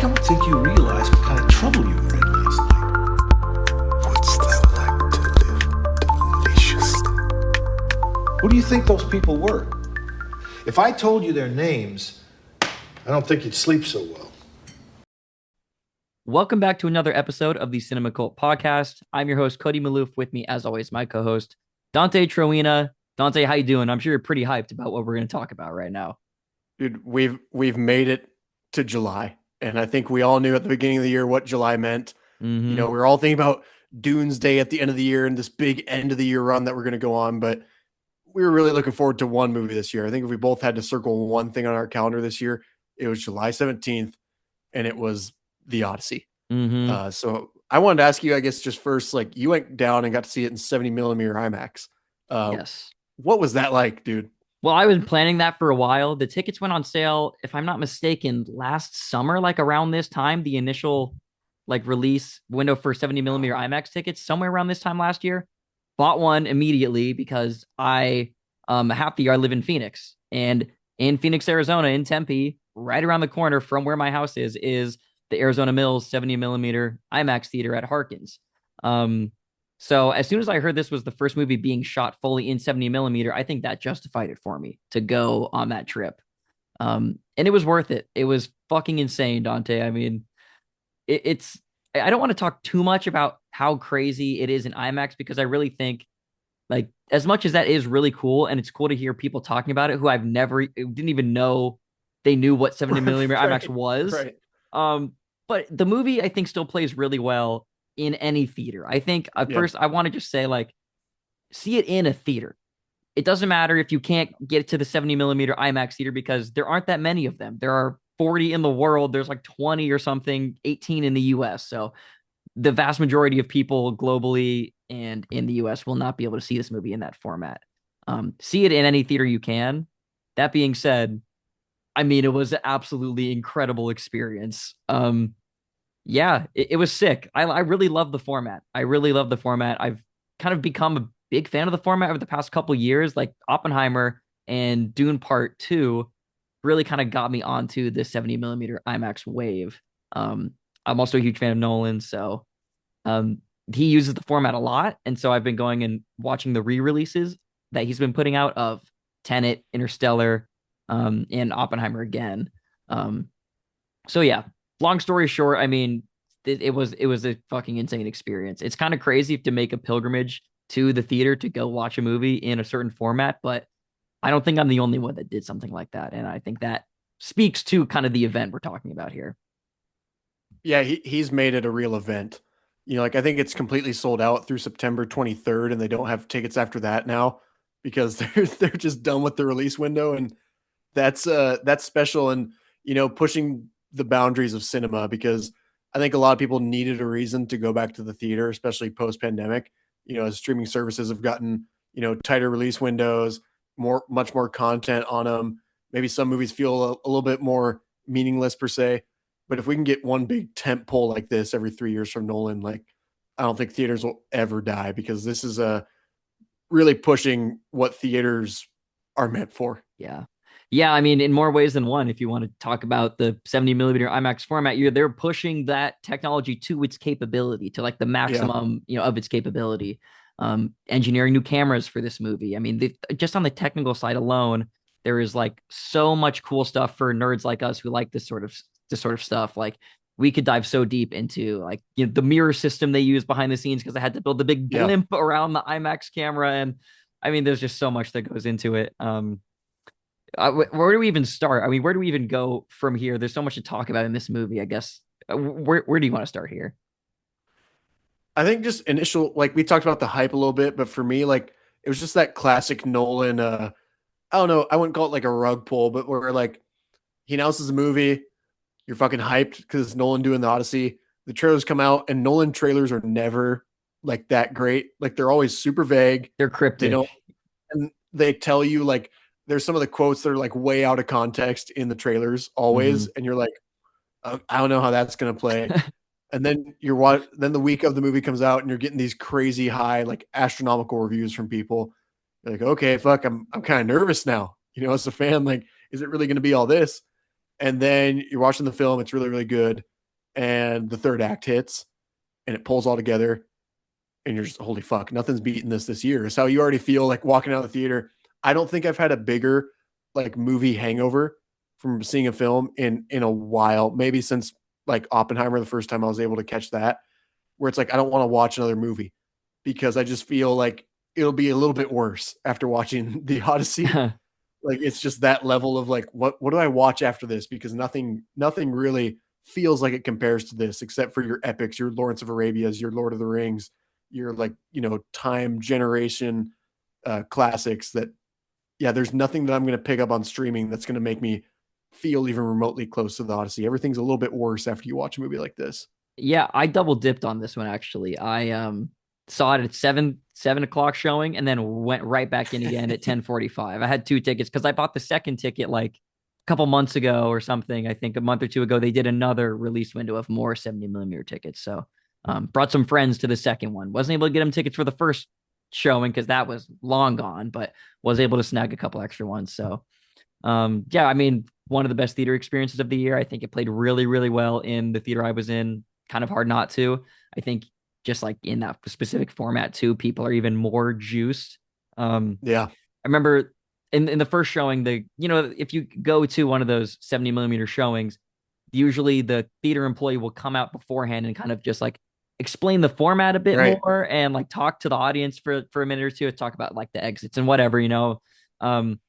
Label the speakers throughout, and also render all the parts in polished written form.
Speaker 1: don't think you realize what kind of trouble you were in last night.
Speaker 2: What's that like to live deliciously?
Speaker 1: Who do you think those people were? If I told you their names, I don't think you'd sleep so well.
Speaker 3: Welcome back to another episode of the Cinema Cult Podcast. I'm your host, Cody Maloof. With me, as always, my co-host, Dante Trowina. Dante, how you doing? I'm sure you're pretty hyped about what we're going to talk about right now.
Speaker 4: Dude, we've made it to July, and I think we all knew at the beginning of the year what July meant.
Speaker 3: Mm-hmm.
Speaker 4: You know, we were all thinking about Doomsday at the end of the year and this big end of the year run that we're going to go on, but we were really looking forward to one movie this year. I think if we both had to circle one thing on our calendar this year, it was July 17th, and it was The Odyssey.
Speaker 3: Mm-hmm.
Speaker 4: So I wanted to ask you, I guess, just first, like, you went down and got to see it in 70 millimeter IMAX.
Speaker 3: Yes.
Speaker 4: What was that like, dude?
Speaker 3: Well, I was planning that for a while. The tickets went on sale, if I'm not mistaken, last summer, like around this time, the initial like release window for 70 millimeter IMAX tickets, somewhere around this time last year. Bought one immediately because I half the year I live in Phoenix, and in Phoenix, Arizona, in Tempe, right around the corner from where my house is the Arizona Mills 70 millimeter IMAX theater at Harkins. So as soon as I heard this was the first movie being shot fully in 70 millimeter, I think that justified it for me to go on that trip. And it was worth it. It was fucking insane, Dante. I mean, I don't want to talk too much about how crazy it is in IMAX because I really think, like, as much as that is really cool, and it's cool to hear people talking about it who I've never didn't even know they knew what 70 millimeter IMAX was.
Speaker 4: Right.
Speaker 3: But the movie, I think, still plays really well in any theater. I think first I want to just say, like, see it in a theater. It doesn't matter if you can't get to the 70 millimeter IMAX theater because there aren't that many of them. There are 40 in the world. There's like 20 or something, 18 in the US. So the vast majority of people globally and in the US will not be able to see this movie in that format. See it in any theater you can. That being said, I mean, it was an absolutely incredible experience. It was sick. I really love the format. I've kind of become a big fan of the format over the past couple years. Like Oppenheimer and Dune Part 2 really kind of got me onto the 70 millimeter IMAX wave. I'm also a huge fan of Nolan, so he uses the format a lot. And so I've been going and watching the re-releases that he's been putting out of Tenet, Interstellar, and Oppenheimer again. So yeah, long story short, I mean, it was a fucking insane experience. It's kind of crazy to make a pilgrimage to the theater to go watch a movie in a certain format, but I don't think I'm the only one that did something like that. And I think that speaks to kind of the event we're talking about here.
Speaker 4: Yeah, he's made it a real event. You know, like, I think it's completely sold out through September 23rd, and they don't have tickets after that now because they're just done with the release window, and that's special, and, you know, pushing the boundaries of cinema, because I think a lot of people needed a reason to go back to the theater, especially post pandemic. You know, as streaming services have gotten, you know, tighter release windows, much more content on them. Maybe some movies feel a little bit more meaningless per se, but if we can get one big tent pole like this every 3 years from Nolan, like, I don't think theaters will ever die, because this is really pushing what theaters are meant for.
Speaker 3: Yeah. Yeah, I mean, in more ways than one, if you want to talk about the 70 millimeter IMAX format, they're pushing that technology to its capability, to like the maximum, of its capability. Engineering new cameras for this movie. I mean, just on the technical side alone, there is like so much cool stuff for nerds like us who like this sort of stuff. Like, we could dive so deep into, like, the mirror system they use behind the scenes because they had to build the big blimp around the IMAX camera, and I mean, there's just so much that goes into it. Where do we even start? I mean, where do we even go from here? There's so much to talk about in this movie, I guess. Where do you want to start here?
Speaker 4: I think just initial, like, we talked about the hype a little bit, but for me, like, it was just that classic Nolan, I don't know, I wouldn't call it like a rug pull, but where, like, he announces a movie, you're fucking hyped because it's Nolan doing the Odyssey. The trailers come out, and Nolan trailers are never like that great. Like, they're always super vague.
Speaker 3: They're cryptic.
Speaker 4: And they tell you, like, there's some of the quotes that are like way out of context in the trailers always. Mm-hmm. And you're like, I don't know how that's going to play. And then then the week of the movie comes out and you're getting these crazy high, like, astronomical reviews from people. You're like, okay, fuck, I'm kind of nervous now. You know, as a fan, like, is it really going to be all this? And then you're watching the film. It's really, really good. and the third act hits and it pulls all together and you're just holy fuck, nothing's beating this year. It's how you already feel like walking out of the theater. I don't think I've had a bigger like movie hangover from seeing a film in a while, maybe since like Oppenheimer, the first time I was able to catch that, where it's like I don't want to watch another movie because I just feel like it'll be a little bit worse after watching the Odyssey. Like it's just that level of like what do I watch after this, because nothing really feels like it compares to this except for your epics, your Lawrence of Arabia's, your Lord of the Rings, your like time generation classics that yeah, there's nothing that I'm going to pick up on streaming that's going to make me feel even remotely close to the Odyssey. Everything's a little bit worse after you watch a movie like this.
Speaker 3: Yeah, I double dipped on this one actually. I saw it at seven o'clock showing and then went right back in again at 10:45. I had two tickets because I bought the second ticket like a couple months ago or something. I think a month or two ago they did another release window of more 70 millimeter tickets. So brought some friends to the second one. Wasn't able to get them tickets for the first showing because that was long gone, but was able to snag a couple extra ones. So yeah, I mean, one of the best theater experiences of the year. I think it played really, really well in the theater I was in. Kind of hard not to. I think just like in that specific format too, people are even more juiced.
Speaker 4: Yeah.
Speaker 3: I remember in the first showing, if you go to one of those 70 millimeter showings, usually the theater employee will come out beforehand and kind of just like explain the format a bit
Speaker 4: Right.
Speaker 3: more and like talk to the audience for a minute or two, talk about like the exits and whatever. And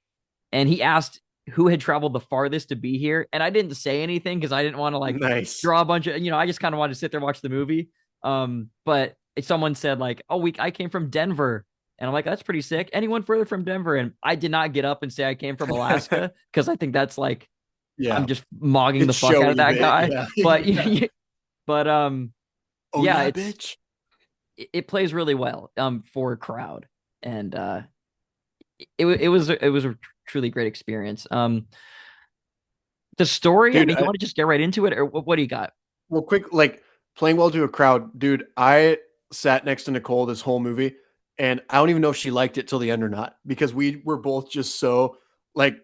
Speaker 3: he asked who had traveled the farthest to be here. And I didn't say anything because I didn't want to like
Speaker 4: Nice.
Speaker 3: draw a bunch of, I just kind of wanted to sit there and watch the movie. But someone said like, oh, I came from Denver. And I'm like, that's pretty sick. Anyone further from Denver? And I did not get up and say I came from Alaska because I think that's like,
Speaker 4: Yeah.
Speaker 3: I'm just mogging the
Speaker 4: It's
Speaker 3: fuck out of
Speaker 4: showy
Speaker 3: that
Speaker 4: bit,
Speaker 3: guy.
Speaker 4: yeah.
Speaker 3: But,
Speaker 4: Yeah.
Speaker 3: but,
Speaker 4: Oh
Speaker 3: yeah,
Speaker 4: yeah, bitch.
Speaker 3: it plays really well, for a crowd. And, it was a truly great experience. The story, I
Speaker 4: Dude,
Speaker 3: mean, you want to just get right into it, or what do you got?
Speaker 4: well, quick, like playing well to a crowd, dude. I sat next to Nicole this whole movie, and I don't even know if she liked it till the end or not because we were both just so like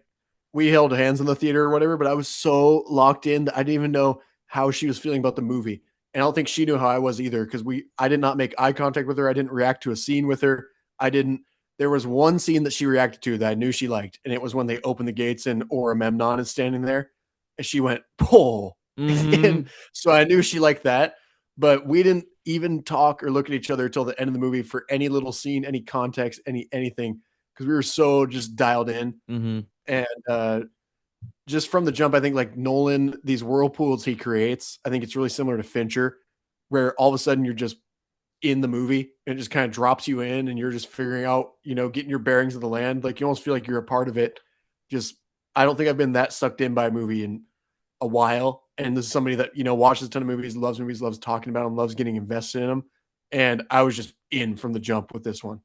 Speaker 4: we held hands in the theater or whatever. But I was so locked in that I didn't even know how she was feeling about the movie, and I don't think she knew how I was either because I did not make eye contact with her. I didn't react to a scene with her. I didn't. There was one scene that she reacted to that I knew she liked, and it was when they opened the gates and Memnon is standing there, and she went, "Pull." And
Speaker 3: Mm-hmm.
Speaker 4: so I knew she liked that, but we didn't even talk or look at each other till the end of the movie for any little scene, any context, anything, because we were so just dialed in.
Speaker 3: Mm-hmm.
Speaker 4: And just from the jump, I think like Nolan, these whirlpools he creates, I think it's really similar to Fincher, where all of a sudden you're just in the movie and it just kind of drops you in and you're just figuring out, getting your bearings of the land. Like you almost feel like you're a part of it. Just, I don't think I've been that sucked in by a movie in a while. And this is somebody that, watches a ton of movies, loves talking about them, loves getting invested in them. And I was just in from the jump with this one.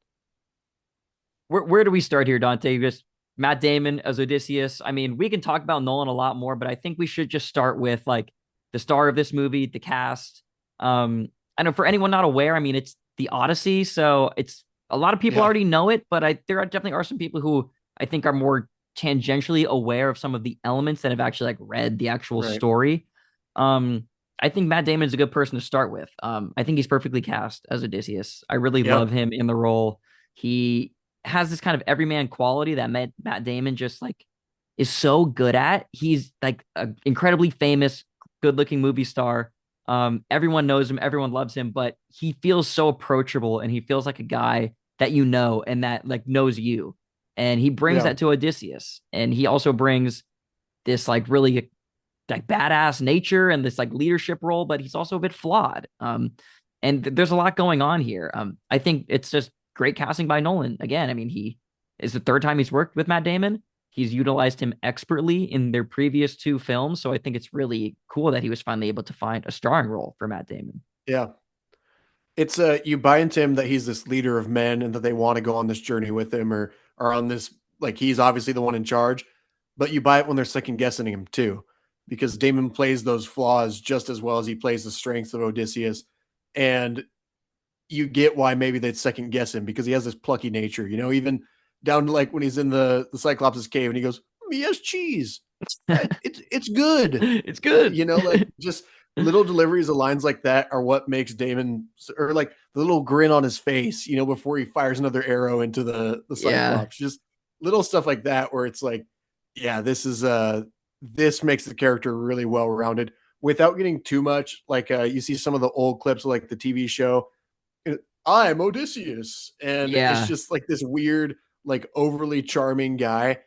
Speaker 3: Where do we start here, Dante? Just Matt Damon as Odysseus. I mean, we can talk about Nolan a lot more, but I think we should just start with like the star of this movie, the cast. I know for anyone not aware, I mean, it's the Odyssey, so it's a lot of people
Speaker 4: Yeah.
Speaker 3: already know it, but there definitely are some people who I think are more tangentially aware of some of the elements that have actually like read the actual
Speaker 4: Right.
Speaker 3: story. I think Matt Damon is a good person to start with. I think he's perfectly cast as Odysseus. I really
Speaker 4: Yep.
Speaker 3: love him in the role. He has this kind of everyman quality that Matt Damon just like is so good at. He's like an incredibly famous, good-looking movie star. Everyone knows him, everyone loves him, but he feels so approachable and he feels like a guy that and that like knows you. And he brings
Speaker 4: Yeah.
Speaker 3: that to Odysseus. And he also brings this like really like badass nature and this like leadership role, but he's also a bit flawed. And there's a lot going on here. I think it's just great casting by Nolan. Again, I mean, he is the third time he's worked with Matt Damon. He's utilized him expertly in their previous two films. So I think it's really cool that he was finally able to find a starring role for Matt Damon.
Speaker 4: Yeah. It's you buy into him that he's this leader of men and that they want to go on this journey with him or on this, like he's obviously the one in charge, but you buy it when they're second guessing him too, because Damon plays those flaws just as well as he plays the strengths of Odysseus. And you get why maybe they'd second guess him because he has this plucky nature, even down to like when he's in the Cyclops' cave and he goes, "Yes, cheese. It's good."
Speaker 3: It's good.
Speaker 4: Like just little deliveries of lines like that are what makes Damon, or like the little grin on his face, before he fires another arrow into the
Speaker 3: Yeah.
Speaker 4: Cyclops. Just little stuff like that where it's like, yeah, this makes the character really well rounded without getting too much. Like you see some of the old clips of like the TV show, I'm Odysseus, and it's
Speaker 3: Yeah.
Speaker 4: just like this weird, like overly charming guy.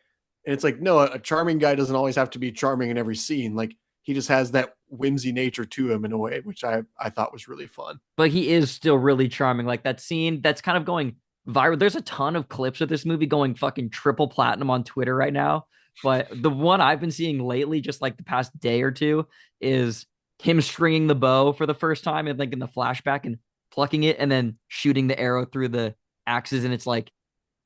Speaker 4: And it's like, no, a charming guy doesn't always have to be charming in every scene. Like he just has that whimsy nature to him in a way, which I thought was really fun.
Speaker 3: But he is still really charming. Like that scene that's kind of going viral. There's a ton of clips of this movie going fucking triple platinum on Twitter right now. But the one I've been seeing lately, just like the past day or two, is him stringing the bow for the first time and like in the flashback and plucking it and then shooting the arrow through the axes. And it's like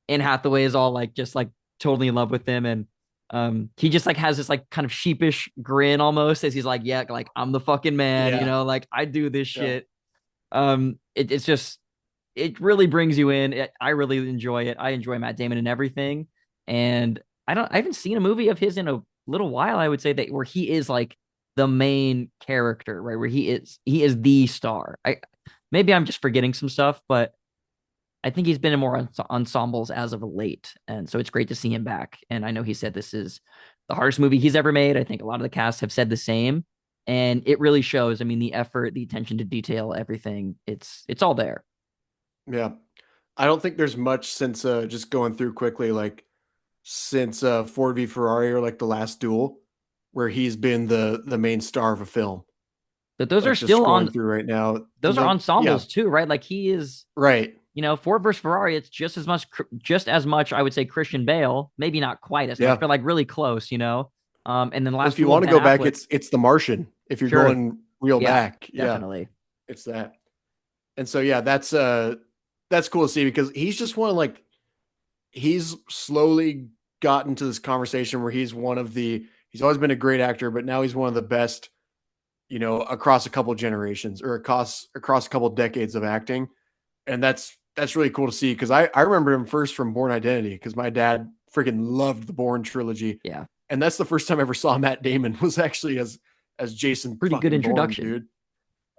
Speaker 3: Anne Hathaway is all like just like totally in love with him. And he just like has this like kind of sheepish grin almost as he's like, yeah, like I'm the fucking man,
Speaker 4: Yeah.
Speaker 3: like I do this
Speaker 4: Yeah.
Speaker 3: shit. It's just it really brings you in. I really enjoy it. I enjoy Matt Damon and everything. And I haven't seen a movie of his in a little while, I would say, that where he is like the main character, right? Where he is the star. Maybe I'm just forgetting some stuff, but I think he's been in more ensembles as of late. And so it's great to see him back. And I know he said this is the hardest movie he's ever made. I think a lot of the cast have said the same. And it really shows. I mean, the effort, the attention to detail, everything, it's all there.
Speaker 4: Yeah. I don't think there's much since just going through quickly, like since Ford v Ferrari or like the last duel, where he's been the main star of a film.
Speaker 3: But those are
Speaker 4: Like just
Speaker 3: still
Speaker 4: scrolling
Speaker 3: on
Speaker 4: through right now.
Speaker 3: those are
Speaker 4: Like, yeah,
Speaker 3: ensembles too, right? Like he is,
Speaker 4: right.
Speaker 3: Ford versus Ferrari, it's just as much, I would say, Christian Bale, maybe not quite as much,
Speaker 4: Yeah.
Speaker 3: but like really close. And then
Speaker 4: Well,
Speaker 3: last
Speaker 4: if you
Speaker 3: duel,
Speaker 4: want to
Speaker 3: Ben
Speaker 4: go back,
Speaker 3: Affleck.
Speaker 4: it's The Martian. If you're
Speaker 3: Sure.
Speaker 4: going real
Speaker 3: Yeah,
Speaker 4: back, yeah,
Speaker 3: definitely.
Speaker 4: it's that. And so yeah, that's cool to see because he's just one of like he's slowly gotten to this conversation where he's always been a great actor, but now he's one of the best, across a couple generations or across a couple decades of acting. And that's really cool to see because I remember him first from Born Identity because my dad freaking loved the Bourne trilogy.
Speaker 3: Yeah.
Speaker 4: And that's the first time I ever saw Matt Damon was actually as Jason
Speaker 3: Pretty good
Speaker 4: fucking Bourne,
Speaker 3: introduction.
Speaker 4: dude.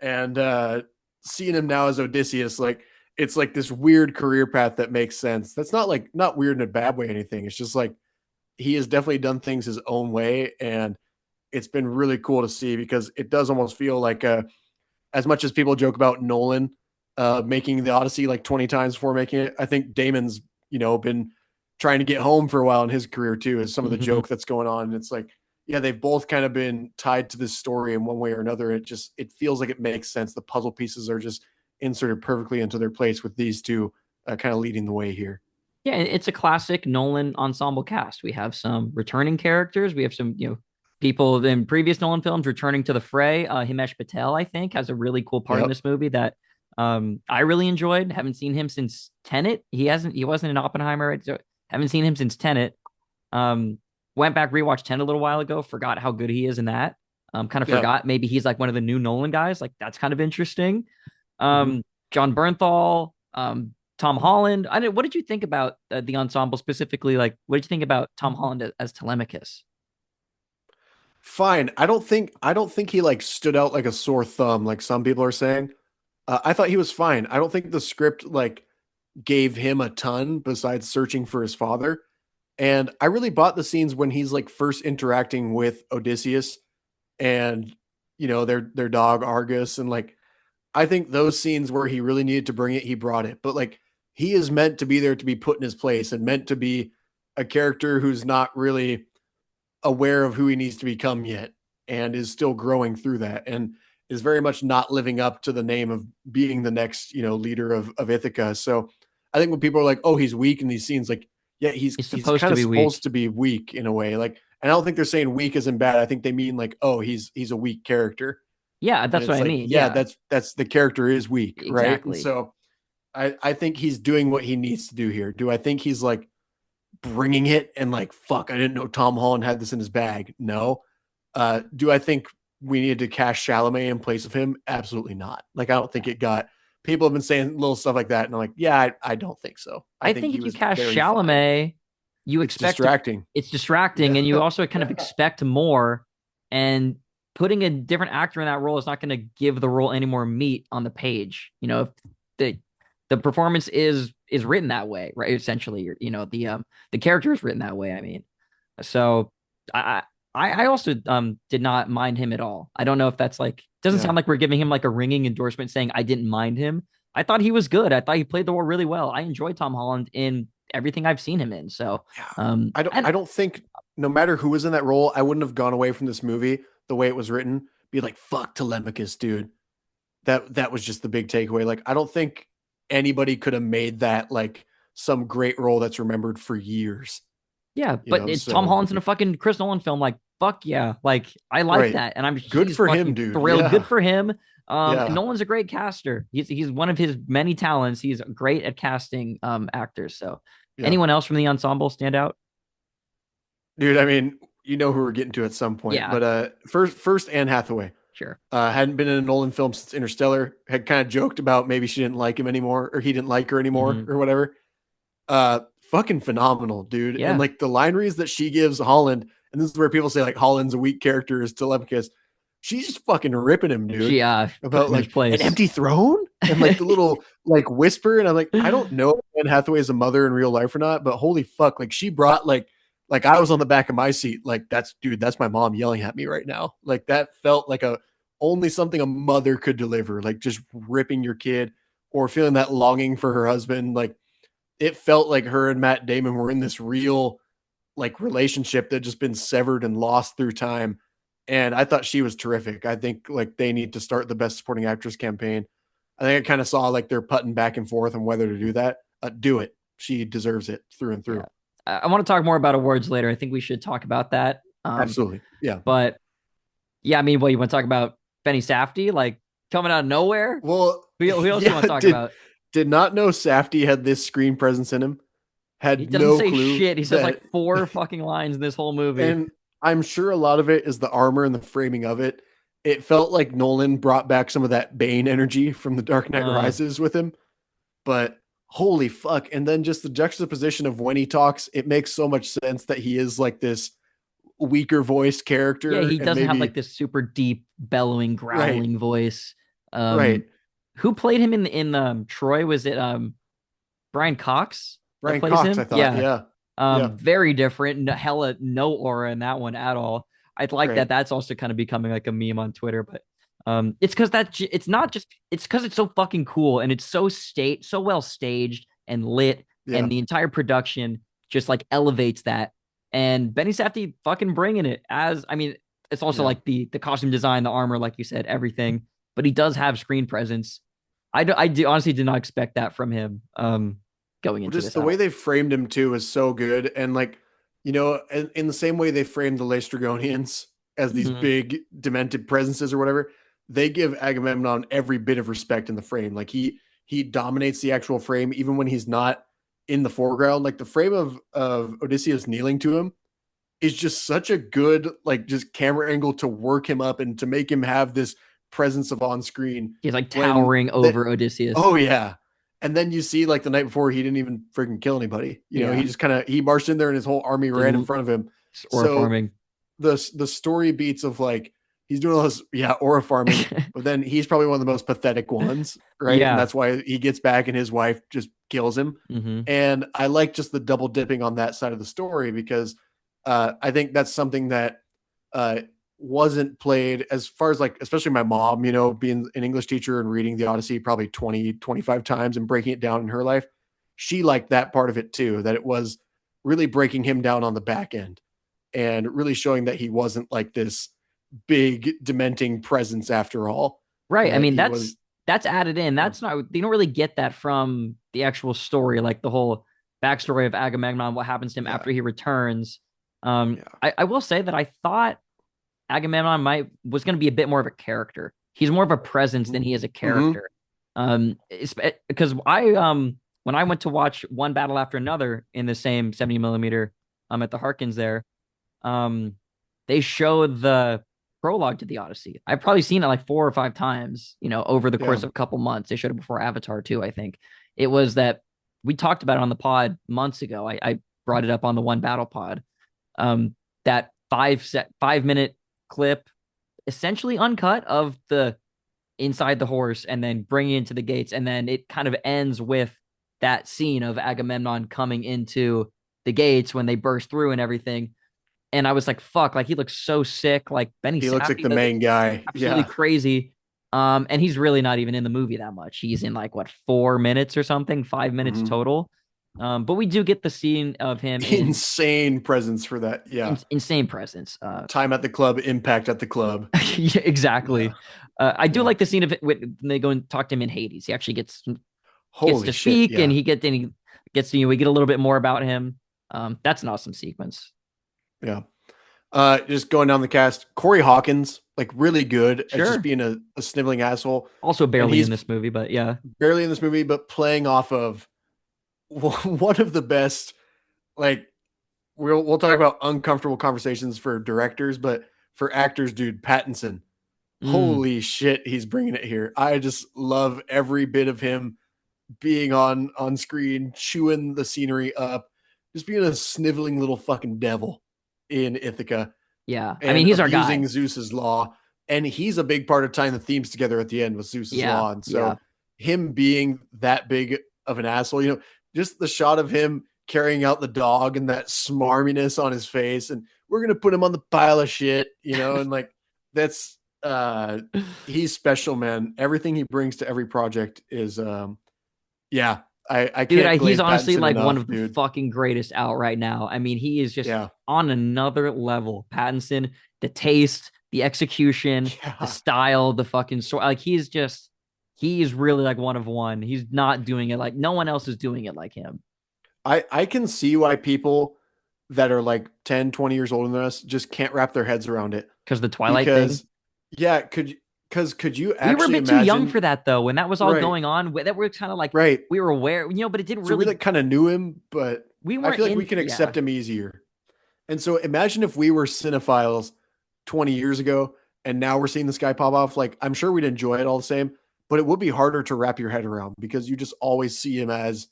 Speaker 4: And seeing him now as Odysseus, like it's like this weird career path that makes sense. That's not weird in a bad way or anything. It's just like he has definitely done things his own way, and it's been really cool to see because it does almost feel like as much as people joke about Nolan making the Odyssey like 20 times before making it, I think Damon's been trying to get home for a while in his career too. Is some of the
Speaker 3: Mhm.
Speaker 4: joke that's going on, and it's like yeah, they've both kind of been tied to this story in one way or another. It feels like it makes sense. The puzzle pieces are just inserted perfectly into their place with these two kind of leading the way here.
Speaker 3: Yeah, it's a classic Nolan ensemble cast. We have some returning characters. We have some, people in previous Nolan films returning to the fray. Himesh Patel, I think, has a really cool part in
Speaker 4: Yep.
Speaker 3: this movie that I really enjoyed. Haven't seen him since Tenet. He wasn't in Oppenheimer. Right? So haven't seen him since Tenet. Um, Went back, rewatched Tenet a little while ago, forgot how good he is in that. Kind of
Speaker 4: Yep.
Speaker 3: forgot maybe he's like one of the new Nolan guys. Like that's kind of interesting.
Speaker 4: Mhm.
Speaker 3: John Bernthal, Tom Holland. What did you think about the ensemble specifically? Like, what did you think about Tom Holland as Telemachus?
Speaker 4: Fine. I don't think he like stood out like a sore thumb like some people are saying. I thought he was fine. I don't think the script like gave him a ton besides searching for his father. And I really bought the scenes when he's like first interacting with Odysseus and their dog Argus, and like I think those scenes where he really needed to bring it, he brought it. But like he is meant to be there to be put in his place and meant to be a character who's not really aware of who he needs to become yet and is still growing through that and is very much not living up to the name of being the next, leader of Ithaca. So I think when people are like, "Oh, he's weak in these scenes," like, yeah, he's
Speaker 3: He's
Speaker 4: he's
Speaker 3: supposed
Speaker 4: kind
Speaker 3: to
Speaker 4: of
Speaker 3: be weak.
Speaker 4: supposed to be weak in a way. Like, and I don't think they're saying weak isn't bad. I think they mean like, "Oh, he's a weak character."
Speaker 3: Yeah,
Speaker 4: And
Speaker 3: that's what
Speaker 4: it's
Speaker 3: I
Speaker 4: like,
Speaker 3: mean.
Speaker 4: yeah,
Speaker 3: Yeah,
Speaker 4: that's the character is weak, right? And
Speaker 3: exactly.
Speaker 4: so I think he's doing what he needs to do here. Do I think he's like bringing it and like, fuck, I didn't know Tom Holland had this in his bag? No. Do I think we needed to cast Chalamet in place of him? Absolutely not. Like, I don't think it got. People have been saying little stuff like that, and I'm like, yeah, I don't think so. I
Speaker 3: I
Speaker 4: think
Speaker 3: think
Speaker 4: he
Speaker 3: if you
Speaker 4: was
Speaker 3: cast
Speaker 4: very fine.
Speaker 3: Chalamet, you
Speaker 4: It's
Speaker 3: expect to,
Speaker 4: distracting.
Speaker 3: it's distracting,
Speaker 4: Yeah,
Speaker 3: and you also kind of
Speaker 4: yeah,
Speaker 3: expect more. And putting a different actor in that role is not going to give the role any more meat on the page. If the performance is written that way, right? Essentially, the character is written that way. I mean, so I also did not mind him at all. I don't know if that's like doesn't
Speaker 4: Yeah.
Speaker 3: sound like we're giving him like a ringing endorsement saying I didn't mind him. I thought he was good. I thought he played the role really well. I enjoyed Tom Holland in everything I've seen him in. So
Speaker 4: I don't think no matter who was in that role, I wouldn't have gone away from this movie the way it was written. Be like, fuck Telemachus, dude. That was just the big takeaway. Like, I don't think anybody could have made that like some great role that's remembered for years.
Speaker 3: yeah,
Speaker 4: You
Speaker 3: but
Speaker 4: know,
Speaker 3: it's Tom
Speaker 4: so
Speaker 3: Holland's in a fucking Chris Nolan film. Like, fuck yeah. Like, I like
Speaker 4: right.
Speaker 3: that. And
Speaker 4: Good
Speaker 3: he's
Speaker 4: for him,
Speaker 3: fucking
Speaker 4: dude.
Speaker 3: thrilled.
Speaker 4: Yeah.
Speaker 3: Good for him. And
Speaker 4: Yeah.
Speaker 3: Nolan's a great caster. He's one of his many talents. He's great at casting actors. So
Speaker 4: Yeah.
Speaker 3: anyone else from the ensemble stand out?
Speaker 4: Dude, I mean, you know who we're getting to at some point.
Speaker 3: Yeah.
Speaker 4: But first Anne Hathaway.
Speaker 3: Sure.
Speaker 4: Hadn't been in a Nolan film since Interstellar. Had kind of joked about maybe she didn't like him anymore, or he didn't like her anymore,
Speaker 3: Mhm.
Speaker 4: or whatever. Fucking phenomenal, dude.
Speaker 3: Yeah.
Speaker 4: And like the line reads that she gives Holland, and this is where people say like Holland's a weak character is Telemachus. She's just fucking ripping him, dude.
Speaker 3: She put
Speaker 4: About
Speaker 3: him in his
Speaker 4: like
Speaker 3: place.
Speaker 4: an empty throne and like the little like whisper. And I'm like, I don't know if Anne Hathaway is a mother in real life or not, but holy fuck, like she brought like I was on the back of my seat, like that's my mom yelling at me right now. Like that felt like a only something a mother could deliver, like just ripping your kid or feeling that longing for her husband. Like it felt like her and Matt Damon were in this real like relationship that just been severed and lost through time. And I thought she was terrific. I think like they need to start the best supporting actress campaign. I think I kind of saw like they're putting back and forth on whether to do that. Do it. She deserves it through and through.
Speaker 3: Yeah. I want to talk more about awards later. I think we should talk about that.
Speaker 4: Absolutely. Yeah.
Speaker 3: But yeah, I mean, what you want to talk about Benny Safdie, like coming out of nowhere?
Speaker 4: Well,
Speaker 3: Who else you want to talk about?
Speaker 4: Did not know Safdie had this screen presence in him.
Speaker 3: He
Speaker 4: Had
Speaker 3: doesn't
Speaker 4: no
Speaker 3: say
Speaker 4: clue.
Speaker 3: shit. He says
Speaker 4: that-
Speaker 3: like 4 fucking lines in this whole movie.
Speaker 4: And I'm sure a lot of it is the armor and the framing of it. It felt like Nolan brought back some of that Bane energy from The Dark Knight Rises with him. But holy fuck. And then just the juxtaposition of when he talks, it makes so much sense that he is like this weaker voice character.
Speaker 3: Yeah, he
Speaker 4: and
Speaker 3: doesn't have
Speaker 4: maybe-
Speaker 3: like this super deep, bellowing, growling voice.
Speaker 4: Right.
Speaker 3: Who played him in Troy? Was it Brian Cox? that
Speaker 4: Brian
Speaker 3: plays
Speaker 4: Cox,
Speaker 3: him?
Speaker 4: I thought. Yeah. Yeah.
Speaker 3: Very different. Hella no aura in that one at all. I'd like
Speaker 4: Right.
Speaker 3: that. That's also kind of becoming like a meme on Twitter, but it's because it's not just it's because it's so fucking cool and it's so well staged and lit,
Speaker 4: Yeah.
Speaker 3: and the entire production just like elevates that. And Benny Safdie fucking bringing it as I mean, it's also
Speaker 4: Yeah.
Speaker 3: like the costume design, the armor, like you said, everything. But he does have screen presence. I honestly did not expect that from him. Going into
Speaker 4: Just
Speaker 3: this
Speaker 4: the way they framed him too is so good. And like, you know, in the same way they framed the Laestrygonians as these
Speaker 3: Mhm.
Speaker 4: big demented presences or whatever, they give Agamemnon every bit of respect in the frame. Like he dominates the actual frame even when he's not in the foreground. Like the frame of Odysseus kneeling to him is just such a good like just camera angle to work him up and to make him have this presence of on screen.
Speaker 3: He's like
Speaker 4: when
Speaker 3: towering over Odysseus.
Speaker 4: Oh yeah. And then you see like the night before he didn't even freaking kill anybody. You know,
Speaker 3: Yeah.
Speaker 4: he just he marched in there and his whole army ran in front of him.
Speaker 3: Or
Speaker 4: So
Speaker 3: farming.
Speaker 4: the story beats of like he's doing all this aura farming, but then he's probably one of the most pathetic ones, right?
Speaker 3: Yeah.
Speaker 4: And that's why he gets back and his wife just kills him.
Speaker 3: Mhm.
Speaker 4: And I like just the double dipping on that side of the story because I think that's something that wasn't played as far as like, especially my mom, you know, being an English teacher and reading the Odyssey probably 20, 25 times and breaking it down in her life. She liked that part of it too, that it was really breaking him down on the back end and really showing that he wasn't like this big dementing presence after all.
Speaker 3: Right. I
Speaker 4: That
Speaker 3: mean,
Speaker 4: he was-
Speaker 3: that's added in. That's not you don't really get that from the actual story, like the whole backstory of Agamemnon, what happens to him
Speaker 4: Yeah.
Speaker 3: after he returns.
Speaker 4: Yeah.
Speaker 3: I will say that I thought Agamemnon was going to be a bit more of a character. He's more of a presence than he is a character. Because when I went to watch one battle after another in the same 70 millimeter at the Harkins there, they showed the prologue to the Odyssey. I've probably seen it like 4 or 5 times, you know, over the course
Speaker 4: Yeah.
Speaker 3: of a couple months. They showed it before Avatar too, I think. It was that we talked about it on the pod months ago. I brought it up on the One Battle pod. That 5-minute clip essentially uncut of the inside the horse and then bringing it into the gates. And then it kind of ends with that scene of Agamemnon coming into the gates when they burst through and everything. And I was like, fuck, like he looks so sick. Like Benny
Speaker 4: He looks like
Speaker 3: Safdie
Speaker 4: the
Speaker 3: does it
Speaker 4: main guy.
Speaker 3: absolutely
Speaker 4: Yeah.
Speaker 3: crazy. And he's really not even in the movie that much. He's in like what 4 minutes or something, 5 minutes
Speaker 4: Mhm.
Speaker 3: total. But we do get the scene of him in
Speaker 4: Insane presence for that. Yeah.
Speaker 3: insane presence.
Speaker 4: Time at the club, impact at the club.
Speaker 3: Yeah,
Speaker 4: Yeah.
Speaker 3: exactly. I do
Speaker 4: Yeah.
Speaker 3: like the scene of it when they go and talk to him in Hades. He actually gets
Speaker 4: Holy
Speaker 3: to
Speaker 4: shit.
Speaker 3: speak, and
Speaker 4: Yeah.
Speaker 3: he gets to we get a little bit more about him. That's an awesome sequence.
Speaker 4: Yeah. Just going down the cast, Corey Hawkins, like really good at just
Speaker 3: Sure.
Speaker 4: being a sniveling asshole.
Speaker 3: Also
Speaker 4: And
Speaker 3: barely in
Speaker 4: he's
Speaker 3: this movie, but yeah.
Speaker 4: barely in this movie, but playing off of one of the best, like we'll talk about uncomfortable conversations for directors, but for actors, dude, Pattinson,
Speaker 3: Mm,
Speaker 4: holy shit, he's bringing it here. I just love every bit of him being on screen, chewing the scenery up, just being a sniveling little fucking devil in Ithaca
Speaker 3: yeah. I mean,
Speaker 4: and
Speaker 3: he's our guy.
Speaker 4: abusing Zeus's law. And he's a big part of tying the themes together at the end with Zeus's
Speaker 3: Yeah.
Speaker 4: law. And
Speaker 3: Yeah.
Speaker 4: so him being that big of an asshole, just the shot of him carrying out the dog and that smarminess on his face, and we're gonna put him on the pile of shit, and like that's he's special, man. Everything he brings to every project is yeah, I
Speaker 3: Dude,
Speaker 4: can't
Speaker 3: he's
Speaker 4: grade
Speaker 3: honestly
Speaker 4: Pattinson
Speaker 3: like one
Speaker 4: enough,
Speaker 3: of the
Speaker 4: dude.
Speaker 3: fucking greatest out right now. I mean, he is just
Speaker 4: Yeah.
Speaker 3: on another level. Pattinson, the taste, the execution, the
Speaker 4: Yeah.
Speaker 3: style, the fucking story. Like he is really like one of one. He's not doing it like no one else is doing it like him.
Speaker 4: I can see why people that are like 10, 20 years older than us just can't wrap their heads around it.
Speaker 3: Because the Twilight thing.
Speaker 4: Because yeah, could you
Speaker 3: We were a
Speaker 4: actually
Speaker 3: bit too young
Speaker 4: imagine?
Speaker 3: for that though. When that was all
Speaker 4: Right,
Speaker 3: going on, that we're kind of like
Speaker 4: right.
Speaker 3: we were aware, but it didn't
Speaker 4: So we
Speaker 3: really.
Speaker 4: like kind of knew him, but
Speaker 3: We
Speaker 4: I
Speaker 3: weren't
Speaker 4: feel like we
Speaker 3: in.
Speaker 4: can
Speaker 3: Yeah,
Speaker 4: accept him easier. And so imagine if we were cinephiles 20 years ago and now we're seeing this guy pop off. Like I'm sure we'd enjoy it all the same, but it would be harder to wrap your head around because you just always see him as,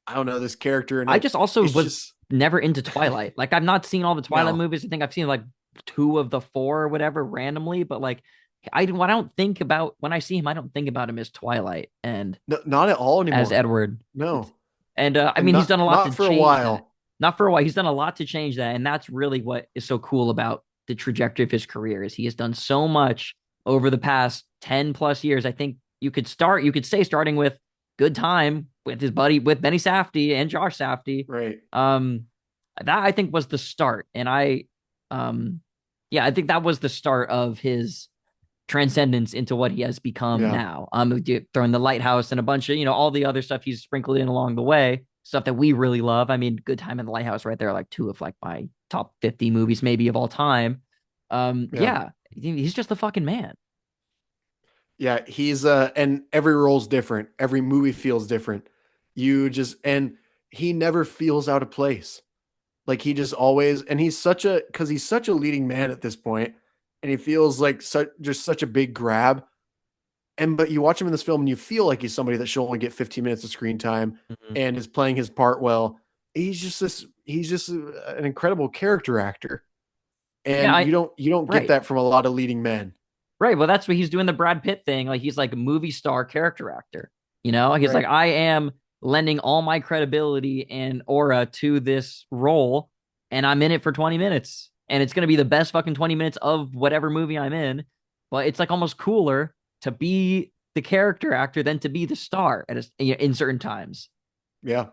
Speaker 4: I don't know, this character, and
Speaker 3: I just also
Speaker 4: it's
Speaker 3: was
Speaker 4: just
Speaker 3: never into Twilight. Like I've not seen all the Twilight
Speaker 4: no,
Speaker 3: movies. I think I've seen like two of the four or whatever randomly, but like I don't think about when I see him, I don't think about him as Twilight and
Speaker 4: no, not at all
Speaker 3: as
Speaker 4: anymore.
Speaker 3: Edward.
Speaker 4: No,
Speaker 3: And I
Speaker 4: and
Speaker 3: mean, he's done a lot to
Speaker 4: not for a
Speaker 3: change that.
Speaker 4: while.
Speaker 3: Not for a while. He's done a lot to change that, and that's really what is so cool about the trajectory of his career. Is he has done so much over the past 10 plus years. I think you could say starting with Good Time with his buddy with Benny Safdie and Josh Safdie.
Speaker 4: Right.
Speaker 3: Um, that I think was the start, and um, yeah, I think that was the start of his transcendence into what he has become
Speaker 4: Yeah.
Speaker 3: now. Throwing the lighthouse and a bunch of all the other stuff he's sprinkled in along the way, stuff that we really love. I mean, Good Time and the Lighthouse right there, are like two of like my top 50 movies maybe of all time.
Speaker 4: Yeah.
Speaker 3: Yeah, he's just the fucking man.
Speaker 4: Yeah. He's and every role's different. Every movie feels different. And he never feels out of place. Like he just always, and he's such a leading man at this point, and he feels like such a big grab. But you watch him in this film and you feel like he's somebody that should only get 15 minutes of screen time
Speaker 3: Mhm.
Speaker 4: and is playing his part well. He's just an incredible character actor.
Speaker 3: Yeah,
Speaker 4: And you don't get
Speaker 3: right,
Speaker 4: that from a lot of leading men.
Speaker 3: right. Well, that's what he's doing the Brad Pitt thing. Like he's like a movie star character actor. He's like
Speaker 4: Right.
Speaker 3: I am lending all my credibility and aura to this role, and I'm in it for 20 minutes, and it's gonna be the best fucking 20 minutes of whatever movie I'm in. But it's like almost cooler to be the character actor than to be the star in certain times.
Speaker 4: Yeah.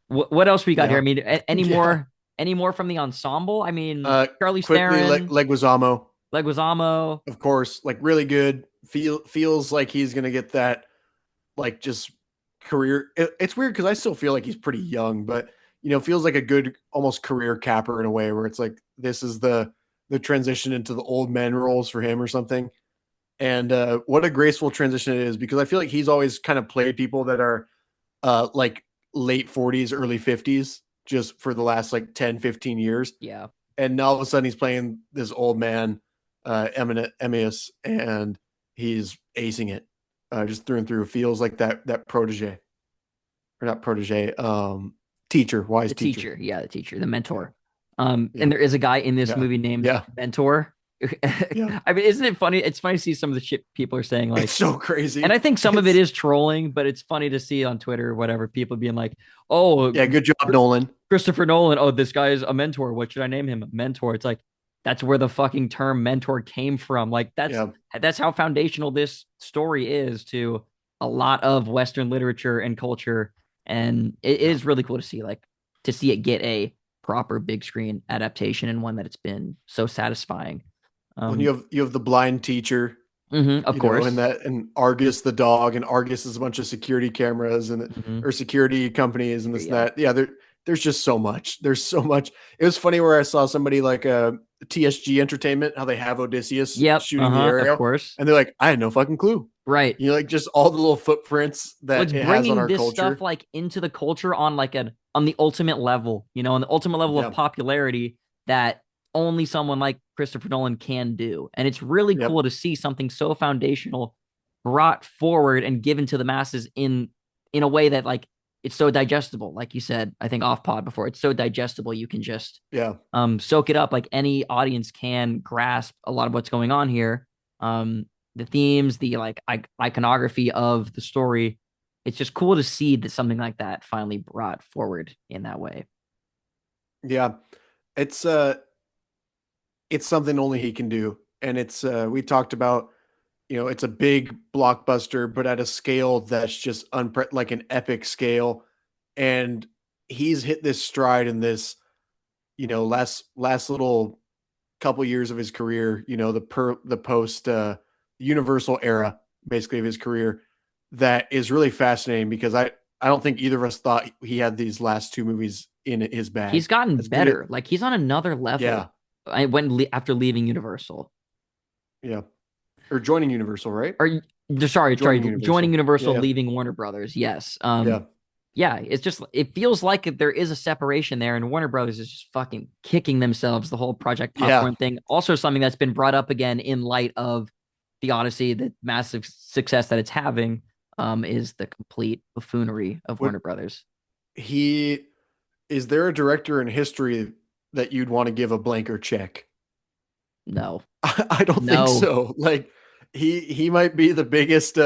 Speaker 3: What else we got here?
Speaker 4: Yeah.
Speaker 3: I mean,
Speaker 4: Yeah.
Speaker 3: any more from the ensemble? I mean,
Speaker 4: Uh
Speaker 3: Charlie
Speaker 4: quickly
Speaker 3: Theron,
Speaker 4: Leguizamo,
Speaker 3: Leguizamo.
Speaker 4: of course, like really good. Feels like he's gonna get that like just career. It's weird because I still feel like he's pretty young, but feels like a good almost career capper in a way where it's like this is the transition into the old men roles for him or something. And what a graceful transition it is because I feel like he's always kind of played people that are like late 40s, early 50s just for the last like 10, 15 years.
Speaker 3: Yeah.
Speaker 4: And now all of a sudden he's playing this old man, eminent Emmaus, and he's acing it just through and through. Feels like that protege, or not protege, teacher, wise
Speaker 3: The
Speaker 4: teacher.
Speaker 3: teacher, yeah, the teacher, the
Speaker 4: Yeah,
Speaker 3: mentor.
Speaker 4: yeah,
Speaker 3: And there is a guy in this
Speaker 4: yeah,
Speaker 3: movie named
Speaker 4: yeah.
Speaker 3: Mentor.
Speaker 4: Yeah.
Speaker 3: I mean, isn't it funny? It's funny to see some of the shit people are saying,
Speaker 4: It's
Speaker 3: like,
Speaker 4: so crazy.
Speaker 3: and I think some of it
Speaker 4: It's,
Speaker 3: is trolling, but it's funny to see on Twitter or whatever people being like, "Oh,
Speaker 4: yeah, good job, Nolan.
Speaker 3: Christopher Nolan. Oh, this guy is a mentor. What should I name him? Mentor." It's like that's where the fucking term mentor came from. Like
Speaker 4: Yeah.
Speaker 3: that's how foundational this story is to a lot of Western literature and culture, and it
Speaker 4: Yeah.
Speaker 3: is really cool to see to see it get a proper big screen adaptation and one that it's been so satisfying.
Speaker 4: When
Speaker 3: Um,
Speaker 4: you have the blind teacher,
Speaker 3: of
Speaker 4: you know, and
Speaker 3: course.
Speaker 4: that and Argus the dog, and Argus is a bunch of security cameras and
Speaker 3: Hmm.
Speaker 4: or security companies and this and
Speaker 3: Yeah.
Speaker 4: that. Yeah, there's just so much. There's so much. It was funny where I saw somebody like TSG Entertainment, how they have Odysseus
Speaker 3: Yep.
Speaker 4: shooting the
Speaker 3: Uh-huh. Of
Speaker 4: aerial,
Speaker 3: course.
Speaker 4: and they're like, I had no fucking clue.
Speaker 3: Right.
Speaker 4: You know, like just all the little footprints
Speaker 3: Well,
Speaker 4: that
Speaker 3: it's
Speaker 4: it has on
Speaker 3: bringing
Speaker 4: our
Speaker 3: this stuff
Speaker 4: culture.
Speaker 3: like into the culture on on the ultimate level, on the ultimate level of
Speaker 4: Yeah.
Speaker 3: popularity that only someone like Christopher Nolan can do. And it's really
Speaker 4: Yep.
Speaker 3: cool to see something so foundational brought forward and given to the masses in a way that like it's so digestible. Like you said, I think off pod before, it's so digestible you can just
Speaker 4: Yeah.
Speaker 3: soak it up. Like any audience can grasp a lot of what's going on here. The themes, the like iconography of the story. It's just cool to see that something like that finally brought forward in that way.
Speaker 4: Yeah. It's it's something only he can do. And it's we talked about, you know, it's a big blockbuster, but at a scale that's just like an epic scale. And he's hit this stride in this, you know, last little couple years of his career, you know, the post Universal era basically of his career, that is really fascinating because I don't think either of us thought he had these last two movies in his
Speaker 3: He's
Speaker 4: bag.
Speaker 3: gotten
Speaker 4: As good as,
Speaker 3: better. Like he's on another
Speaker 4: yeah,
Speaker 3: level. I went after leaving Universal.
Speaker 4: yeah. Or joining Universal, right?
Speaker 3: Or sorry,
Speaker 4: Joining
Speaker 3: joining
Speaker 4: Universal. Yeah,
Speaker 3: Universal,
Speaker 4: yeah.
Speaker 3: leaving Warner Brothers. Yes.
Speaker 4: Yeah.
Speaker 3: Yeah, it's just it feels like there is a separation there, and Warner Brothers is just fucking kicking themselves. The whole Project
Speaker 4: Yeah.
Speaker 3: Popcorn thing, also something that's been brought up again in light of the Odyssey, the massive success that it's having, is the complete buffoonery of
Speaker 4: Would
Speaker 3: Warner Brothers.
Speaker 4: he is there a director in history that you'd want to give a blanker check?
Speaker 3: No,
Speaker 4: I don't think
Speaker 3: no,
Speaker 4: so. Like he might be the biggest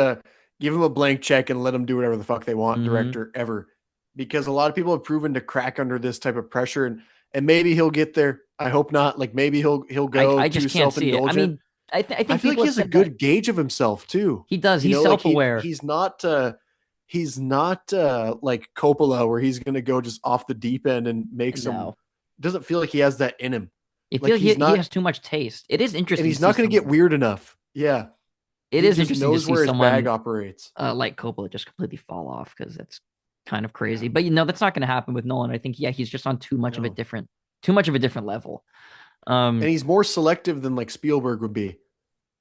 Speaker 4: give him a blank check and let them do whatever the fuck they want
Speaker 3: hmm
Speaker 4: director ever. Because a lot of people have proven to crack under this type of pressure, and maybe he'll get there. I hope not. Like maybe he'll go
Speaker 3: I
Speaker 4: too
Speaker 3: just can't see it. I
Speaker 4: self-indulgent.
Speaker 3: mean, I
Speaker 4: I
Speaker 3: think
Speaker 4: feel like
Speaker 3: people
Speaker 4: he
Speaker 3: have
Speaker 4: has a
Speaker 3: said that
Speaker 4: good gauge of himself too.
Speaker 3: he does.
Speaker 4: You
Speaker 3: He's
Speaker 4: know, like
Speaker 3: self aware.
Speaker 4: he's not like Coppola where he's gonna go just off the deep end and make some,
Speaker 3: No,
Speaker 4: doesn't feel like he has that in him.
Speaker 3: I
Speaker 4: Like
Speaker 3: feel he has too much taste. It is
Speaker 4: and
Speaker 3: interesting to
Speaker 4: he's
Speaker 3: see
Speaker 4: not gonna get
Speaker 3: someone.
Speaker 4: weird enough. Yeah.
Speaker 3: It
Speaker 4: He
Speaker 3: is
Speaker 4: just
Speaker 3: interesting to
Speaker 4: knows
Speaker 3: see
Speaker 4: where his bag
Speaker 3: someone
Speaker 4: operates.
Speaker 3: like Coppola just completely fall off because that's kind of
Speaker 4: Yeah.
Speaker 3: crazy. But that's not going to happen with Nolan. I think he's just on
Speaker 4: No.
Speaker 3: too much of a different level.
Speaker 4: And he's more selective than like Spielberg would be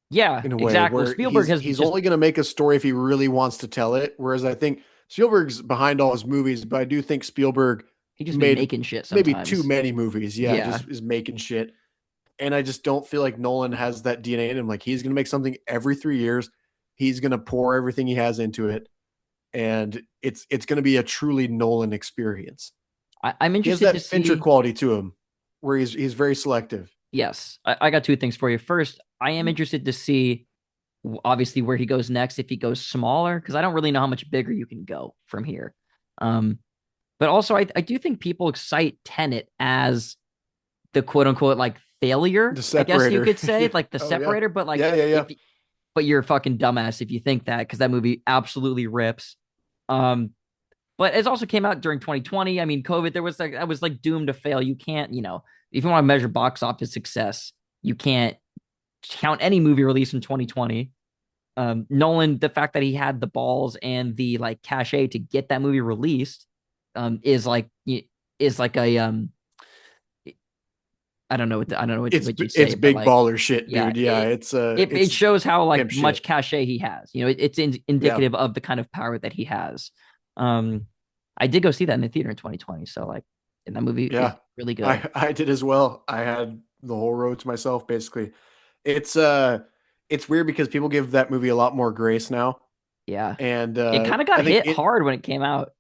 Speaker 3: Yeah,
Speaker 4: in a way,
Speaker 3: exactly. Well,
Speaker 4: where
Speaker 3: Spielberg has
Speaker 4: he's
Speaker 3: just
Speaker 4: only going to make a story if he really wants to tell it. Whereas I think Spielberg's behind all his movies, but I do think Spielberg
Speaker 3: he just be
Speaker 4: made
Speaker 3: making shit
Speaker 4: maybe too
Speaker 3: sometimes.
Speaker 4: many movies. Yeah,
Speaker 3: Yeah,
Speaker 4: just is making shit. And I just don't feel like Nolan has that DNA in him. Like he's going to make something every 3 years. He's going to pour everything he has into it, and it's going to be a truly Nolan experience.
Speaker 3: I'm
Speaker 4: He has
Speaker 3: interested to
Speaker 4: that Fincher
Speaker 3: see.
Speaker 4: quality to him, where he's very selective.
Speaker 3: Yes, I got two things for you. First, I am interested to see obviously where he goes next if he goes smaller because I don't really know how much bigger you can go from here. Um, but also I do think people cite Tenet as the quote unquote like failure,
Speaker 4: The
Speaker 3: I guess you
Speaker 4: separator.
Speaker 3: could say,
Speaker 4: Yeah.
Speaker 3: like the
Speaker 4: Oh yeah.
Speaker 3: separator, but like
Speaker 4: Yeah, yeah, yeah.
Speaker 3: if but you're a fucking dumbass if you think that because that movie absolutely rips. Um, but it also came out during 2020. I mean, COVID, there was like I was like doomed to fail. You can't, if you want to measure box office success, you can't count any movie released in 2020. Nolan, the fact that he had the balls and the like cachet to get that movie released, is like a I don't know what you'd
Speaker 4: It's
Speaker 3: say, but
Speaker 4: big
Speaker 3: like,
Speaker 4: baller shit,
Speaker 3: yeah,
Speaker 4: dude. Yeah,
Speaker 3: it
Speaker 4: it's
Speaker 3: shows how like
Speaker 4: pimp
Speaker 3: much
Speaker 4: shit.
Speaker 3: cachet he has. It's
Speaker 4: Yeah,
Speaker 3: indicative of the kind of power that he has. Um, I did go see that in the theater in 2020, so like, and that movie is
Speaker 4: yeah.
Speaker 3: really good.
Speaker 4: I did as well. I had the whole road to myself basically. It's it's weird because people give that movie a lot more grace now.
Speaker 3: Yeah,
Speaker 4: And
Speaker 3: it kind of
Speaker 4: I
Speaker 3: got
Speaker 4: think
Speaker 3: hit hard when it came out.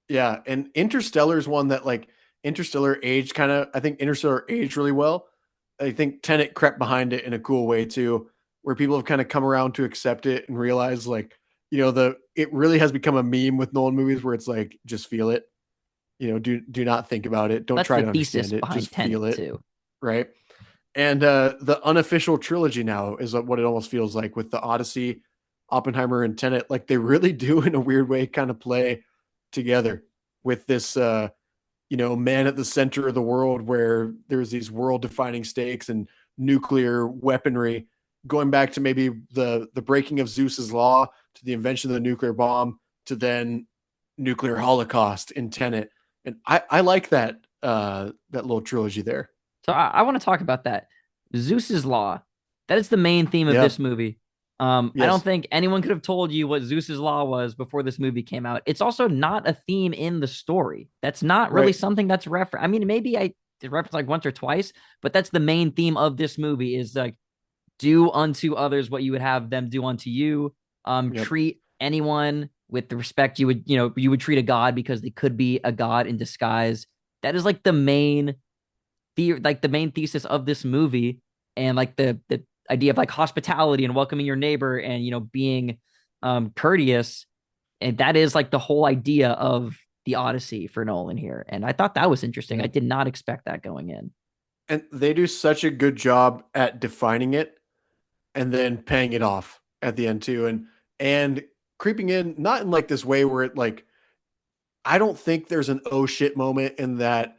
Speaker 4: yeah, and Interstellar is one that like Interstellar aged kind of, I think Interstellar aged really well. I think Tenet crept behind it in a cool way too, where people have kind of come around to accept it and realize like, it really has become a meme with Nolan movies where it's like, just feel it, do not think about it. Don't
Speaker 3: That's
Speaker 4: try
Speaker 3: the
Speaker 4: to
Speaker 3: thesis
Speaker 4: understand it.
Speaker 3: behind
Speaker 4: Just feel
Speaker 3: Tenet
Speaker 4: it.
Speaker 3: too.
Speaker 4: Right. And the unofficial trilogy now is what it almost feels like with the Odyssey, Oppenheimer, and Tenet. Like they really do, in a weird way, kind of play together with this, man at the center of the world, where there's these world-defining stakes and nuclear weaponry, going back to maybe the breaking of Zeus's law, to the invention of the nuclear bomb, to then nuclear holocaust in Tenet. And I like that little trilogy there.
Speaker 3: So I want to talk about that. Zeus's Law. That is the main theme of
Speaker 4: Yeah.
Speaker 3: this movie. I don't
Speaker 4: Yes.
Speaker 3: think anyone could have told you what Zeus's Law was before this movie came out. It's also not a theme in the story. That's not really
Speaker 4: Right.
Speaker 3: something that's referenced. I mean, maybe I did reference like once or twice, but that's the main theme of this movie is like do unto others what you would have them do unto you.
Speaker 4: Yep.
Speaker 3: Treat anyone with the respect you would treat a god because they could be a god in disguise. That is like the main thesis of this movie, and like the idea of like hospitality and welcoming your neighbor and being courteous, and that is like the whole idea of the Odyssey for Nolan here. And I thought that was interesting.
Speaker 4: Yeah.
Speaker 3: I did not expect that going in.
Speaker 4: And they do such a good job at defining it and then paying it off at the end too. And creeping in, not in like this way where it like, I don't think there's an oh shit moment in that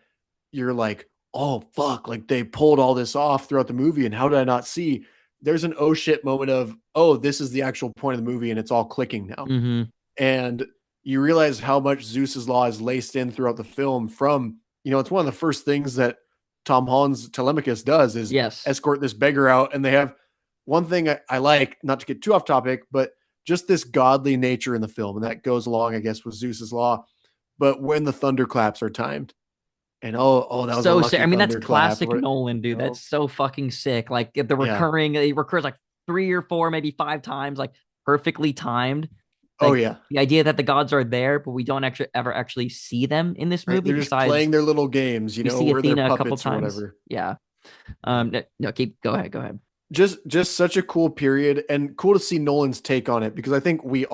Speaker 4: you're like, oh fuck, like they pulled all this off throughout the movie and how did I not see? There's an oh shit moment of, oh, this is the actual point of the movie and it's all clicking now.
Speaker 3: Mm-hmm.
Speaker 4: And you realize how much Zeus's law is laced in throughout the film from, it's one of the first things that Tom Holland's Telemachus does is
Speaker 3: Yes.
Speaker 4: escort this beggar out. And they have one thing I like, not to get too off topic, but just this godly nature in the film. And that goes along, I guess, with Zeus's law. But when the thunderclaps are timed, and that was a
Speaker 3: So sick.
Speaker 4: lucky
Speaker 3: I mean, that's
Speaker 4: thunderclap.
Speaker 3: classic Nolan, dude. That's so fucking sick. Like if it recurs like 3 or 4, maybe 5 times, like perfectly timed.
Speaker 4: Oh
Speaker 3: Like
Speaker 4: yeah.
Speaker 3: the idea that the gods are there, but we don't actually see them in this
Speaker 4: Right?
Speaker 3: movie.
Speaker 4: They're just
Speaker 3: Besides,
Speaker 4: playing their little games,
Speaker 3: we see
Speaker 4: or their
Speaker 3: Athena a couple
Speaker 4: puppets or
Speaker 3: times.
Speaker 4: whatever.
Speaker 3: Yeah. No, go ahead.
Speaker 4: Just such a cool period, and cool to see Nolan's take on it, because I think I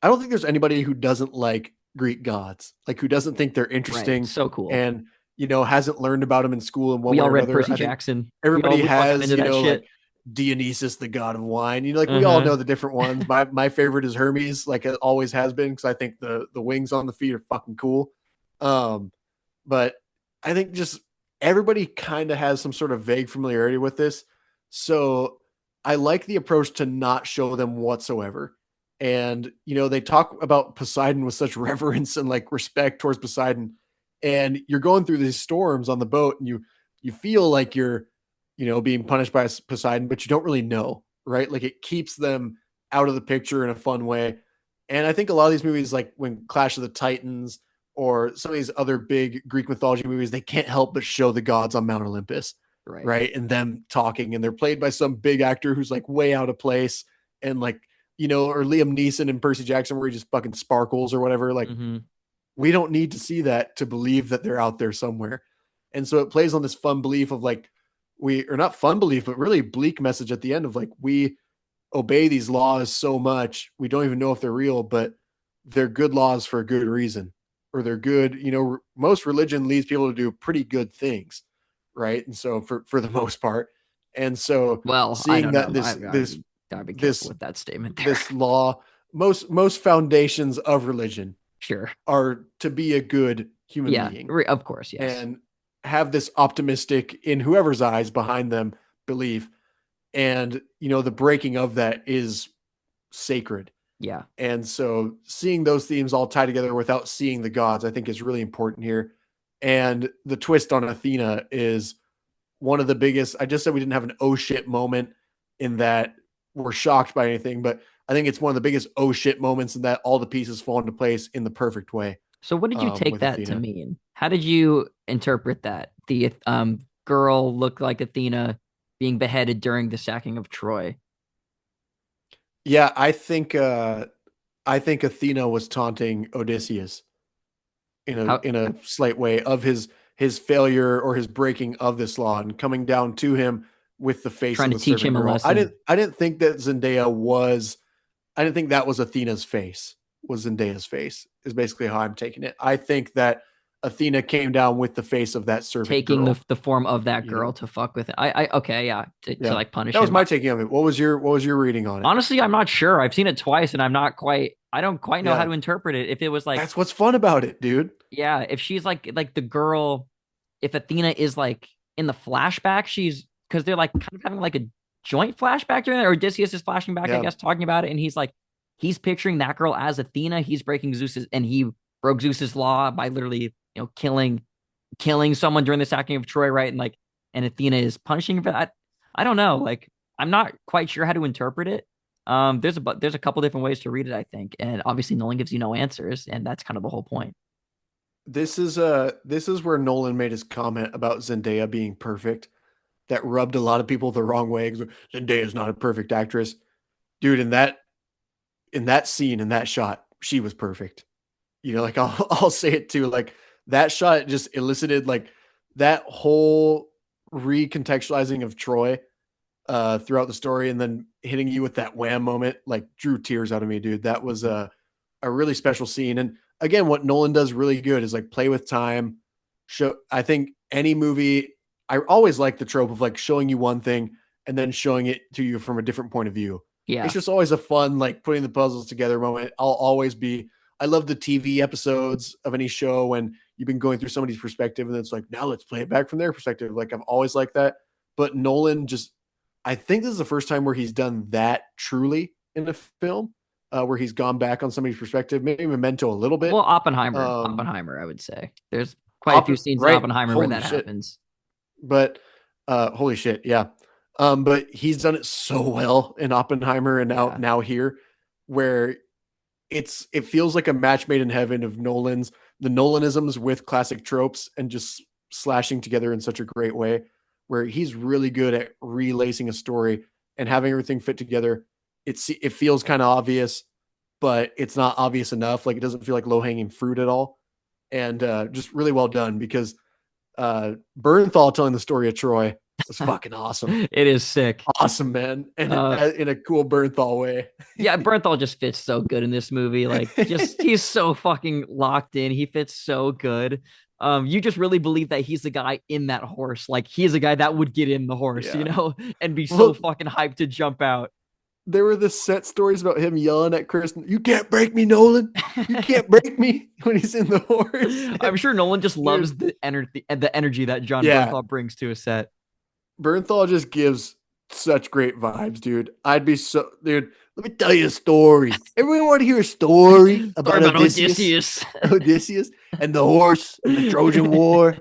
Speaker 4: don't think there's anybody who doesn't like Greek gods, like who doesn't think they're interesting.
Speaker 3: Right. So cool.
Speaker 4: And hasn't learned about them in school in one
Speaker 3: We
Speaker 4: way
Speaker 3: all
Speaker 4: or
Speaker 3: read
Speaker 4: another.
Speaker 3: Percy
Speaker 4: I think
Speaker 3: Jackson.
Speaker 4: everybody
Speaker 3: We all got
Speaker 4: has,
Speaker 3: into that shit.
Speaker 4: like Dionysus, the god of wine. Like we all know the different ones. My favorite is Hermes, like it always has been, because I think the wings on the feet are fucking cool. But I think just everybody kind of has some sort of vague familiarity with this. So I like the approach to not show them whatsoever. And, they talk about Poseidon with such reverence and like respect towards Poseidon. And you're going through these storms on the boat and you feel like you're, being punished by Poseidon, but you don't really know, right? Like it keeps them out of the picture in a fun way. And I think a lot of these movies, like when Clash of the Titans or some of these other big Greek mythology movies, they can't help but show the gods on Mount Olympus, right? And them talking, and they're played by some big actor who's like way out of place, and like, or Liam Neeson and Percy Jackson where he just fucking sparkles or whatever. Like we don't need to see that to believe that they're out there somewhere. And so it plays on this fun belief of like, or not fun belief, but really bleak message at the end of like, we obey these laws so much, we don't even know if they're real, but they're good laws for a good reason, or they're good. Most religion leads people to do pretty good things, right? And so for the most part, and so seeing that this
Speaker 3: gotta be careful with that statement there.
Speaker 4: This law, most foundations of religion,
Speaker 3: sure,
Speaker 4: are to be a good human being,
Speaker 3: of course, yes,
Speaker 4: and have this optimistic, in whoever's eyes behind them, belief. And the breaking of that is sacred.
Speaker 3: Yeah.
Speaker 4: And so seeing those themes all tie together without seeing the gods, I think is really important here. And the twist on Athena is one of the biggest. I just said we didn't have an oh shit moment in that we're shocked by anything, but I think it's one of the biggest oh shit moments in that all the pieces fall into place in the perfect way.
Speaker 3: So what did you take that
Speaker 4: Athena
Speaker 3: to mean? How did you interpret that? The girl looked like Athena being beheaded during the sacking of Troy.
Speaker 4: Yeah, I think Athena was taunting Odysseus in a slight way of his his failure or his breaking of this law and coming down to him with the face
Speaker 3: Trying
Speaker 4: of
Speaker 3: to
Speaker 4: the
Speaker 3: teach
Speaker 4: servant
Speaker 3: him a
Speaker 4: girl.
Speaker 3: lesson.
Speaker 4: I didn't think that Zendaya was. I didn't think that was Athena's face. Was Zendaya's face is basically how I'm taking it. I think that Athena came down with the face of that servant
Speaker 3: Taking
Speaker 4: girl.
Speaker 3: the form of that
Speaker 4: You
Speaker 3: girl
Speaker 4: know?
Speaker 3: to fuck with it. Okay, yeah, to like punish
Speaker 4: That was
Speaker 3: him.
Speaker 4: my taking of it. What was your reading on it?
Speaker 3: Honestly, I'm not sure. I've seen it twice, and I don't quite know how
Speaker 4: Yeah,
Speaker 3: to interpret it. If it was like,
Speaker 4: that's what's fun about it, dude.
Speaker 3: yeah, if she's like the girl, if Athena is like in the flashback, she's because they're like kind of having like a joint flashback during it, or Odysseus is flashing back, I
Speaker 4: Yeah,
Speaker 3: guess, talking about it, and he's picturing that girl as Athena. He's breaking and he broke Zeus's law by literally, killing someone during the sacking of Troy, right? And Athena is punishing for that. I don't know. Like, I'm not quite sure how to interpret it. There's a couple different ways to read it, I think, and obviously Nolan gives you no answers, and that's kind of the whole point.
Speaker 4: this is where Nolan made his comment about Zendaya being perfect. That rubbed a lot of people the wrong way. Zendaya's not a perfect actress, dude. In that scene, in that shot, she was perfect. Like I'll say it too. Like that shot just elicited like that whole recontextualizing of Troy throughout the story, and then hitting you with that wham moment, like drew tears out of me, dude. That was a really special scene. And again, what Nolan does really good is like play with time. I think any movie, I always like the trope of like showing you one thing and then showing it to you from a different point of view.
Speaker 3: Yeah.
Speaker 4: It's just always a fun, like putting the puzzles together moment. I love the TV episodes of any show when you've been going through somebody's perspective and it's like, now let's play it back from their perspective. Like I've always liked that. But Nolan I think this is the first time where he's done that truly in a film, where he's gone back on somebody's perspective, maybe Memento a little bit.
Speaker 3: Well, Oppenheimer, I would say. There's quite a few scenes in
Speaker 4: Right.
Speaker 3: Oppenheimer where
Speaker 4: Holy
Speaker 3: that
Speaker 4: shit.
Speaker 3: happens.
Speaker 4: But holy shit, yeah. But he's done it so well in Oppenheimer and
Speaker 3: Yeah.
Speaker 4: now here, where it feels like a match made in heaven of the Nolanisms with classic tropes and just slashing together in such a great way, where he's really good at relacing a story and having everything fit together. It feels kind of obvious, but it's not obvious enough. Like it doesn't feel like low hanging fruit at all, and just really well done because Bernthal telling the story of Troy was fucking awesome.
Speaker 3: It is sick.
Speaker 4: Awesome, man. And in a cool Bernthal way.
Speaker 3: Yeah, Bernthal just fits so good in this movie. Like, he's so fucking locked in. He fits so good. You just really believe that he's the guy in that horse. Like, he's a guy that would get in the horse, and be so fucking hyped to jump out.
Speaker 4: There were the set stories about him yelling at Chris, "You can't break me, Nolan. You can't break me," when he's in the horse.
Speaker 3: I'm sure Nolan just loves the energy that John Bernthal brings to a set.
Speaker 4: Bernthal just gives such great vibes, dude. Dude, let me tell you a story. Everyone want to hear a story about Odysseus. Odysseus and the horse and the Trojan War.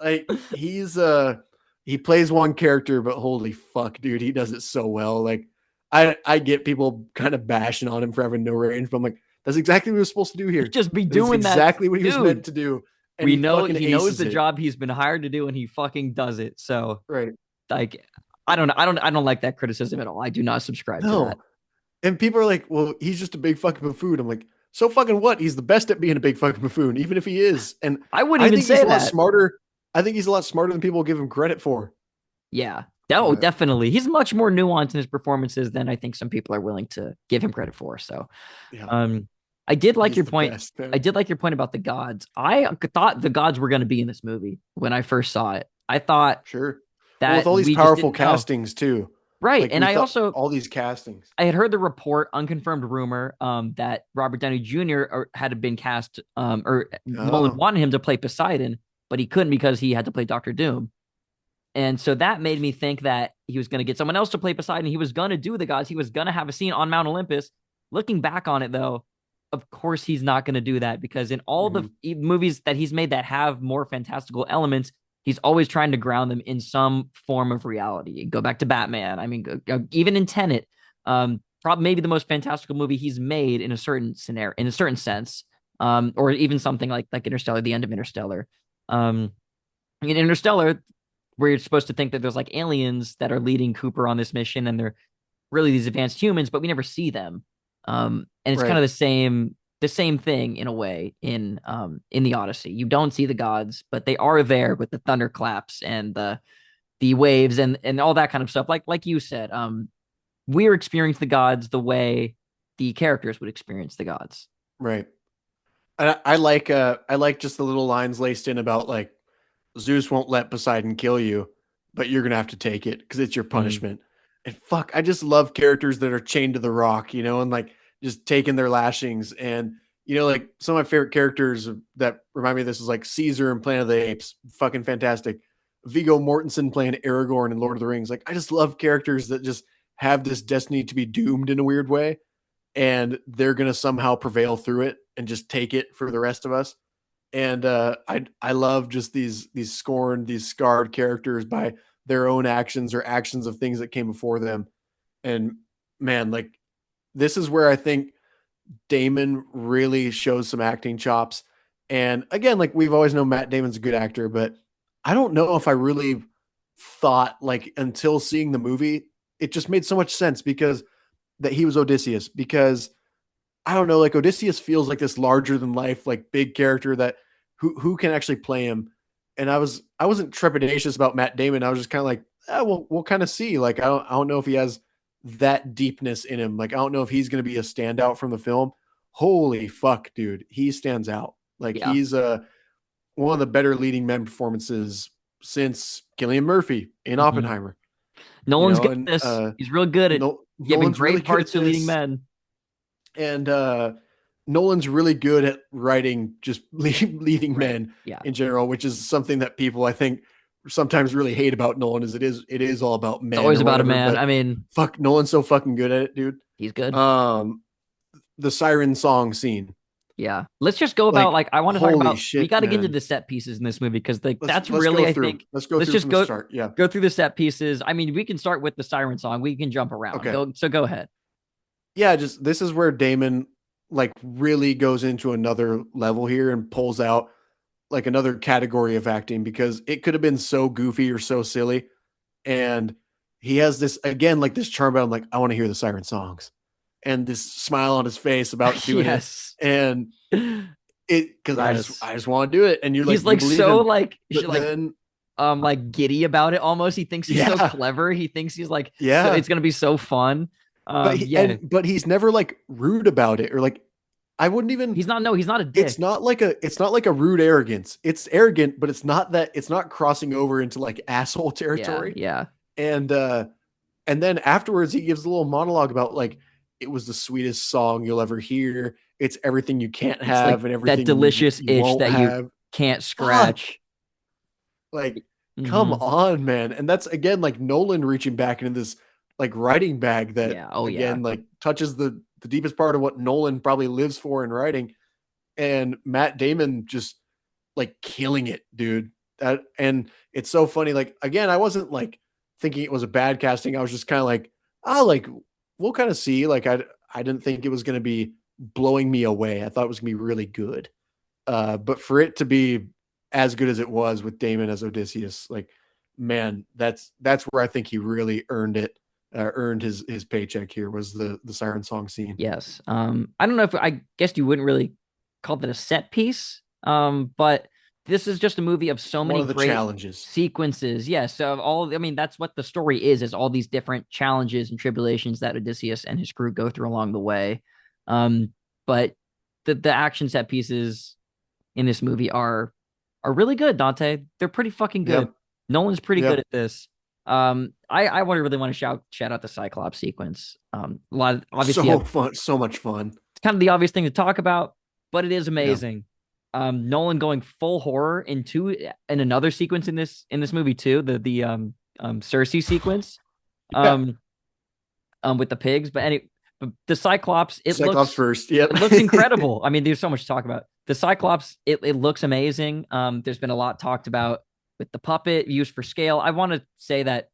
Speaker 4: Like he plays one character, but holy fuck, dude, he does it so well. Like I get people kind of bashing on him for having no range, but I'm like, that's exactly what he was supposed to do here.
Speaker 3: Just be doing that.
Speaker 4: Exactly what he was meant to do.
Speaker 3: And he knows the job he's been hired to do, and he fucking does it. So
Speaker 4: right,
Speaker 3: like, I don't like that criticism at all. I do not subscribe to that.
Speaker 4: And people are like, well, he's just a big fucking buffoon. I'm like, so fucking what? He's the best at being a big fucking buffoon, even if he is. And
Speaker 3: I wouldn't even say that.
Speaker 4: Smarter. I think he's a lot smarter than people give him credit for.
Speaker 3: Yeah. Definitely. He's much more nuanced in his performances than I think some people are willing to give him credit for. So, I did like your point. I did like your point about the gods. I thought the gods were going to be in this movie when I first saw it. I thought that
Speaker 4: with all these powerful castings too.
Speaker 3: Right.
Speaker 4: Like,
Speaker 3: and I also
Speaker 4: all these castings.
Speaker 3: I had heard the report, unconfirmed rumor, that Robert Downey Jr. had been cast, Nolan wanted him to play Poseidon, but he couldn't because he had to play Doctor Doom. And so that made me think that he was going to get someone else to play Poseidon. He was going to do the gods. He was going to have a scene on Mount Olympus. Looking back on it, though, of course he's not going to do that, because in all the movies that he's made that have more fantastical elements, he's always trying to ground them in some form of reality. Go back to Batman. I mean, even in Tenet, probably maybe the most fantastical movie he's made in a certain scenario, in a certain sense, or even something like Interstellar, the end of Interstellar. In Interstellar, where you're supposed to think that there's like aliens that are leading Cooper on this mission, and they're really these advanced humans, but we never see them. And it's kind of the same the same thing in a way in the Odyssey. You don't see the gods, but they are there with the thunderclaps and the waves and all that kind of stuff. Like you said, we're experiencing the gods the way the characters would experience the gods.
Speaker 4: Right. I like just the little lines laced in about like Zeus won't let Poseidon kill you, but you're gonna have to take it because it's your
Speaker 3: Mm.
Speaker 4: punishment. And fuck, I just love characters that are chained to the rock, you know, and like just taking their lashings. And you know, like some of my favorite characters that remind me of this is like Caesar in Planet of the Apes, fucking fantastic. Viggo Mortensen playing Aragorn in Lord of the Rings. Like I just love characters that just have this destiny to be doomed in a weird way, and they're gonna somehow prevail through it and just take it for the rest of us. And I love just these scorned, these scarred characters by their own actions or actions of things that came before them. And man, like this is where I think Damon really shows some acting chops. And again, like we've always known Matt Damon's a good actor, but I don't know if I really thought like until seeing the movie, it just made so much sense because that he was Odysseus. Because I don't know, like Odysseus feels like this larger than life, like big character that who can actually play him. And I wasn't trepidatious about Matt Damon. I was just kind of like, we'll kind of see. Like I don't know if he has that deepness in him. Like I don't know if he's going to be a standout from the film. Holy fuck, dude, he stands out. Like
Speaker 3: Yeah.
Speaker 4: he's one of the better leading men performances since Cillian Murphy in
Speaker 3: Mhm.
Speaker 4: Oppenheimer. You
Speaker 3: Nolan's
Speaker 4: know,
Speaker 3: good at
Speaker 4: and
Speaker 3: this. He's real good at giving
Speaker 4: Nolan's really
Speaker 3: great
Speaker 4: good at
Speaker 3: parts to leading
Speaker 4: this.
Speaker 3: men.
Speaker 4: And Nolan's really good at writing just leading
Speaker 3: Right.
Speaker 4: men
Speaker 3: Yeah.
Speaker 4: in general, which is something that people I think sometimes really hate about Nolan. Is it is all about
Speaker 3: It's
Speaker 4: men
Speaker 3: always
Speaker 4: or
Speaker 3: about a
Speaker 4: whatever.
Speaker 3: man.
Speaker 4: But
Speaker 3: I mean,
Speaker 4: fuck, Nolan's so fucking good at it, dude.
Speaker 3: he's good.
Speaker 4: Um, the siren song scene,
Speaker 3: Yeah. Let's just go about
Speaker 4: like
Speaker 3: like I want to talk
Speaker 4: holy
Speaker 3: about we
Speaker 4: shit,
Speaker 3: got to get into
Speaker 4: man.
Speaker 3: the set pieces in this movie because like that's
Speaker 4: Let's go
Speaker 3: really I
Speaker 4: through.
Speaker 3: think
Speaker 4: Let's go
Speaker 3: let's
Speaker 4: through
Speaker 3: just
Speaker 4: from the start. Yeah.
Speaker 3: go through the set pieces. I mean, we can start with the siren song. We can jump around.
Speaker 4: Okay.
Speaker 3: Go ahead.
Speaker 4: Yeah, just this is where Damon like really goes into another level here and pulls out like another category of acting because it could have been so goofy or so silly. And he has this again, like this charm about him, like, I want to hear the siren songs. And this smile on his face about doing it.
Speaker 3: Yes.
Speaker 4: And it because
Speaker 3: Yes.
Speaker 4: I just want to do it. And you're
Speaker 3: He's
Speaker 4: like, you
Speaker 3: like
Speaker 4: believe
Speaker 3: so
Speaker 4: him. But
Speaker 3: like
Speaker 4: then
Speaker 3: giddy about it almost. He thinks he's so
Speaker 4: yeah,
Speaker 3: clever. He thinks he's like so
Speaker 4: yeah.
Speaker 3: it's going to be so fun. Yeah.
Speaker 4: But he's never like rude about it or like I wouldn't even
Speaker 3: He's not no, he's not a dick.
Speaker 4: it's not like a rude arrogance. It's arrogant, but it's not crossing over into like asshole
Speaker 3: Yeah.
Speaker 4: territory.
Speaker 3: Yeah.
Speaker 4: And then afterwards he gives a little monologue about like it was the sweetest song you'll ever hear. It's everything you can't
Speaker 3: It's like
Speaker 4: have and
Speaker 3: that
Speaker 4: everything
Speaker 3: delicious
Speaker 4: you
Speaker 3: itch
Speaker 4: won't
Speaker 3: that you
Speaker 4: have.
Speaker 3: can't
Speaker 4: Fuck.
Speaker 3: scratch.
Speaker 4: Like, come
Speaker 3: Mhm.
Speaker 4: on, man. And that's again like Nolan reaching back into this like writing bag that
Speaker 3: Yeah. Oh yeah.
Speaker 4: again like touches the deepest part of what Nolan probably lives for in writing. And Matt Damon just like killing it, dude. That and it's so funny. Like again, I wasn't like thinking it was a bad casting. I was just kind of like, oh, like we'll kind of see. Like I didn't think it was gonna be blowing me away. I thought it was gonna be really good. But for it to be as good as it was with Damon as Odysseus, like man, that's where I think he really earned it. Earned his paycheck here was the siren song scene.
Speaker 3: Yes. I don't know if I guess you wouldn't really call that a set piece. But this is just a movie of so
Speaker 4: One
Speaker 3: many
Speaker 4: of the
Speaker 3: great
Speaker 4: challenges.
Speaker 3: sequences. Yes. So all I mean, that's what the story is all these different challenges and tribulations that Odysseus and his crew go through along the way. But the action set pieces in this movie are really good, Dante. They're pretty fucking good.
Speaker 4: Yep.
Speaker 3: Nolan's pretty good
Speaker 4: Yep.
Speaker 3: at this. I would really want to shout out the Cyclops sequence. A lot of, obviously
Speaker 4: So fun, so much fun.
Speaker 3: it's kind of the obvious thing to talk about, but it is
Speaker 4: Yeah.
Speaker 3: amazing. Nolan going full horror in another sequence in this movie too, the Cersei sequence, with the pigs. But the Cyclops,
Speaker 4: Cyclops first. Yep.
Speaker 3: it looks incredible. I mean, there's so much to talk about. The Cyclops, it looks amazing. There's been a lot talked about with the puppet used for scale. I want to say that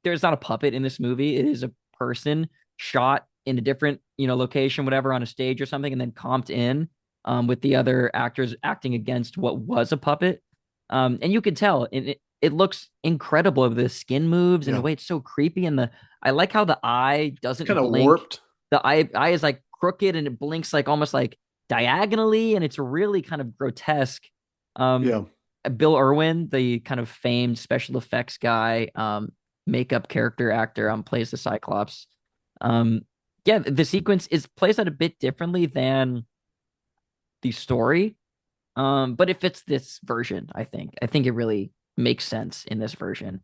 Speaker 3: there's not a puppet in this movie. It is a person shot in a different, location, whatever, on a stage or something, and then comped in, with the other actors acting against what was a puppet. And you could tell it looks incredible. The skin moves and the
Speaker 4: Yeah.
Speaker 3: way it's so creepy. And I like how the eye doesn't
Speaker 4: Kind of
Speaker 3: blink.
Speaker 4: warped.
Speaker 3: The eye is like crooked and it blinks like almost like diagonally, and it's really kind of grotesque. Um,
Speaker 4: Yeah.
Speaker 3: Bill Irwin, the kind of famed special effects guy, makeup character actor, plays the Cyclops. Um, yeah, the sequence is plays out a bit differently than the story. But it fits this version, I think. I think it really makes sense in this version.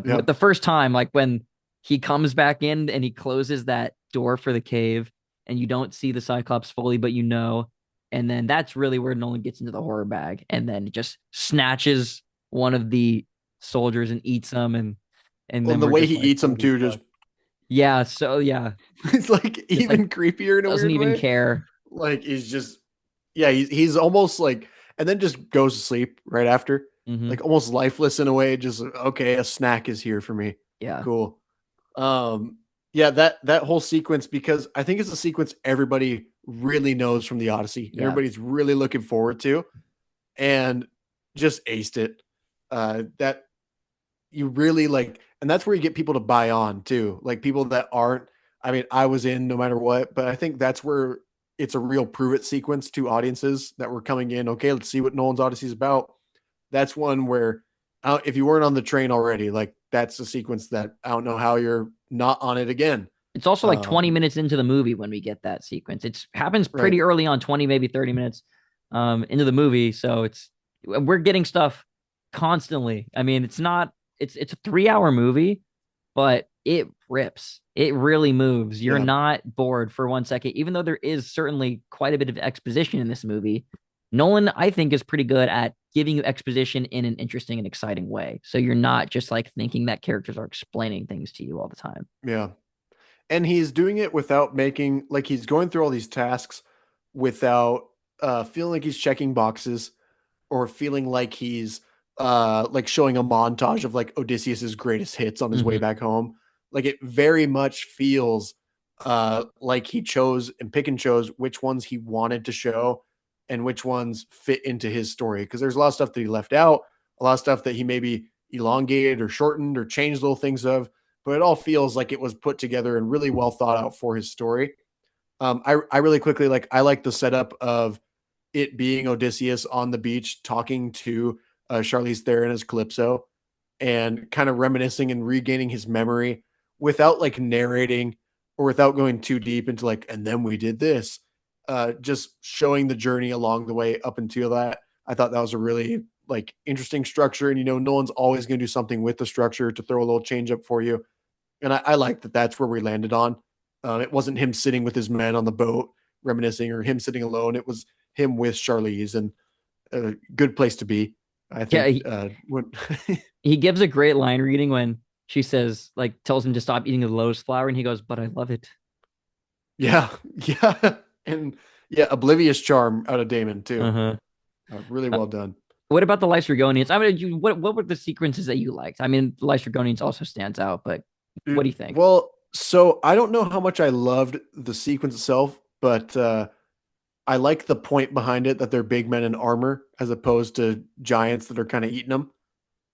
Speaker 4: Yeah.
Speaker 3: The first time, like when he comes back in and he closes that door for the cave, and you don't see the Cyclops fully, but you know, and then that's really where Nolan gets into the horror bag, and then just snatches one of the soldiers and eats them, and
Speaker 4: Well,
Speaker 3: then
Speaker 4: and the
Speaker 3: we're
Speaker 4: way
Speaker 3: just
Speaker 4: he
Speaker 3: like,
Speaker 4: eats them
Speaker 3: holy
Speaker 4: too,
Speaker 3: fuck.
Speaker 4: just
Speaker 3: Yeah, so yeah,
Speaker 4: it's like
Speaker 3: just like
Speaker 4: even creepier in a
Speaker 3: doesn't
Speaker 4: weird
Speaker 3: even
Speaker 4: way.
Speaker 3: care.
Speaker 4: Like he's just yeah, he's almost like and then just goes to sleep right after.
Speaker 3: Hmm.
Speaker 4: Like almost lifeless in a way, just okay, a snack is here for me.
Speaker 3: Yeah,
Speaker 4: Cool. Yeah, that whole sequence because I think it's a sequence everybody really knows from the Odyssey.
Speaker 3: yeah.
Speaker 4: Everybody's really looking forward to and just aced it. That you really like and that's where you get people to buy on too. Like people that aren't I mean, I was in no matter what, but I think that's where it's a real prove it sequence to audiences that were coming in. Okay, let's see what Nolan's Odyssey is about. That's one where if you weren't on the train already, like that's a sequence that I don't know how you're not on it again.
Speaker 3: It's also like 20
Speaker 4: Um,
Speaker 3: minutes into the movie when we get that sequence. It happens
Speaker 4: right.
Speaker 3: pretty early on, 20, maybe 30 minutes into the movie. So we're getting stuff constantly. I mean, it's a 3 hour movie, but it rips. It really moves. You're
Speaker 4: Yeah.
Speaker 3: not bored for 1 second, even though there is certainly quite a bit of exposition in this movie. Nolan, I think, is pretty good at giving you exposition in an interesting and exciting way. So you're not just like thinking that characters are explaining things to you all the time.
Speaker 4: Yeah. And he's doing it without making like he's going through all these tasks without feeling like he's checking boxes or feeling like showing a montage of like Odysseus's greatest hits on his way
Speaker 3: Hmm.
Speaker 4: back home. Like it very much feels like he chose and pick and chose which ones he wanted to show and which ones fit into his story. Because there's a lot of stuff that he left out, a lot of stuff that he maybe elongated or shortened or changed little things of, but it all feels like it was put together and really well thought out for his story. I really quickly I like the setup of it being Odysseus on the beach talking to Charlize Theron as Calypso and kind of reminiscing and regaining his memory without like narrating or without going too deep into like, and then we did this. Just showing the journey along the way up until that. I thought that was a really like interesting structure. And no one's always going to do something with the structure to throw a little change up for you. And I like that that's where we landed on. It wasn't him sitting with his men on the boat reminiscing or him sitting alone. It was him with Charlize and a good place to be. I
Speaker 3: Yeah,
Speaker 4: think when
Speaker 3: he gives a great line reading when she says, like, tells him to stop eating the lotus flower, and he goes, "But I love it."
Speaker 4: yeah, yeah, and yeah, oblivious charm out of Damon too.
Speaker 3: Uh-huh.
Speaker 4: Really
Speaker 3: Uh,
Speaker 4: well done.
Speaker 3: what about the Lystrogonians? I mean, what were the sequences that you liked? I mean, the Lystrogonians also stands out, but what do you think?
Speaker 4: Well, so I don't know how much I loved the sequence itself, but I like the point behind it that they're big men in armor as opposed to giants that are kind of eating them.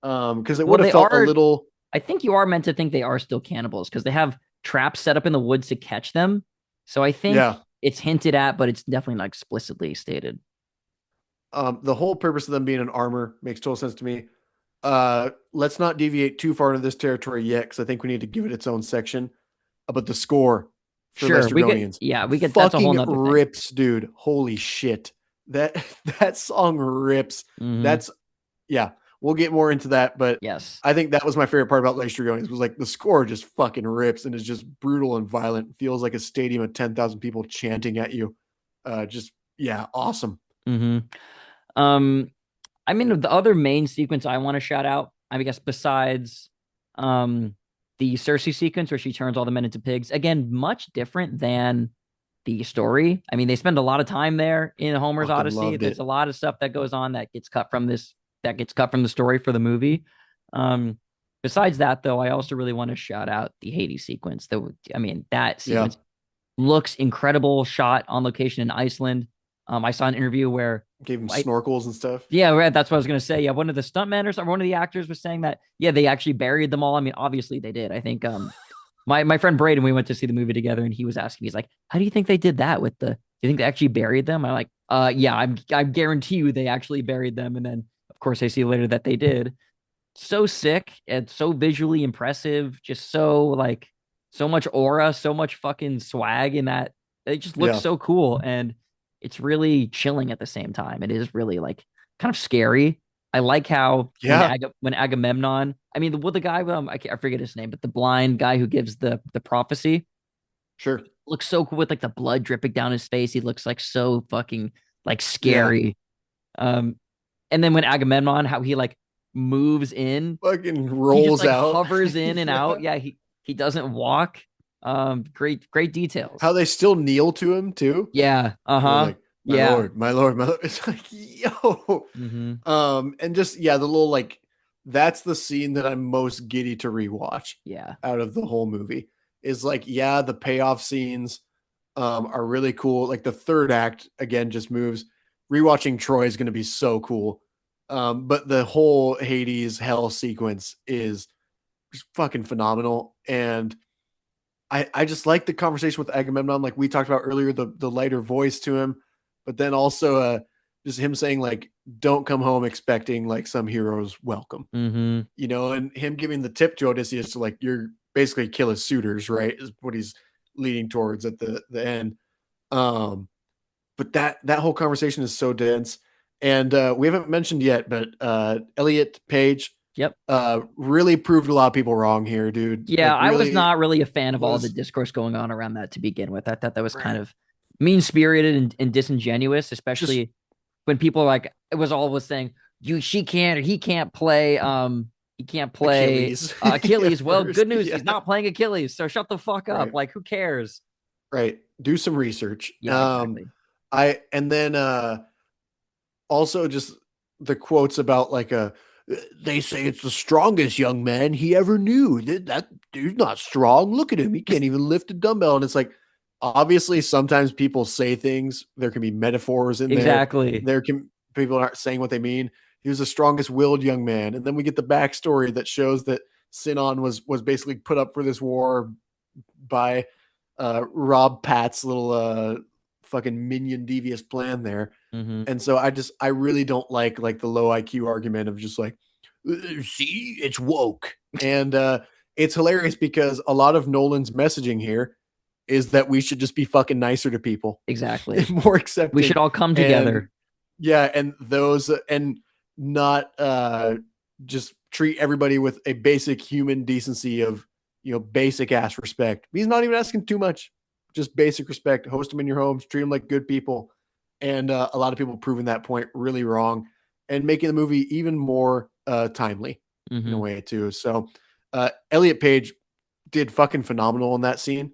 Speaker 4: Because it
Speaker 3: Well,
Speaker 4: would have
Speaker 3: they
Speaker 4: felt a
Speaker 3: are.
Speaker 4: little,
Speaker 3: I think you are meant to think they are still cannibals because they have traps set up in the woods to catch them. So I think
Speaker 4: yeah.
Speaker 3: it's hinted at, but it's definitely not explicitly stated.
Speaker 4: The whole purpose of them being in armor makes total sense to me. Let's not deviate too far into this territory yet, because I think we need to give it its own section. But the score for
Speaker 3: Sure,
Speaker 4: Lestrogonians
Speaker 3: we get that's a whole
Speaker 4: fucking
Speaker 3: nother thing.
Speaker 4: rips, dude. Holy shit. That that song rips.
Speaker 3: Hmm.
Speaker 4: That's yeah. We'll get more into that, but
Speaker 3: Yes.
Speaker 4: I think that was my favorite part about Lestrogonians was like the score just fucking rips and is just brutal and violent. Feels like a stadium of 10,000 people chanting at you. Just yeah, awesome.
Speaker 3: Hmm. Um, I mean, the other main sequence I want to shout out, I guess, besides um the Cersei sequence where she turns all the men into pigs, again, much different than the story. I mean, they spend a lot of time there in Homer's
Speaker 4: Fucking
Speaker 3: Odyssey.
Speaker 4: loved
Speaker 3: There's
Speaker 4: it.
Speaker 3: a lot of stuff that goes on that gets cut from the story for the movie. Um, besides that, though, I also really want to shout out the Hades sequence. I mean, that
Speaker 4: Yeah.
Speaker 3: sequence looks incredible, shot on location in Iceland. I saw an interview where
Speaker 4: Gave him
Speaker 3: I,
Speaker 4: snorkels and stuff.
Speaker 3: yeah, right. That's what I was gonna say. Yeah, one of the stuntmen or one of the actors was saying that. Yeah, they actually buried them all. I mean, obviously they did. I think my friend Braden, we went to see the movie together, and he was asking me, he's like, "How do you think they did that with the you think they actually buried them? I'm like, yeah, I guarantee you they actually buried them. And then of course I see later that they did. So sick and so visually impressive, just so like so much aura, so much fucking swag in that. It just looks
Speaker 4: Yeah.
Speaker 3: so cool and it's really chilling at the same time. It is really like kind of scary. I like how
Speaker 4: Yeah.
Speaker 3: when Agamemnon, I mean the guy I forget his name, but the blind guy who gives the prophecy
Speaker 4: Sure.
Speaker 3: looks so cool with like the blood dripping down his face. He looks like so fucking like
Speaker 4: Yeah.
Speaker 3: scary. Um, and then when Agamemnon, how he like moves in,
Speaker 4: Fucking
Speaker 3: he just
Speaker 4: rolls
Speaker 3: like
Speaker 4: out.
Speaker 3: hovers in and
Speaker 4: Yeah.
Speaker 3: out. Yeah, he doesn't walk. Great
Speaker 4: How
Speaker 3: details.
Speaker 4: they still kneel to him too.
Speaker 3: Yeah.
Speaker 4: You know,
Speaker 3: Uh-huh.
Speaker 4: like, my
Speaker 3: Yeah.
Speaker 4: lord, my lord, my lord. It's like, yo.
Speaker 3: Mm-hmm.
Speaker 4: And just yeah, the little like that's the scene that I'm most giddy to rewatch
Speaker 3: Yeah.
Speaker 4: out of the whole movie. Is like, yeah, the payoff scenes are really cool. Like the third act again just moves. Rewatching Troy is going to be so cool. But the whole Hades hell sequence is just fucking phenomenal. And I just like the conversation with Agamemnon, like we talked about earlier, the lighter voice to him, but then also just him saying like, "Don't come home expecting like some hero's welcome,"
Speaker 3: Mm-hmm.
Speaker 4: you know, and him giving the tip to Odysseus to like, you're basically kill his suitors, right? Is what he's leading towards at the end. Um, but that whole conversation is so dense, and we haven't mentioned yet, but Elliot Page
Speaker 3: Yep.
Speaker 4: really proved a lot of people wrong here, dude.
Speaker 3: Yeah,
Speaker 4: Like,
Speaker 3: I was
Speaker 4: really
Speaker 3: not really a fan of all the
Speaker 4: was
Speaker 3: discourse going on around that to begin with. I thought that was kind
Speaker 4: right.
Speaker 3: of mean spirited and disingenuous,
Speaker 4: Just
Speaker 3: especially when people are like it was always saying she can't or he can't play
Speaker 4: Achilles at
Speaker 3: Achilles. Well,
Speaker 4: first.
Speaker 3: good news, he's
Speaker 4: Yeah.
Speaker 3: not playing Achilles, so shut the fuck up.
Speaker 4: Right.
Speaker 3: Like, who cares?
Speaker 4: Right. Do some research.
Speaker 3: Yeah, exactly.
Speaker 4: I and then also just the quotes about like they say it's the strongest young man he ever knew. That dude's not strong. Look at him. He can't even lift a dumbbell. And it's like, obviously sometimes people say things. There can be metaphors in there.
Speaker 3: Exactly.
Speaker 4: There can people aren't saying what they mean. He was the strongest willed young man. And then we get the backstory that shows that Sinon was basically put up for this war by Rob Pat's little fucking minion devious plan there.
Speaker 3: Mm-hmm.
Speaker 4: And so I really don't like the low IQ argument of just like, see, it's woke. And it's hilarious because a lot of Nolan's messaging here is that we should just be fucking nicer to people
Speaker 3: Exactly.
Speaker 4: and more
Speaker 3: We should
Speaker 4: accepting.
Speaker 3: all come
Speaker 4: And
Speaker 3: together.
Speaker 4: yeah, and those and not just treat everybody with a basic human decency of, you know, basic ass respect. He's not even asking too much, just basic respect. Host them in your homes, treat them like good people. And a lot of people proving that point really wrong and making the movie even more timely in a
Speaker 3: Mm-hmm.
Speaker 4: way too. So Elliot Page did fucking phenomenal in that scene.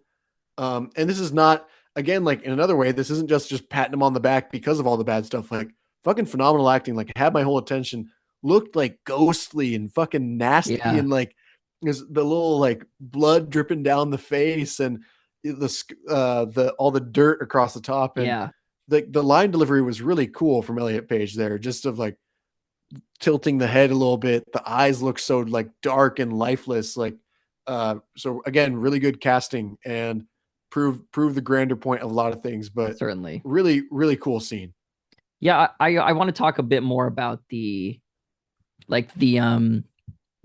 Speaker 4: And this is not, again, like in another way, this isn't just patting him on the back because of all the bad stuff. Like fucking phenomenal acting, like had my whole attention, looked like ghostly and fucking nasty.
Speaker 3: Yeah.
Speaker 4: And like, there's the little like blood dripping down the face and the all the dirt across the top. And
Speaker 3: Yeah.
Speaker 4: the line delivery was really cool from Elliot Page there, just of like tilting the head a little bit. The eyes look so like dark and lifeless. Like, so again, really good casting and prove the grander point of a lot of things, but
Speaker 3: Certainly.
Speaker 4: really, really cool scene.
Speaker 3: Yeah, I want to talk a bit more about like the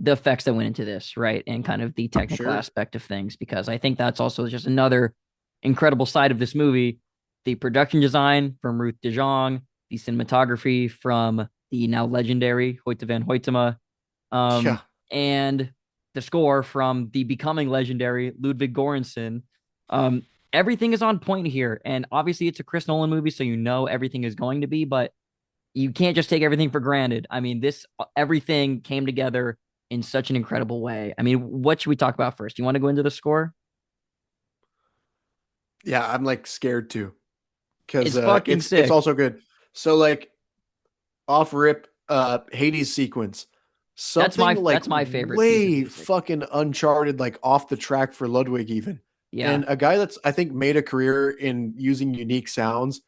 Speaker 3: effects that went into this, right? And kind of the technical
Speaker 4: Sure.
Speaker 3: aspect of things, because I think that's also just another incredible side of this movie. The production design from Ruth De Jong, the cinematography from the now legendary Hoyte van Hoytema,
Speaker 4: Yeah.
Speaker 3: and the score from the becoming legendary Ludwig Göransson. Um, Everything is on point here. And obviously it's a Chris Nolan movie, so you know everything is going to be, but you can't just take everything for granted. I mean, this everything came together in such an incredible way. I mean, what should we talk about first? You want to go into the score?
Speaker 4: Yeah. I'm like scared too, because
Speaker 3: It's fucking
Speaker 4: it's
Speaker 3: sick.
Speaker 4: also good. So like off rip, Hades sequence, something like
Speaker 3: That's my favorite piece of
Speaker 4: way
Speaker 3: music.
Speaker 4: fucking uncharted, like off the track for Ludwig even.
Speaker 3: Yeah.
Speaker 4: And a guy that's I think made a career in using unique sounds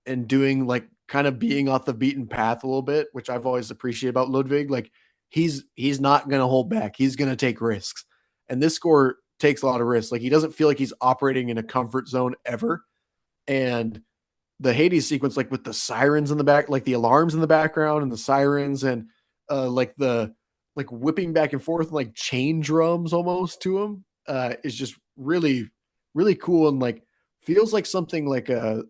Speaker 4: and doing like kind of being off the beaten path a little bit, which I've always appreciated about Ludwig. Like he's not gonna hold back. He's gonna take risks. And this score takes a lot of risks. Like he doesn't feel like he's operating in a comfort zone ever. And the Hades sequence, like with the sirens in the back, like the alarms in the background and the sirens and like the like whipping back and forth, like chain drums almost to them, is just really, really cool and like feels like something like a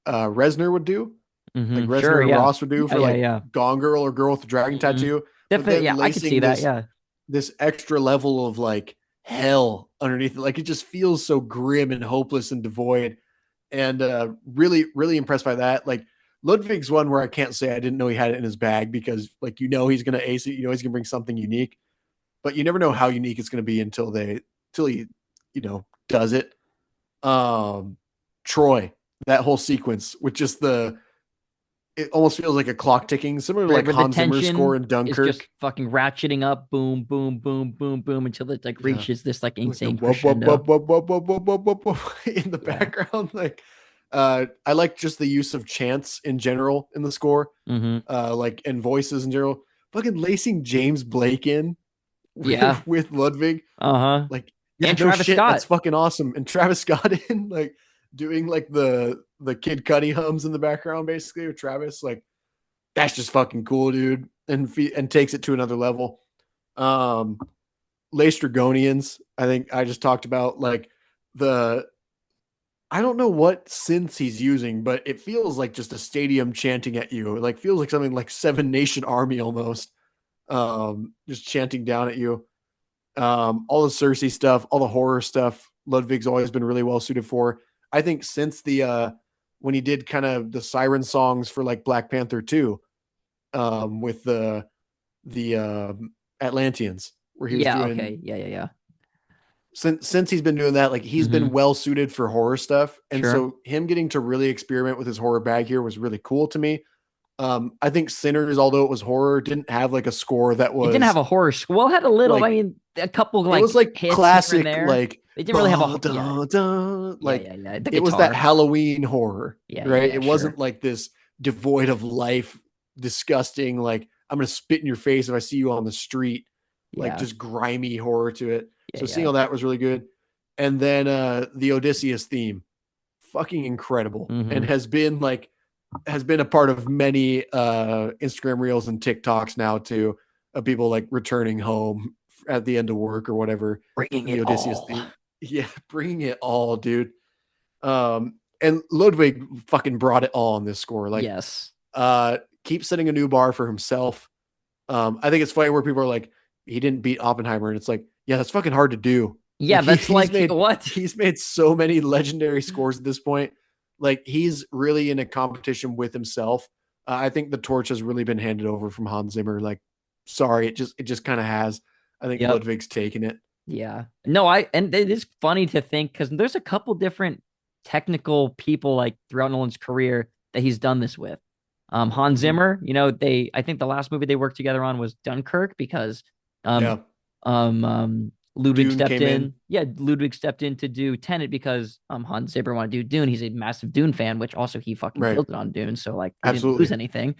Speaker 4: Reznor would do, like Reznor
Speaker 3: Sure,
Speaker 4: and
Speaker 3: yeah.
Speaker 4: Ross would do
Speaker 3: Yeah,
Speaker 4: for
Speaker 3: yeah,
Speaker 4: like
Speaker 3: yeah.
Speaker 4: Gone Girl or Girl with the Dragon
Speaker 3: Mhm.
Speaker 4: Tattoo, but
Speaker 3: Definitely,
Speaker 4: then
Speaker 3: yeah, I could see
Speaker 4: lacing
Speaker 3: that. Yeah.
Speaker 4: this extra level of like hell underneath it. Like it just feels so grim and hopeless and devoid. And really, really impressed by that. Like Ludwig's one where I can't say I didn't know he had it in his bag because like he's gonna ace it, he's gonna bring something unique, but you never know how unique it's gonna be until he, does it. Troy, that whole sequence with just it almost feels like a clock ticking, similar to
Speaker 3: Right,
Speaker 4: like
Speaker 3: where the
Speaker 4: Hans Zimmer's score
Speaker 3: tension
Speaker 4: in
Speaker 3: is just
Speaker 4: Dunkirk.
Speaker 3: fucking ratcheting up, boom, boom, boom, boom, boom, until it like
Speaker 4: Yeah.
Speaker 3: reaches this like
Speaker 4: Like the
Speaker 3: insane
Speaker 4: whoop whoop whoop
Speaker 3: crescendo.
Speaker 4: whoop whoop whoop whoop whoop whoop whoop in the
Speaker 3: Yeah.
Speaker 4: background. Like I like just the use of chants in general in the score.
Speaker 3: Mm-hmm.
Speaker 4: Like and voices in general. Fucking lacing James Blake in
Speaker 3: Yeah.
Speaker 4: with Ludwig.
Speaker 3: Uh-huh.
Speaker 4: Like, yeah,
Speaker 3: And
Speaker 4: no
Speaker 3: Travis
Speaker 4: shit. That's
Speaker 3: Scott.
Speaker 4: fucking awesome. And Travis Scott in like doing like the Kid Cudi hums in the background, basically, with Travis. Like, that's just fucking cool, dude. And takes it to another level. Um Laestrygonians, I think I just talked about like the I don't know what synths he's using, but it feels like just a stadium chanting at you. It like feels like something like Seven Nation Army almost. Just chanting down at you. All the Cersei stuff, all the horror stuff, Ludwig's always been really well suited for. I think since the when he did kind of the siren songs for like Black Panther 2, with the Atlanteans, where he was
Speaker 3: Yeah,
Speaker 4: doing
Speaker 3: okay. Yeah, yeah, yeah.
Speaker 4: since he's been doing that, like he's
Speaker 3: Mm-hmm.
Speaker 4: been well suited for horror stuff. And
Speaker 3: Sure.
Speaker 4: so him getting to really experiment with his horror bag here was really cool to me. I think Sinners, although it was horror, didn't have like a score that
Speaker 3: It didn't have
Speaker 4: was
Speaker 3: a horror well, it had a little, I
Speaker 4: like
Speaker 3: mean, a couple
Speaker 4: it was
Speaker 3: like
Speaker 4: like
Speaker 3: hits here and
Speaker 4: classic,
Speaker 3: there.
Speaker 4: like
Speaker 3: They didn't really have a
Speaker 4: da,
Speaker 3: yeah,
Speaker 4: da, da,
Speaker 3: yeah,
Speaker 4: like
Speaker 3: yeah, yeah. The
Speaker 4: it was that
Speaker 3: guitar.
Speaker 4: Halloween horror,
Speaker 3: Yeah, yeah,
Speaker 4: right?
Speaker 3: yeah,
Speaker 4: It wasn't
Speaker 3: sure.
Speaker 4: like this devoid of life, disgusting, like I'm gonna spit in your face if I see you on the street, like
Speaker 3: Yeah.
Speaker 4: just grimy horror to it.
Speaker 3: Yeah,
Speaker 4: So seeing
Speaker 3: yeah.
Speaker 4: all that was really good. And then the Odysseus theme, fucking incredible, and
Speaker 3: Mm-hmm.
Speaker 4: has been a part of many Instagram reels and TikToks now too, of people like returning home at the end of work or whatever.
Speaker 3: Bringing
Speaker 4: The
Speaker 3: it
Speaker 4: Odysseus
Speaker 3: all.
Speaker 4: theme, yeah, bringing it all, dude. And Ludwig fucking brought it all on this score. Like,
Speaker 3: Yes.
Speaker 4: keep setting a new bar for himself. I think it's funny where people are like, he didn't beat Oppenheimer, and it's like, yeah, that's fucking hard to do.
Speaker 3: Yeah,
Speaker 4: Like
Speaker 3: that's like what?
Speaker 4: he's made so many legendary scores at this point. Like he's really in a competition with himself. I think the torch has really been handed over from Hans Zimmer. Like, sorry, it just kind of has. I think
Speaker 3: Yep.
Speaker 4: Ludwig's taken it.
Speaker 3: Yeah. No, and it is funny to think because there's a couple different technical people like throughout Nolan's career that he's done this with. Hans
Speaker 4: Mhm.
Speaker 3: Zimmer, I think the last movie they worked together on was Dunkirk because
Speaker 4: Yeah,
Speaker 3: Ludwig
Speaker 4: Dune
Speaker 3: stepped
Speaker 4: came in.
Speaker 3: in. Yeah, Ludwig stepped in to do Tenet because Hans Zimmer wanted to do Dune. He's a massive Dune fan, which also he fucking
Speaker 4: Right,
Speaker 3: killed it on Dune. So like they didn't lose
Speaker 4: absolutely.
Speaker 3: anything.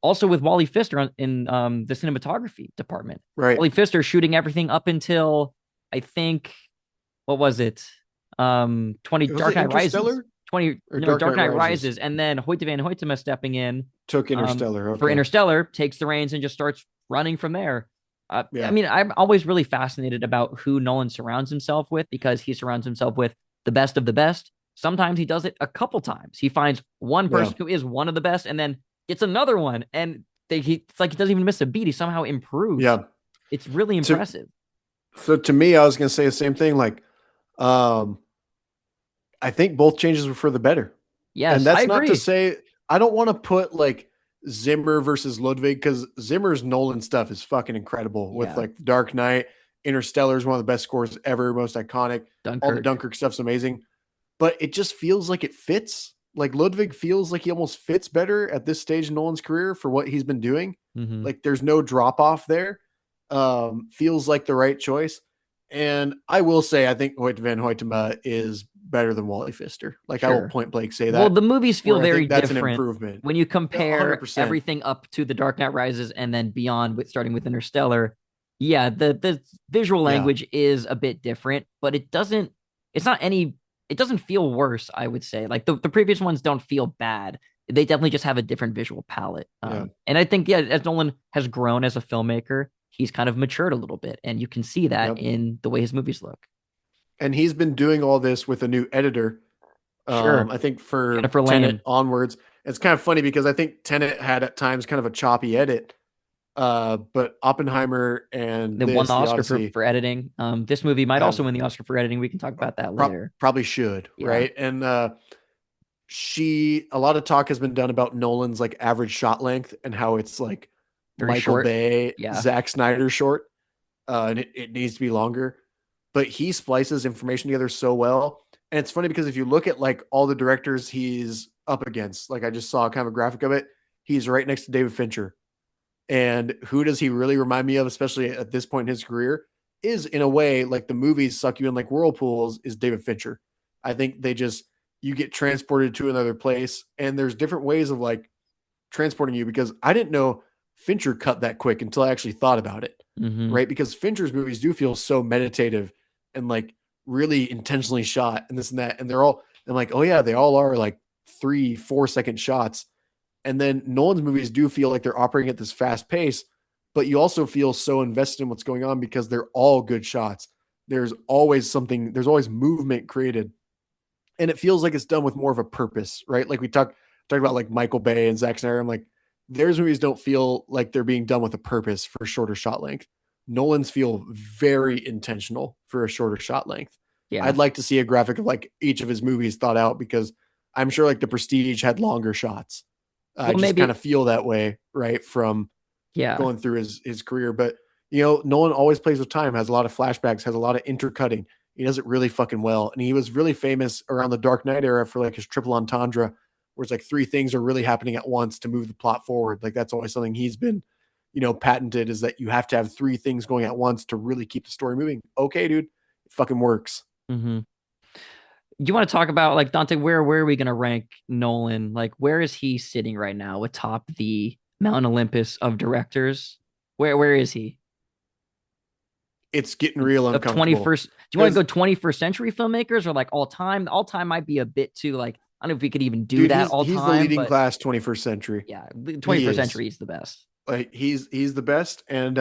Speaker 3: Also with Wally Pfister in the cinematography department.
Speaker 4: Right.
Speaker 3: Wally Pfister shooting everything up until I think what was it? 20
Speaker 4: Was
Speaker 3: Dark
Speaker 4: it
Speaker 3: Knight Rises.
Speaker 4: Interstellar
Speaker 3: 20
Speaker 4: or
Speaker 3: no,
Speaker 4: Dark
Speaker 3: Dark
Speaker 4: Knight
Speaker 3: Knight
Speaker 4: Rises?
Speaker 3: Rises, and then Hoyte van Hoytema stepping in
Speaker 4: Took Interstellar.
Speaker 3: for
Speaker 4: Okay.
Speaker 3: Interstellar, takes the reins and just starts running from there. I
Speaker 4: Yeah.
Speaker 3: mean, I'm always really fascinated about who Nolan surrounds himself with because he surrounds himself with the best of the best. Sometimes he does it a couple times. He finds one
Speaker 4: Yeah.
Speaker 3: person who is one of the best and then gets another one. And it's like he doesn't even miss a beat. He somehow improves.
Speaker 4: Yeah.
Speaker 3: It's really
Speaker 4: To,
Speaker 3: impressive.
Speaker 4: so to me, I was going to say the same thing. Like, I think both changes were for the better. And
Speaker 3: Yes, I
Speaker 4: that's not to
Speaker 3: agree.
Speaker 4: say I don't want to put like Zimmer versus Ludwig because Zimmer's Nolan stuff is fucking incredible with
Speaker 3: Yeah.
Speaker 4: like Dark Knight. Interstellar is one of the best scores ever, most iconic. All the
Speaker 3: Dunkirk.
Speaker 4: Dunkirk stuff's amazing, but it just feels like it fits. Like Ludwig feels like he almost fits better at this stage in Nolan's career for what he's been doing.
Speaker 3: Mm-hmm.
Speaker 4: Like there's no drop off there. Feels like the right choice. And I will say, I think Hoyt van Hoytema is better than Wally Pfister. Like I will
Speaker 3: Sure.
Speaker 4: point blank say that.
Speaker 3: Well, the movies feel
Speaker 4: where I
Speaker 3: very
Speaker 4: think that's an
Speaker 3: different
Speaker 4: improvement.
Speaker 3: when you compare
Speaker 4: 100%.
Speaker 3: everything up to The Dark Knight Rises and then beyond with starting with Interstellar. Yeah, the visual
Speaker 4: Yeah.
Speaker 3: language is a bit different, but it's not any it doesn't feel worse, I would say. Like the previous ones don't feel bad. They definitely just have a different visual palette.
Speaker 4: Yeah.
Speaker 3: And I think, yeah, as Nolan has grown as a filmmaker, he's kind of matured a little bit. And you can see that
Speaker 4: Yep.
Speaker 3: in the way his movies look.
Speaker 4: And he's been doing all this with a new editor.
Speaker 3: Sure.
Speaker 4: I think for
Speaker 3: Jennifer
Speaker 4: Tenet
Speaker 3: Lane,
Speaker 4: onwards, it's kind of funny because I think Tenet had at times kind of a choppy edit. But Oppenheimer and
Speaker 3: that won the
Speaker 4: the
Speaker 3: Oscar
Speaker 4: Odyssey,
Speaker 3: for editing. This movie might
Speaker 4: have
Speaker 3: also win the Oscar for editing. We can talk about that later.
Speaker 4: probably should,
Speaker 3: Yeah.
Speaker 4: right? And a lot of talk has been done about Nolan's like average shot length and how it's like
Speaker 3: Very
Speaker 4: Michael
Speaker 3: short.
Speaker 4: Bay,
Speaker 3: Yeah.
Speaker 4: Zack Snyder short, and it needs to be longer. But he splices information together so well. And it's funny because if you look at like all the directors he's up against, like I just saw kind of a graphic of it, he's right next to David Fincher. And who does he really remind me of, especially at this point in his career, is in a way like the movies suck you in like whirlpools, is David Fincher. I think you get transported to another place, and there's different ways of like transporting you, because I didn't know Fincher cut that quick until I actually thought about it,
Speaker 3: Mm-hmm.
Speaker 4: right? Because Fincher's movies do feel so meditative and like really intentionally shot and this and that. And I'm like, oh yeah, they all are like 3-4 second shots. And then Nolan's movies do feel like they're operating at this fast pace, but you also feel so invested in what's going on because they're all good shots. There's always movement created. And it feels like it's done with more of a purpose, right? Like we talked about like Michael Bay and Zack Snyder. I'm like, theirs movies don't feel like they're being done with a purpose for shorter shot length. Nolan's feel very intentional for a shorter shot length.
Speaker 3: Yeah.
Speaker 4: I'd like to see a graphic of like each of his movies thought out, because I'm sure like The Prestige had longer shots. I just kind of feel that way, right, from going through his career. But, Nolan always plays with time, has a lot of flashbacks, has a lot of intercutting. He does it really fucking well. And he was really famous around the Dark Knight era for like his triple entendre, where it's like three things are really happening at once to move the plot forward. Like that's always something he's been, patented, is that you have to have three things going at once to really keep the story moving. Okay, dude, it fucking works.
Speaker 3: Mm-hmm. Do you want to talk about like Dante? Where are we gonna rank Nolan? Like, where is he sitting right now atop the Mount Olympus of directors? Where is he?
Speaker 4: It's getting real
Speaker 3: Of
Speaker 4: uncomfortable.
Speaker 3: 21st. Do you want to go 21st century filmmakers, or like all time? All time might be a bit too like, I don't know if we could even do that all time.
Speaker 4: He's the leading class 21st century.
Speaker 3: Yeah, the 21st century is the best.
Speaker 4: Like he's the best. And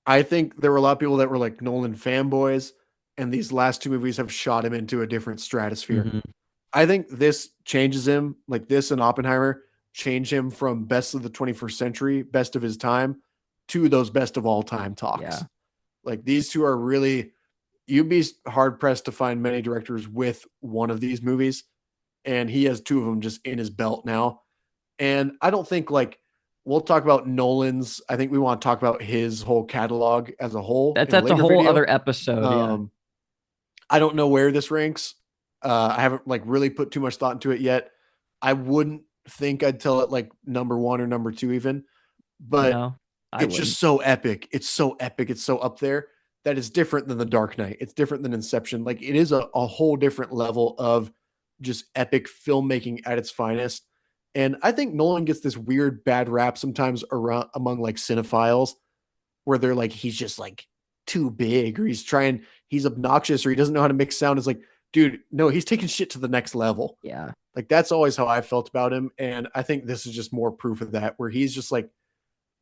Speaker 4: I think there were a lot of people that were like Nolan fanboys, and these last two movies have shot him into a different stratosphere.
Speaker 3: Mm-hmm.
Speaker 4: I think this changes him, like this and Oppenheimer change him from best of the 21st century, best of his time, to those best of all time talks.
Speaker 3: Yeah.
Speaker 4: Like these two are really, you'd be hard pressed to find many directors with one of these movies. And he has two of them just in his belt now. And I don't think like, we'll talk about Nolan's. I think we want to talk about his whole catalog as a whole.
Speaker 3: That's a whole
Speaker 4: video.
Speaker 3: other episode.
Speaker 4: I don't know where this ranks. I haven't like really put too much thought into it yet. I wouldn't think I'd tell it like number one or number two even, but it's just so epic. It's so epic. It's so up there that it's different than The Dark Knight. It's different than Inception. Like it is a whole different level of just epic filmmaking at its finest. And I think Nolan gets this weird bad rap sometimes around among like cinephiles, where they're like, he's just like too big, or he's obnoxious, or he doesn't know how to mix sound. It's like, dude, no, he's taking shit to the next level.
Speaker 3: Yeah.
Speaker 4: Like that's always how I felt about him. And I think this is just more proof of that, where he's just like,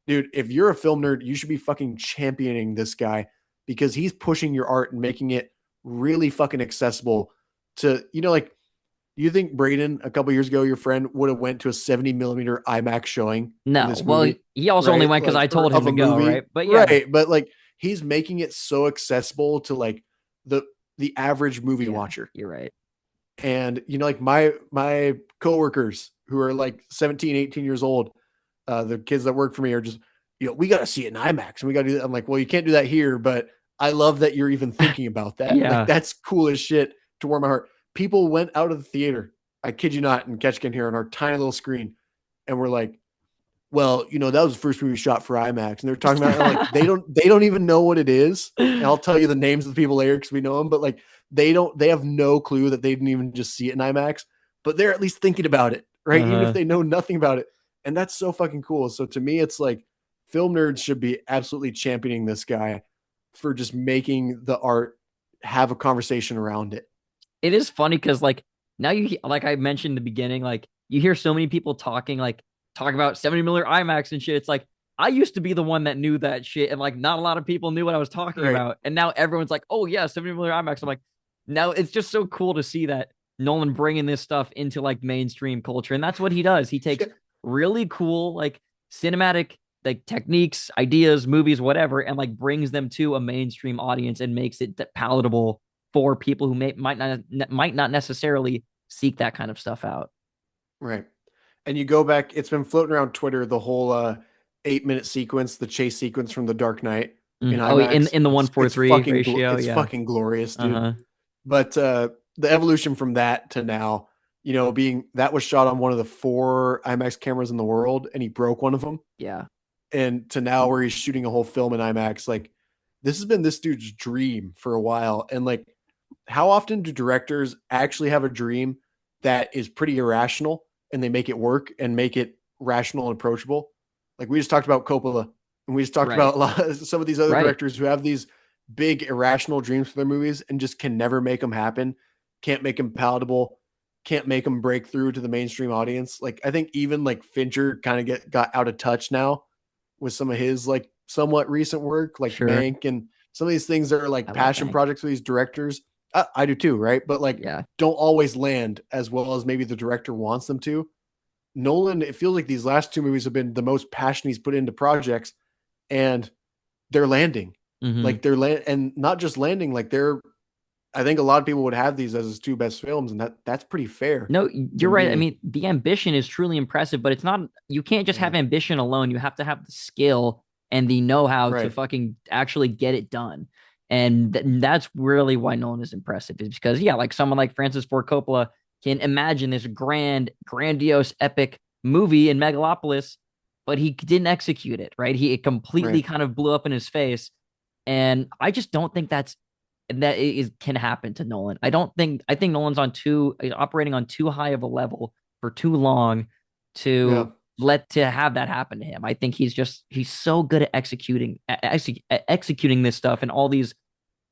Speaker 4: dude, if you're a film nerd, you should be fucking championing this guy, because he's pushing your art and making it really fucking accessible to, like, do you think Braden, a couple years ago, your friend, would have went to a 70 millimeter IMAX showing?
Speaker 3: No. Well, he also only went because I told him to go, right? But yeah.
Speaker 4: Right. But like, he's making it so accessible to like the average movie watcher.
Speaker 3: You're right.
Speaker 4: And, like my coworkers who are like 17, 18 years old, the kids that work for me are just, we got to see it in IMAX, and we got to do that. I'm like, well, you can't do that here, but I love that you're even thinking about that.
Speaker 3: Yeah.
Speaker 4: Like, that's cool as shit to warm my heart. People went out of the theater, I kid you not, in Ketchikan here on our tiny little screen, and we're like, well, that was the first movie shot for IMAX. And they're talking about it, like they don't even know what it is. And I'll tell you the names of the people later because we know them, but like they have no clue that they didn't even just see it in IMAX, but they're at least thinking about it, right? Even if they know nothing about it. And that's so fucking cool. So to me, it's like film nerds should be absolutely championing this guy for just making the art have a conversation around it.
Speaker 3: it is funny because like now like I mentioned in the beginning, like you hear so many people talk about 70 millimeter IMAX and shit. It's like I used to be the one that knew that shit, and like not a lot of people knew what I was talking
Speaker 4: Right.
Speaker 3: about. And now everyone's like, oh yeah, 70 millimeter IMAX. I'm like, now it's just so cool to see that Nolan bringing this stuff into like mainstream culture, and that's what he does. He takes
Speaker 4: Yeah.
Speaker 3: really cool like cinematic like techniques, ideas, movies, whatever, and like brings them to a mainstream audience and makes it palatable for people who might not necessarily seek that kind of stuff out.
Speaker 4: Right. And you go back, it's been floating around Twitter, the whole 8-minute sequence, the chase sequence from The Dark Knight in
Speaker 3: Oh,
Speaker 4: IMAX.
Speaker 3: in the 1:43 ratio,
Speaker 4: It's
Speaker 3: yeah.
Speaker 4: fucking glorious, dude.
Speaker 3: Uh-huh.
Speaker 4: But the evolution from that to now, being that was shot on one of the 4 IMAX cameras in the world, and he broke one of them,
Speaker 3: Yeah.
Speaker 4: and to now where he's shooting a whole film in IMAX, like this has been this dude's dream for a while. And like, how often do directors actually have a dream that is pretty irrational and they make it work and make it rational and approachable? Like we just talked about Coppola, and we just talked
Speaker 3: Right.
Speaker 4: about some of these other
Speaker 3: Right.
Speaker 4: directors who have these big irrational dreams for their movies and just can never make them happen, can't make them palatable, can't make them break through to the mainstream audience. Like I think even like Fincher kind of got out of touch now with some of his like somewhat recent work, like
Speaker 3: Sure.
Speaker 4: Mank and some of these things that are like
Speaker 3: I love
Speaker 4: passion
Speaker 3: Mank.
Speaker 4: projects for these directors. I do too, right? But like,
Speaker 3: Yeah.
Speaker 4: don't always land as well as maybe the director wants them to. Nolan, it feels like these last 2 movies have been the most passion he's put into projects, and they're landing.
Speaker 3: Mm-hmm.
Speaker 4: Like and not just landing, like they're. I think a lot of people would have these as his 2 best films, and that's pretty fair
Speaker 3: No,
Speaker 4: to
Speaker 3: you're right. I
Speaker 4: me.
Speaker 3: mean, the ambition is truly impressive, but it's not, you can't just
Speaker 4: Yeah.
Speaker 3: have ambition alone. You have to have the skill and the know-how to
Speaker 4: Right.
Speaker 3: fucking actually get it done. And that's really why Nolan is impressive, is because, yeah, like someone like Francis Ford Coppola can imagine this grandiose, epic movie in Megalopolis, but he didn't execute it, right? It completely
Speaker 4: Right.
Speaker 3: kind of blew up in his face. And I just don't think that is can happen to Nolan. I think Nolan's operating on too high of a level for too long
Speaker 4: Yeah.
Speaker 3: to have that happen to him. I think he's so good at executing this stuff and all these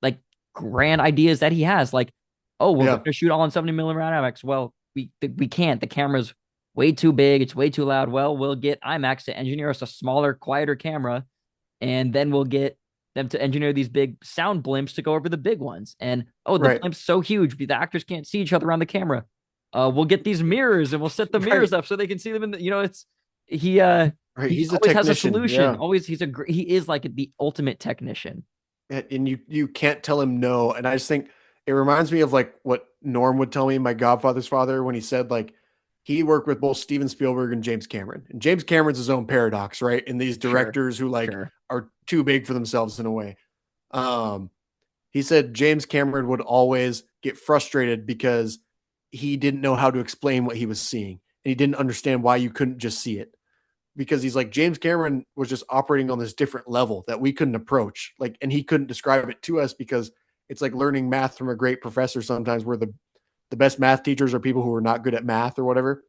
Speaker 3: like grand ideas that he has. Like, oh, we're
Speaker 4: Yeah.
Speaker 3: going to shoot all in 70 millimeter IMAX. Well, we can't. The camera's way too big. It's way too loud. Well, we'll get IMAX to engineer us a smaller, quieter camera, and then we'll get them to engineer these big sound blimps to go over the big ones. And oh, the
Speaker 4: Right.
Speaker 3: blimp's so huge, the actors can't see each other on the camera. We'll get these mirrors and we'll set the
Speaker 4: Right.
Speaker 3: mirrors up so they can see them in the, it's he
Speaker 4: Right.
Speaker 3: he
Speaker 4: He's a
Speaker 3: always has a
Speaker 4: technician.
Speaker 3: solution.
Speaker 4: Yeah.
Speaker 3: Always he is like the ultimate technician.
Speaker 4: And you can't tell him no. And I just think it reminds me of like what Norm would tell me, my godfather's father, when he said like he worked with both Steven Spielberg and James Cameron. And James Cameron's his own paradox, right? And these directors who like
Speaker 3: Sure.
Speaker 4: are too big for themselves in a way. He said James Cameron would always get frustrated because he didn't know how to explain what he was seeing, and he didn't understand why you couldn't just see it. Because he's like, James Cameron was just operating on this different level that we couldn't approach. Like, and he couldn't describe it to us because it's like learning math from a great professor sometimes, where the best math teachers are people who are not good at math or whatever.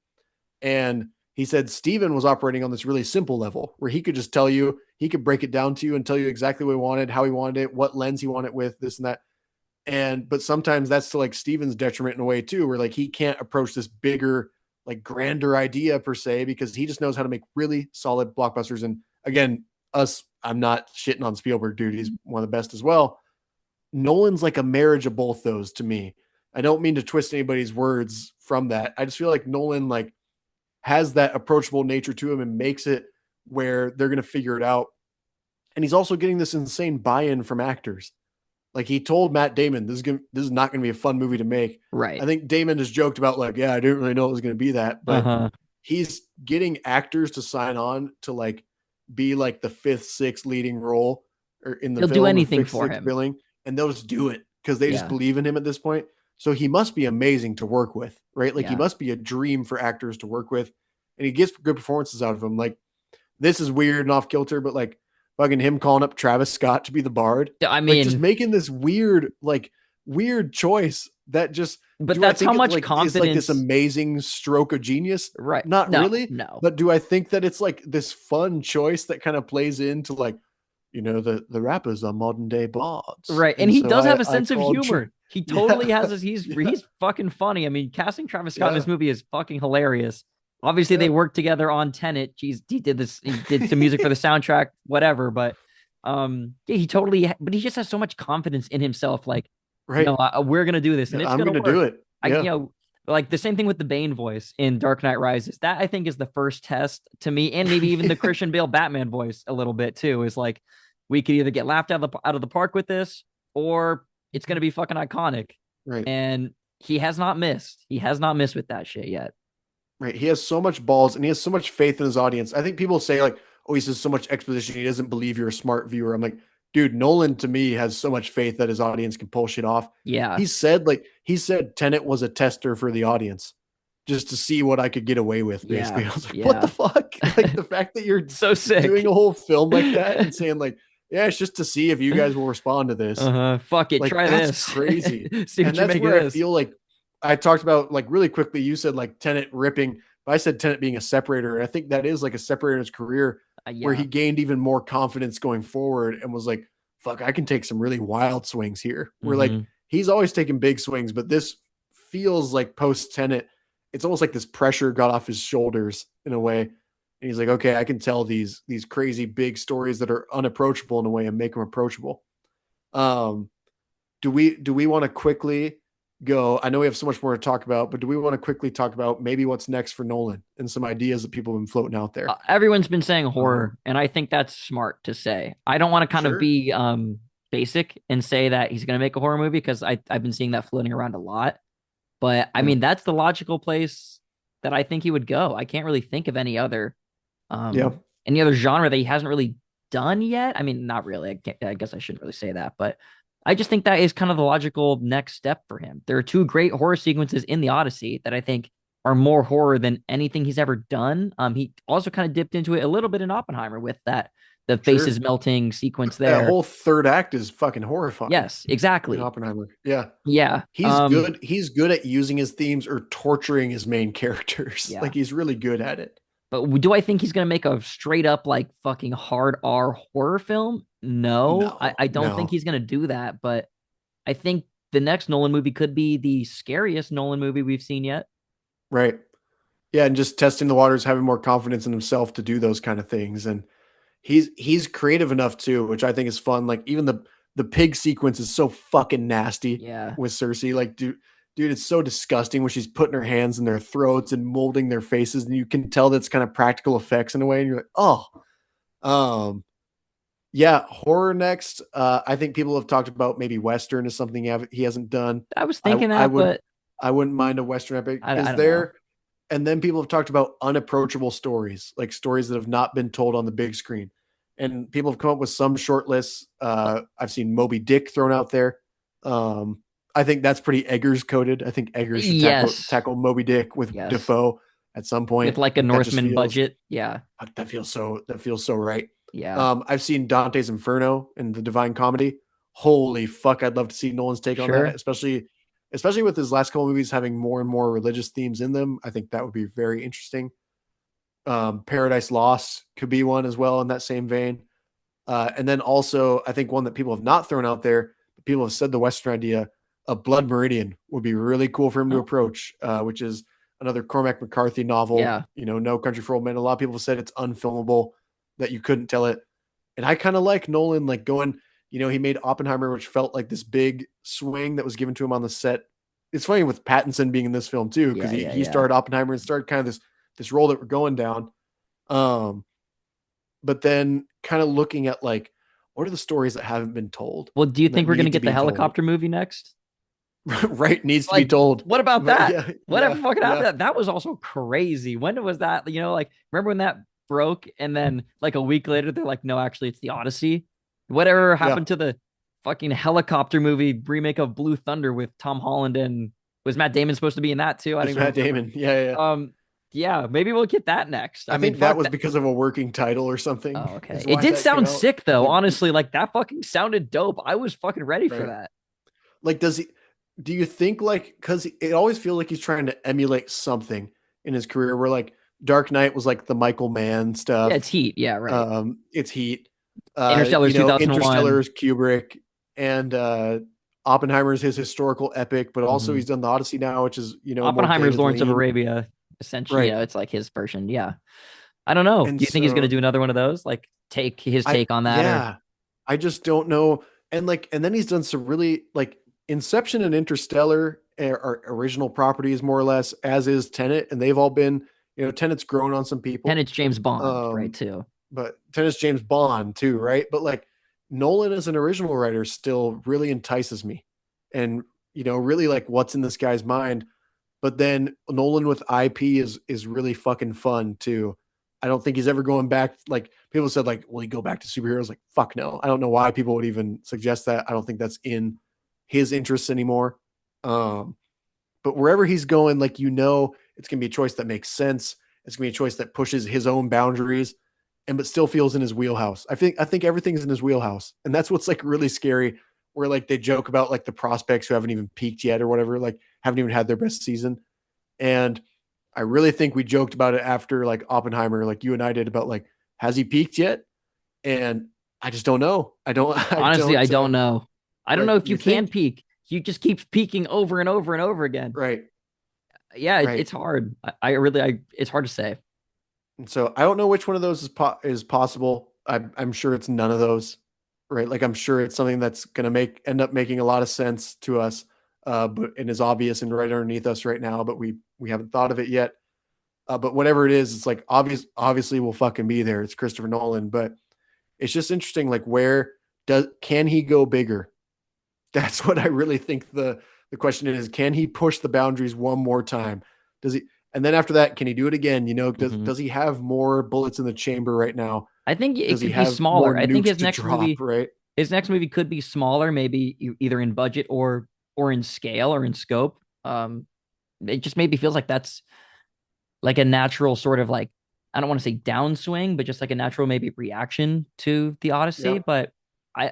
Speaker 4: And he said Steven was operating on this really simple level where he could just tell you, he could break it down to you and tell you exactly what he wanted, how he wanted it, what lens he wanted it with, this and that. But sometimes that's to like Steven's detriment in a way too, where like he can't approach this bigger, like grander idea per se, because he just knows how to make really solid blockbusters. And again, I'm not shitting on Spielberg, dude. He's one of the best as well. Nolan's like a marriage of both those to me. I don't mean to twist anybody's words from that. I just feel like Nolan like has that approachable nature to him and makes it where they're going to figure it out. And he's also getting this insane buy-in from actors. Like he told Matt Damon, this is not going to be a fun movie to make.
Speaker 3: Right.
Speaker 4: I think Damon has joked about like, yeah, I didn't really know it was going to be that, but he's getting actors to sign on to like be like the 5th, 6th leading role or in the
Speaker 3: He'll
Speaker 4: film,
Speaker 3: do anything
Speaker 4: 5th,
Speaker 3: for
Speaker 4: 6th
Speaker 3: him.
Speaker 4: billing, and they'll just do it because they just believe in him at this point. So he must be amazing to work with, right? Like he must be a dream for actors to work with, and he gets good performances out of him. Like this is weird and off kilter, but like fucking him calling up Travis Scott to be the Bard.
Speaker 3: I mean,
Speaker 4: like just making this weird choice that just.
Speaker 3: But that's how much confidence.
Speaker 4: It's like this amazing stroke of genius,
Speaker 3: right?
Speaker 4: Not really,
Speaker 3: no.
Speaker 4: But do I think that it's like this fun choice that kind of plays into like, the rappers are modern day bards,
Speaker 3: right? And he does have a sense of humor. He totally has this. He's fucking funny. I mean, casting Travis Scott in this movie is fucking hilarious. Obviously, they worked together on Tenet. He did this. He did some music for the soundtrack, whatever. But yeah, he totally. But he just has so much confidence in himself. Like,
Speaker 4: Right.
Speaker 3: we're gonna do this, and it's
Speaker 4: I'm
Speaker 3: gonna
Speaker 4: gonna
Speaker 3: work.
Speaker 4: do it. Yeah.
Speaker 3: Like the same thing with the Bane voice in Dark Knight Rises. That I think is the first test to me, and maybe even the Christian Bale Batman voice a little bit too. Is like we could either get laughed out of the park with this, or it's gonna be fucking iconic.
Speaker 4: Right.
Speaker 3: And he has not missed. He has not missed with that shit yet.
Speaker 4: Right. He has so much balls and he has so much faith in his audience. I think people say like, oh, he says so much exposition. He doesn't believe you're a smart viewer. I'm like, dude, Nolan to me has so much faith that his audience can pull shit off.
Speaker 3: Yeah.
Speaker 4: He said Tenet was a tester for the audience just to see what I could get away with. Basically.
Speaker 3: Yeah.
Speaker 4: I was like, what the fuck? Like the fact that you're
Speaker 3: so sick
Speaker 4: doing a whole film like that and saying like, yeah, it's just to see if you guys will respond to this.
Speaker 3: Fuck it.
Speaker 4: Like,
Speaker 3: try
Speaker 4: that's
Speaker 3: this.
Speaker 4: Crazy.
Speaker 3: See what
Speaker 4: and
Speaker 3: you
Speaker 4: that's
Speaker 3: make
Speaker 4: where
Speaker 3: of
Speaker 4: I feel like I talked about like really quickly. You said like Tenet ripping, but I said Tenet being a separator. And I think that is like a separator in his career where he gained even more confidence going forward and was like, fuck, I can take some really wild swings here. We're like, he's always taking big swings, but this feels like post Tenet. It's almost like this pressure got off his shoulders in a way. And he's like, okay, I can tell these crazy big stories that are unapproachable in a way and make them approachable. Do we want to quickly go? I know we have so much more to talk about, but do we want to quickly talk about maybe what's next for Nolan and some ideas that people have been floating out there?
Speaker 3: Everyone's been saying horror, and I think that's smart to say. I don't want to kind of be basic and say that he's going to make a horror movie because I've been seeing that floating around a lot. But I mean, that's the logical place that I think he would go. I can't really think of any other genre that he hasn't really done yet. I mean, not really. I guess I shouldn't really say that, but I just think that is kind of the logical next step for him. There are two great horror sequences in the Odyssey that I think are more horror than anything he's ever done. He also kind of dipped into it a little bit in Oppenheimer with the faces melting sequence there.
Speaker 4: That whole third act is fucking horrifying.
Speaker 3: Yes, exactly.
Speaker 4: In Oppenheimer. Yeah.
Speaker 3: Yeah.
Speaker 4: He's good. He's good at using his themes or torturing his main characters. Yeah. Like he's really good at it.
Speaker 3: But do I think he's going to make a straight up like fucking hard R horror film? No. I don't think he's going to do that. But I think the next Nolan movie could be the scariest Nolan movie we've seen yet.
Speaker 4: Right. Yeah. And just testing the waters, having more confidence in himself to do those kind of things. And he's creative enough too, which I think is fun. Like even the pig sequence is so fucking nasty with Cersei. Like, dude, it's so disgusting when she's putting her hands in their throats and molding their faces. And you can tell that's kind of practical effects in a way. And you're like, oh, yeah. Horror next. I think people have talked about maybe Western is something he hasn't done.
Speaker 3: I was thinking but
Speaker 4: I wouldn't mind a Western epic.
Speaker 3: I don't know.
Speaker 4: And then people have talked about unapproachable stories, like stories that have not been told on the big screen. And people have come up with some short lists. I've seen Moby Dick thrown out there. I think that's pretty Eggers coded. I think Eggers should tackle Moby Dick with Defoe at some point.
Speaker 3: With like a Northman budget. Yeah.
Speaker 4: That feels so right.
Speaker 3: Yeah.
Speaker 4: I've seen Dante's Inferno and the Divine Comedy. Holy fuck. I'd love to see Nolan's take on that, especially with his last couple movies having more and more religious themes in them. I think that would be very interesting. Paradise Lost could be one as well in that same vein. And then also, I think one that people have not thrown out there, but people have said the Western idea of Blood Meridian would be really cool for him to approach, which is another Cormac McCarthy novel.
Speaker 3: Yeah.
Speaker 4: No Country for Old Men. A lot of people have said it's unfilmable, that you couldn't tell it. And I kind of like Nolan, like going, he made Oppenheimer, which felt like this big swing that was given to him on the set. It's funny with Pattinson being in this film too, because he started Oppenheimer and started kind of this role that we're going down. But then kind of looking at like, what are the stories that haven't been told?
Speaker 3: Well, do you think we're going to get the helicopter movie next?
Speaker 4: Right. Needs to be told.
Speaker 3: What about that? Whatever fucking happened. That was also crazy. When was that? Remember when that broke and then like a week later, they're like, no, actually it's the Odyssey. Whatever happened to the fucking helicopter movie remake of Blue Thunder with Tom Holland, and was Matt Damon supposed to be in that too? I think
Speaker 4: Matt Damon. Yeah.
Speaker 3: Yeah, maybe we'll get that next.
Speaker 4: I mean, that was because of a working title or something.
Speaker 3: Oh, okay. It did sound sick though. Honestly, like that fucking sounded dope. I was fucking ready for that.
Speaker 4: Like, do you think like, cause it always feels like he's trying to emulate something in his career where like Dark Knight was like the Michael Mann stuff.
Speaker 3: Yeah, it's Heat. Yeah. Right.
Speaker 4: It's Heat.
Speaker 3: Interstellar's 2001.
Speaker 4: Interstellar's Kubrick, and Oppenheimer is his historical epic, but also
Speaker 3: Mhm.
Speaker 4: he's done the Odyssey now, which is, more
Speaker 3: Oppenheimer's
Speaker 4: David
Speaker 3: Lawrence of
Speaker 4: lean.
Speaker 3: Arabia, essentially.
Speaker 4: Right.
Speaker 3: It's like his version. Yeah. I don't know.
Speaker 4: And
Speaker 3: Do you think he's going to
Speaker 4: so
Speaker 3: do another one of those? Like take his take on that, or
Speaker 4: yeah, I just don't know. And then he's done some really like Inception and Interstellar are original properties more or less, as is Tenet, and they've all been, Tenet's grown on some
Speaker 3: and
Speaker 4: people.
Speaker 3: it's James Bond, right?
Speaker 4: Um,
Speaker 3: Too.
Speaker 4: but Tenet's James Bond too, right? But like Nolan as an original writer still really entices me, and really like what's in this guy's mind. But then Nolan with IP is really fucking fun too. I don't think he's ever going back. Like people said, like, will he go back to superheroes? Like, fuck no. I don't know why people would even suggest that. I don't think that's in his interests anymore. Um, but wherever he's going, like, it's gonna be a choice that makes sense. It's gonna be a choice that pushes his own boundaries, and but still feels in his wheelhouse. I think everything's in his wheelhouse, and that's what's like really scary. Where like they joke about like the prospects who haven't even peaked yet or whatever, like haven't even had their best season. And I really think we joked about it after like Oppenheimer, like you and I did, about like, has he peaked yet? And I just don't know. I don't. I
Speaker 3: Honestly, I
Speaker 4: don't.
Speaker 3: don't know. I don't
Speaker 4: Like
Speaker 3: know if you
Speaker 4: you
Speaker 3: can
Speaker 4: think,
Speaker 3: peak. He just keeps peaking over and over and over again.
Speaker 4: right?
Speaker 3: Yeah,
Speaker 4: Right.
Speaker 3: it's hard. I it's hard to say.
Speaker 4: And so I don't know which one of those is possible. I'm sure it's none of those, right? Like I'm sure it's something that's going to end up making a lot of sense to us, but and is obvious and right underneath us right now, but we haven't thought of it yet. But whatever it is, it's like obviously will fucking be there. It's Christopher Nolan, but it's just interesting. Like can he go bigger? That's what I really think the question is. Can he push the boundaries one more time? Does he? And then after that, can he do it again? Does
Speaker 3: Mhm.
Speaker 4: does he have more bullets in the chamber right now?
Speaker 3: I think it
Speaker 4: Does he
Speaker 3: could be
Speaker 4: have more
Speaker 3: smaller. I think
Speaker 4: nukes to drop? Right?
Speaker 3: his next movie could be smaller, maybe either in budget or in scale or in scope. It just maybe feels like that's like a natural sort of like, I don't want to say downswing, but just like a natural maybe reaction to the Odyssey.
Speaker 4: Yeah.
Speaker 3: But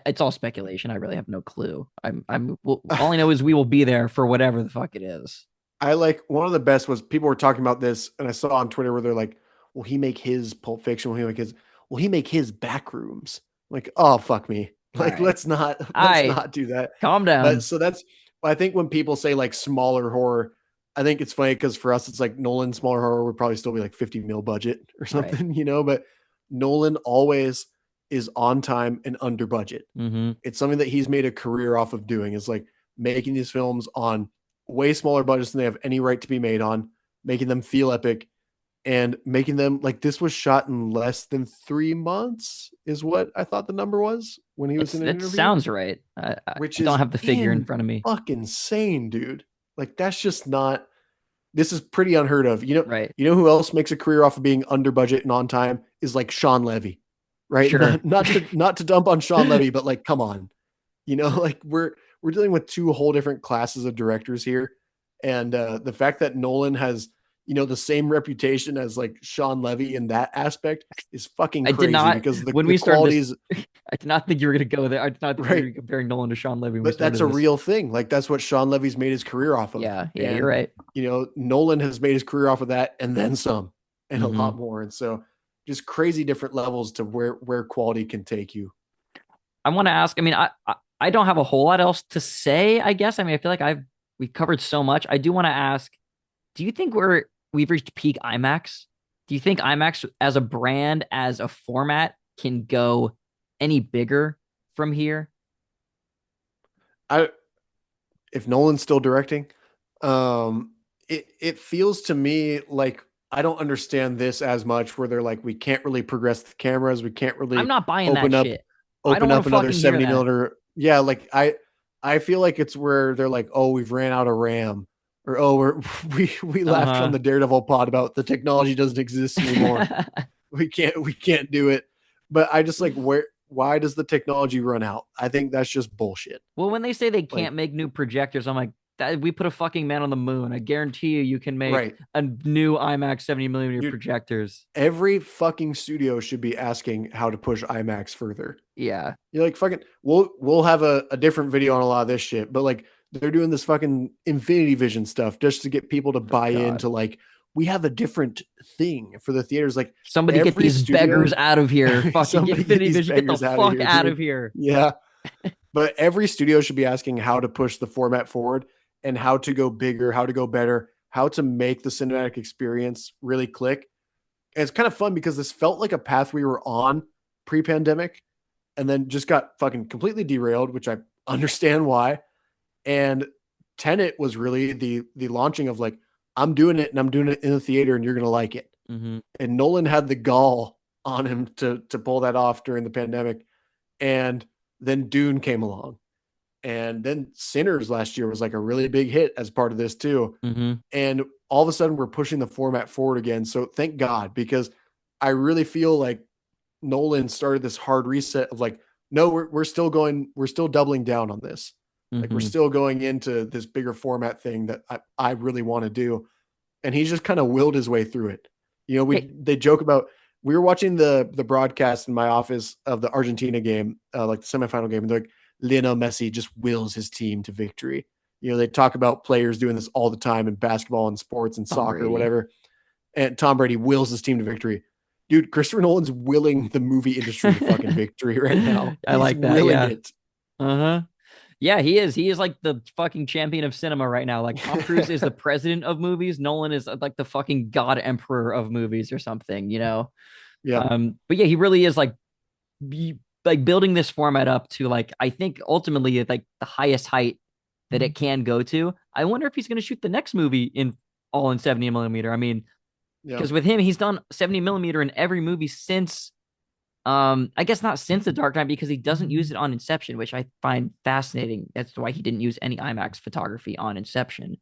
Speaker 3: it's all speculation. I really have no clue. Well, all I know is we will be there for whatever the fuck it is.
Speaker 4: I like one of the best was people were talking about this, and I saw on Twitter where they're like, "Will he make his Pulp Fiction? Will he make his Backrooms?" Like, oh fuck me,
Speaker 3: All
Speaker 4: like
Speaker 3: right.
Speaker 4: let's
Speaker 3: I
Speaker 4: not do that.
Speaker 3: calm
Speaker 4: But
Speaker 3: down.
Speaker 4: so that's I think when people say like smaller horror, I think it's funny because for us it's like Nolan smaller horror would probably still be like 50 mil budget or
Speaker 3: Right.
Speaker 4: something, But Nolan always is on time and under budget.
Speaker 3: Mm-hmm.
Speaker 4: It's something that he's made a career off of doing, is like making these films on way smaller budgets than they have any right to be made on, making them feel epic, and making them like this was shot in less than 3 months, is what I thought the number was when he was in an
Speaker 3: It
Speaker 4: interview,
Speaker 3: sounds right.
Speaker 4: which
Speaker 3: I don't
Speaker 4: is
Speaker 3: have the figure in
Speaker 4: in
Speaker 3: front of me.
Speaker 4: fucking insane, dude. Like that's just not. This is pretty unheard of.
Speaker 3: Right.
Speaker 4: Who else makes a career off of being under budget and on time is like Sean Levy, right?
Speaker 3: Sure.
Speaker 4: Not to dump on Sean Levy, but like, come on, like we're dealing with two whole different classes of directors here, and the fact that Nolan has the same reputation as like Sean Levy in that aspect is fucking
Speaker 3: I did
Speaker 4: crazy,
Speaker 3: not
Speaker 4: because
Speaker 3: when
Speaker 4: the
Speaker 3: we started this.
Speaker 4: qualities.
Speaker 3: I did not think you were going to go there. I did not think you
Speaker 4: Right,
Speaker 3: were comparing Nolan to Sean Levy when we
Speaker 4: but that's
Speaker 3: started
Speaker 4: a
Speaker 3: this.
Speaker 4: real thing. Like that's what Sean Levy's made his career off of,
Speaker 3: Yeah, yeah, you're
Speaker 4: and
Speaker 3: right.
Speaker 4: Nolan has made his career off of that and then some, and a
Speaker 3: Mm-hmm.
Speaker 4: lot more. And so just crazy different levels to where quality can take you.
Speaker 3: I want to ask. I mean, I don't have a whole lot else to say. I guess. I mean, I feel like we've covered so much. I do want to ask. Do you think we've reached peak IMAX? Do you think IMAX as a brand, as a format, can go any bigger from here?
Speaker 4: I If Nolan's still directing, it feels to me like I don't understand this as much, where they're like, we can't really progress the cameras, we can't
Speaker 3: I'm
Speaker 4: really
Speaker 3: not buying that
Speaker 4: open up
Speaker 3: shit. I don't
Speaker 4: open
Speaker 3: want
Speaker 4: up
Speaker 3: to
Speaker 4: another
Speaker 3: fucking hear
Speaker 4: 70
Speaker 3: that.
Speaker 4: millimeter. Yeah, like I feel like it's where they're like, oh, we've ran out of RAM, or oh, we laughed on
Speaker 3: Uh
Speaker 4: the Daredevil pod about the technology doesn't exist anymore.
Speaker 3: huh.
Speaker 4: We can't do it. But I just like, why does the technology run out? I think that's just bullshit.
Speaker 3: Well, when they say they
Speaker 4: Like,
Speaker 3: can't make new projectors, I'm like, we put a fucking man on the moon. I guarantee you can make
Speaker 4: right,
Speaker 3: a new IMAX 70 millimeter
Speaker 4: dude,
Speaker 3: projectors.
Speaker 4: every fucking studio should be asking how to push IMAX further.
Speaker 3: Yeah.
Speaker 4: You're like, fucking, we'll have a different video on a lot of this shit, but like they're doing this fucking Infinity Vision stuff just to get people to
Speaker 3: Oh,
Speaker 4: buy
Speaker 3: God.
Speaker 4: into like, we have a different thing for the theaters. Like
Speaker 3: Somebody get
Speaker 4: every
Speaker 3: these
Speaker 4: studio,
Speaker 3: beggars out of here. Fucking
Speaker 4: somebody get
Speaker 3: Infinity
Speaker 4: these
Speaker 3: Vision, get the
Speaker 4: beggars out of
Speaker 3: fuck
Speaker 4: here,
Speaker 3: out of
Speaker 4: dude.
Speaker 3: here.
Speaker 4: Yeah. But every studio should be asking how to push the format forward and how to go bigger, how to go better, how to make the cinematic experience really click. And it's kind of fun because this felt like a path we were on pre-pandemic and then just got fucking completely derailed, which I understand why. And Tenet was really the launching of like, I'm doing it and I'm doing it in the theater and you're gonna like it.
Speaker 3: Mm-hmm.
Speaker 4: And Nolan had the gall on him to pull that off during the pandemic. And then Dune came along. And then Sinners last year was like a really big hit as part of this too.
Speaker 3: Mm-hmm.
Speaker 4: And all of a sudden we're pushing the format forward again. So thank God, because I really feel like Nolan started this hard reset of like, no, we're still doubling down on this. Like we're
Speaker 3: Mm-hmm.
Speaker 4: still going into this bigger format thing that I really want to do. And he's just kind of willed his way through it. You know,
Speaker 3: Hey,
Speaker 4: they joke about, we were watching the broadcast in my office of the Argentina game, like the semifinal game. And they're like, Lionel Messi just wills his team to victory. You know, they talk about players doing this all the time in basketball and sports and
Speaker 3: Tom
Speaker 4: soccer,
Speaker 3: Brady.
Speaker 4: whatever. And Tom Brady wills his team to victory. Dude, Christopher Nolan's willing the movie industry to fucking victory right now.
Speaker 3: I
Speaker 4: He's
Speaker 3: like that.
Speaker 4: willing
Speaker 3: Yeah.
Speaker 4: it.
Speaker 3: Uh-huh. Yeah, he is. He is like the fucking champion of cinema right now. Like Tom Cruise is the president of movies. Nolan is like the fucking god emperor of movies or something, you know?
Speaker 4: Yeah.
Speaker 3: But yeah, he really is like building this format up to like, I think ultimately like the highest height that it can go to. I wonder if he's going to shoot the next movie in all in 70 millimeter. I mean,
Speaker 4: Yeah.
Speaker 3: because with him, he's done 70 millimeter in every movie since I guess not since The Dark Knight because he doesn't use it on Inception, which I find fascinating. That's why he didn't use any IMAX photography on Inception.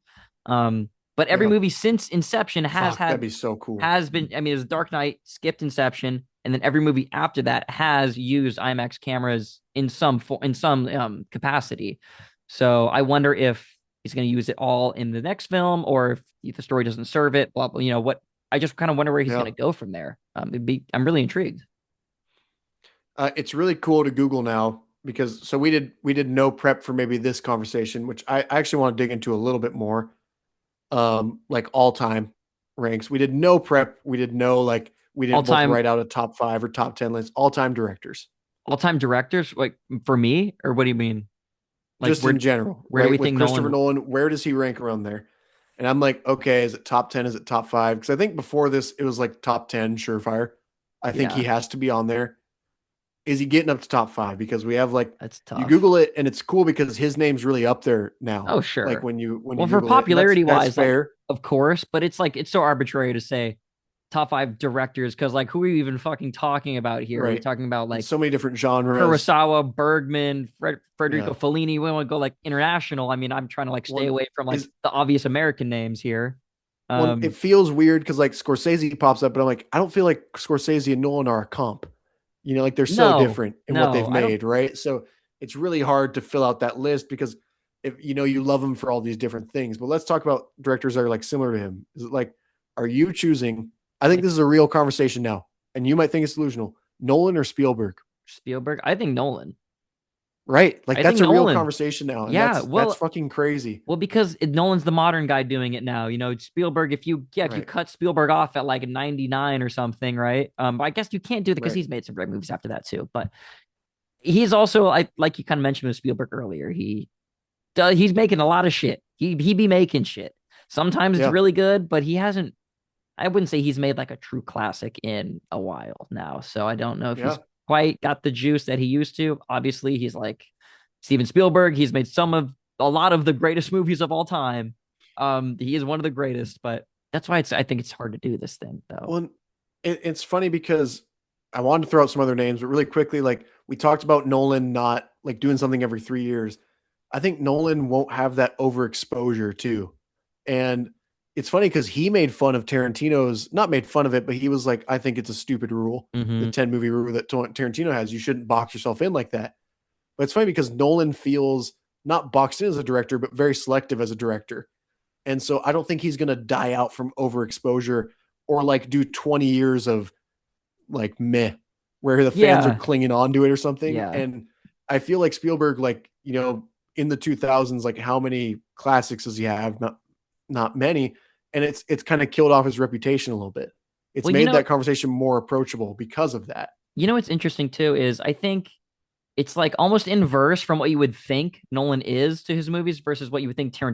Speaker 3: But every
Speaker 4: Yeah.
Speaker 3: movie since Inception
Speaker 4: That'd be so cool.
Speaker 3: has been. I mean, there's Dark Knight, skipped Inception, and then every movie after that has used IMAX cameras in some capacity. So I wonder if he's going to use it all in the next film, or if the story doesn't serve it. Blah blah. You know what? I just kind of wonder where he's
Speaker 4: Yeah.
Speaker 3: going to go from there. I'm really intrigued.
Speaker 4: It's really cool to Google now because so we did no prep for maybe this conversation, which I actually want to dig into a little bit more. Like all time ranks. We did no prep. We did no like we didn't both
Speaker 3: All-time
Speaker 4: write out a top 5 or top 10 list. All time directors,
Speaker 3: all-time directors, like for me, or what do you mean? Like
Speaker 4: just in general,
Speaker 3: where do we
Speaker 4: right? With
Speaker 3: think
Speaker 4: Christopher
Speaker 3: Nolan?
Speaker 4: Nolan, where does he rank around there? And I'm like, okay, is it top 10? Is it top 5? Because I think before this it was like top 10, surefire. I think he
Speaker 3: Yeah,
Speaker 4: has to be on there. Is he getting up to top 5? Because we have like
Speaker 3: that's
Speaker 4: you
Speaker 3: tough.
Speaker 4: Google it and it's cool because his name's really up there now.
Speaker 3: Oh,
Speaker 4: Like
Speaker 3: sure.
Speaker 4: when you
Speaker 3: Well, for
Speaker 4: Google it, and
Speaker 3: popularity
Speaker 4: that's
Speaker 3: wise, like
Speaker 4: fair.
Speaker 3: of course, but it's like it's so arbitrary to say top five directors because like who are you even fucking talking about here? Are we
Speaker 4: Right.
Speaker 3: talking about
Speaker 4: In
Speaker 3: like
Speaker 4: so many different genres.
Speaker 3: Kurosawa, Bergman, Federico
Speaker 4: Yeah.
Speaker 3: Fellini? We want to go like international. I mean, I'm trying to like stay
Speaker 4: One
Speaker 3: away from like
Speaker 4: is
Speaker 3: the obvious American names here.
Speaker 4: one. It
Speaker 3: Um,
Speaker 4: feels weird because like Scorsese pops up, but I'm like, I don't feel like Scorsese and Nolan are a comp. You know, like they're so
Speaker 3: no,
Speaker 4: different in what
Speaker 3: no,
Speaker 4: they've
Speaker 3: I don't.
Speaker 4: made, right? So it's really hard to fill out that list because if you know you love them for all these different things. But let's talk about directors that are like similar to him. Is it like, are you choosing? I think this is a real conversation now, and you might think it's delusional. Nolan or Spielberg,
Speaker 3: Spielberg. I think Nolan.
Speaker 4: right? Like
Speaker 3: I think
Speaker 4: that's a real
Speaker 3: Nolan.
Speaker 4: conversation now, and
Speaker 3: Yeah,
Speaker 4: that's fucking crazy,
Speaker 3: well, because Nolan's the modern guy doing it now. You know, Spielberg. If you
Speaker 4: right?
Speaker 3: cut Spielberg off at like a 99 or something, right? But I guess you can't do that because
Speaker 4: Right.
Speaker 3: he's made some great movies after that too. But he's also like you kind of mentioned with Spielberg earlier. He's making a lot of shit. He be making shit. Sometimes it's
Speaker 4: Yeah.
Speaker 3: really good, but he hasn't. I wouldn't say he's made like a true classic in a while now. So I don't know if
Speaker 4: Yeah.
Speaker 3: he's quite got the juice that he used to. Obviously, he's like Steven Spielberg. He's made a lot of the greatest movies of all time. He is one of the greatest, but that's why I think it's hard to do this thing though.
Speaker 4: Well, it's funny because I wanted to throw out some other names, but really quickly, like we talked about Nolan not like doing something every 3 years. I think Nolan won't have that overexposure too. And it's funny because he made fun of Tarantino's, not made fun of it, but he was like, I think it's a stupid rule, the
Speaker 3: Mm-hmm.
Speaker 4: 10 movie rule that Tarantino has. You shouldn't box yourself in like that. But it's funny because Nolan feels not boxed in as a director, but very selective as a director. And so I don't think he's going to die out from overexposure or like do 20 years of like meh, where the fans are
Speaker 3: Yeah,
Speaker 4: clinging on to it or something.
Speaker 3: yeah.
Speaker 4: And I feel like Spielberg, like, you know, in the 2000s, like how many classics does he have? Not many. And it's kind of killed off his reputation a little bit. It's
Speaker 3: Well,
Speaker 4: made that conversation more approachable because of that.
Speaker 3: what's interesting too is I think it's like almost inverse from what you would think Nolan is to his movies versus what you would think how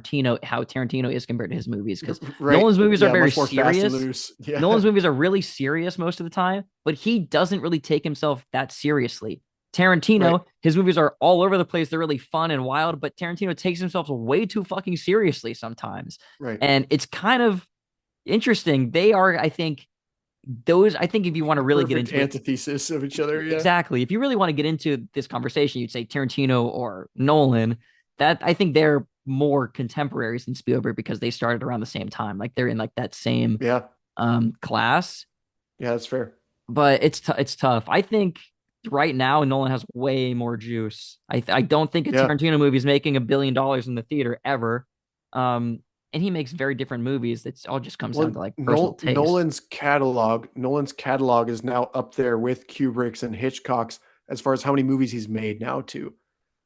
Speaker 3: Tarantino is compared to his movies. Because
Speaker 4: Right.
Speaker 3: Nolan's movies are
Speaker 4: Yeah,
Speaker 3: very
Speaker 4: much more fast and
Speaker 3: serious.
Speaker 4: loose. Yeah.
Speaker 3: Nolan's movies are really serious most of the time, but he doesn't really take himself that seriously.
Speaker 4: Right.
Speaker 3: Tarantino, his movies are all over the place. They're really fun and wild, but Tarantino takes himself way too fucking seriously sometimes.
Speaker 4: Right.
Speaker 3: And it's kind of interesting. They are, I think, those, I think if you want to
Speaker 4: The
Speaker 3: really get
Speaker 4: perfect
Speaker 3: into it,
Speaker 4: antithesis of each other. Yeah.
Speaker 3: exactly. If you really want to get into this conversation, you'd say Tarantino or Nolan. That I think they're more contemporaries than Spielberg because they started around the same time. Like they're in like that same
Speaker 4: Yeah.
Speaker 3: class.
Speaker 4: Yeah. That's fair.
Speaker 3: But it's tough. I think right now Nolan has way more juice. I don't think a
Speaker 4: Yeah.
Speaker 3: Tarantino movie is making $1 billion in the theater ever. And he makes very different movies. It's all just comes down to
Speaker 4: Well,
Speaker 3: like personal taste.
Speaker 4: Nolan's catalog is now up there with Kubrick's and Hitchcock's as far as how many movies he's made now too.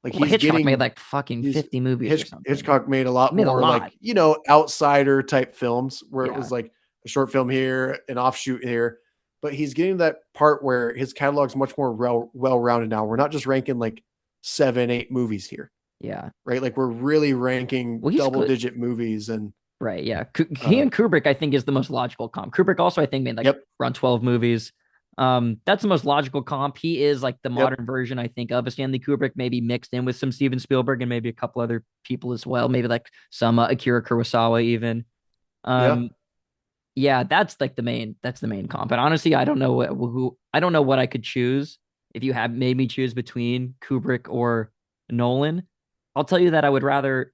Speaker 4: Like
Speaker 3: Well,
Speaker 4: he's
Speaker 3: Hitchcock made
Speaker 4: getting
Speaker 3: like fucking
Speaker 4: he's
Speaker 3: 50 movies or something.
Speaker 4: Hitchcock made a lot
Speaker 3: He made a
Speaker 4: more
Speaker 3: lot.
Speaker 4: like, outsider type films where it
Speaker 3: Yeah.
Speaker 4: was like a short film here, an offshoot here. But he's getting to that part where his catalog's much more well-rounded now. We're not just ranking like 7, 8 movies here,
Speaker 3: Yeah.
Speaker 4: right? Like we're really ranking
Speaker 3: Well, he's good.
Speaker 4: double-digit movies and
Speaker 3: Right. Yeah. He
Speaker 4: uh
Speaker 3: and Kubrick, I think, is the most logical comp. Kubrick also, I think, made like
Speaker 4: yep,
Speaker 3: around 12 movies. That's the most logical comp. He is like the
Speaker 4: yep,
Speaker 3: modern version, I think, of a Stanley Kubrick, maybe mixed in with some Steven Spielberg and maybe a couple other people as well. Maybe like some Akira Kurosawa even.
Speaker 4: yeah.
Speaker 3: Um, yeah, that's the main comp. And honestly, I don't know what I could choose if you had made me choose between Kubrick or Nolan. I'll tell you that I'd rather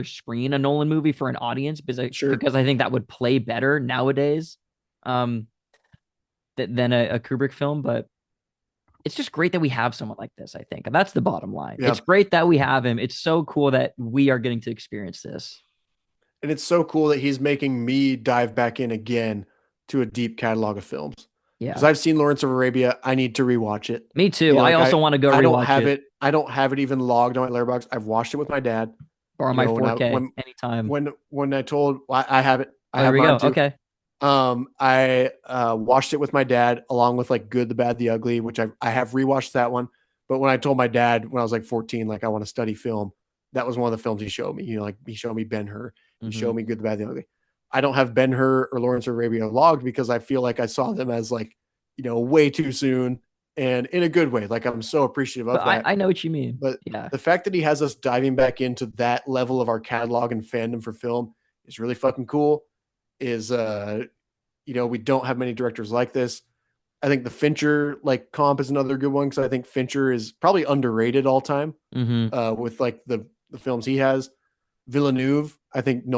Speaker 3: screen a Nolan movie for an audience
Speaker 4: Sure.
Speaker 3: because I think that would play better nowadays um than a Kubrick film. But it's just great that we have someone like this, I think. And that's the bottom line.
Speaker 4: Yeah.
Speaker 3: It's great that we have him. It's so cool that we are getting to experience this.
Speaker 4: And it's so cool that he's making me dive back in again to a deep catalog of films. Because
Speaker 3: Yeah.
Speaker 4: I've seen Lawrence of Arabia. I need to rewatch it.
Speaker 3: Me too. I
Speaker 4: Like
Speaker 3: also want to go
Speaker 4: I don't
Speaker 3: rewatch
Speaker 4: have
Speaker 3: it.
Speaker 4: it. I don't have it even logged on my Letterboxd. I've watched it with my dad.
Speaker 3: Borrow
Speaker 4: You
Speaker 3: my
Speaker 4: know,
Speaker 3: 4K anytime.
Speaker 4: when I told I have it. I
Speaker 3: Oh, there
Speaker 4: have
Speaker 3: we
Speaker 4: mine
Speaker 3: go.
Speaker 4: too.
Speaker 3: Okay.
Speaker 4: I watched it with my dad along with like Good, the Bad, the Ugly, which I have rewatched that one. But when I told my dad when I was like 14, like I want to study film, that was one of the films he showed me. Like he showed me Ben-Hur. He
Speaker 3: Hmm.
Speaker 4: showed me Good, the Bad, the Ugly. I don't have Ben-Hur or Lawrence of Arabia logged because I feel like I saw them as like, way too soon and in a good way. Like I'm so appreciative
Speaker 3: But
Speaker 4: of that.
Speaker 3: I know what you mean.
Speaker 4: But
Speaker 3: Yeah.
Speaker 4: the fact that he has us diving back into that level of our catalog and fandom for film is really fucking cool. Is we don't have many directors like this. I think the Fincher like comp is another good one because I think Fincher is probably underrated all time
Speaker 3: Hmm.
Speaker 4: with like the films he has. Villeneuve, I think
Speaker 3: Yeah.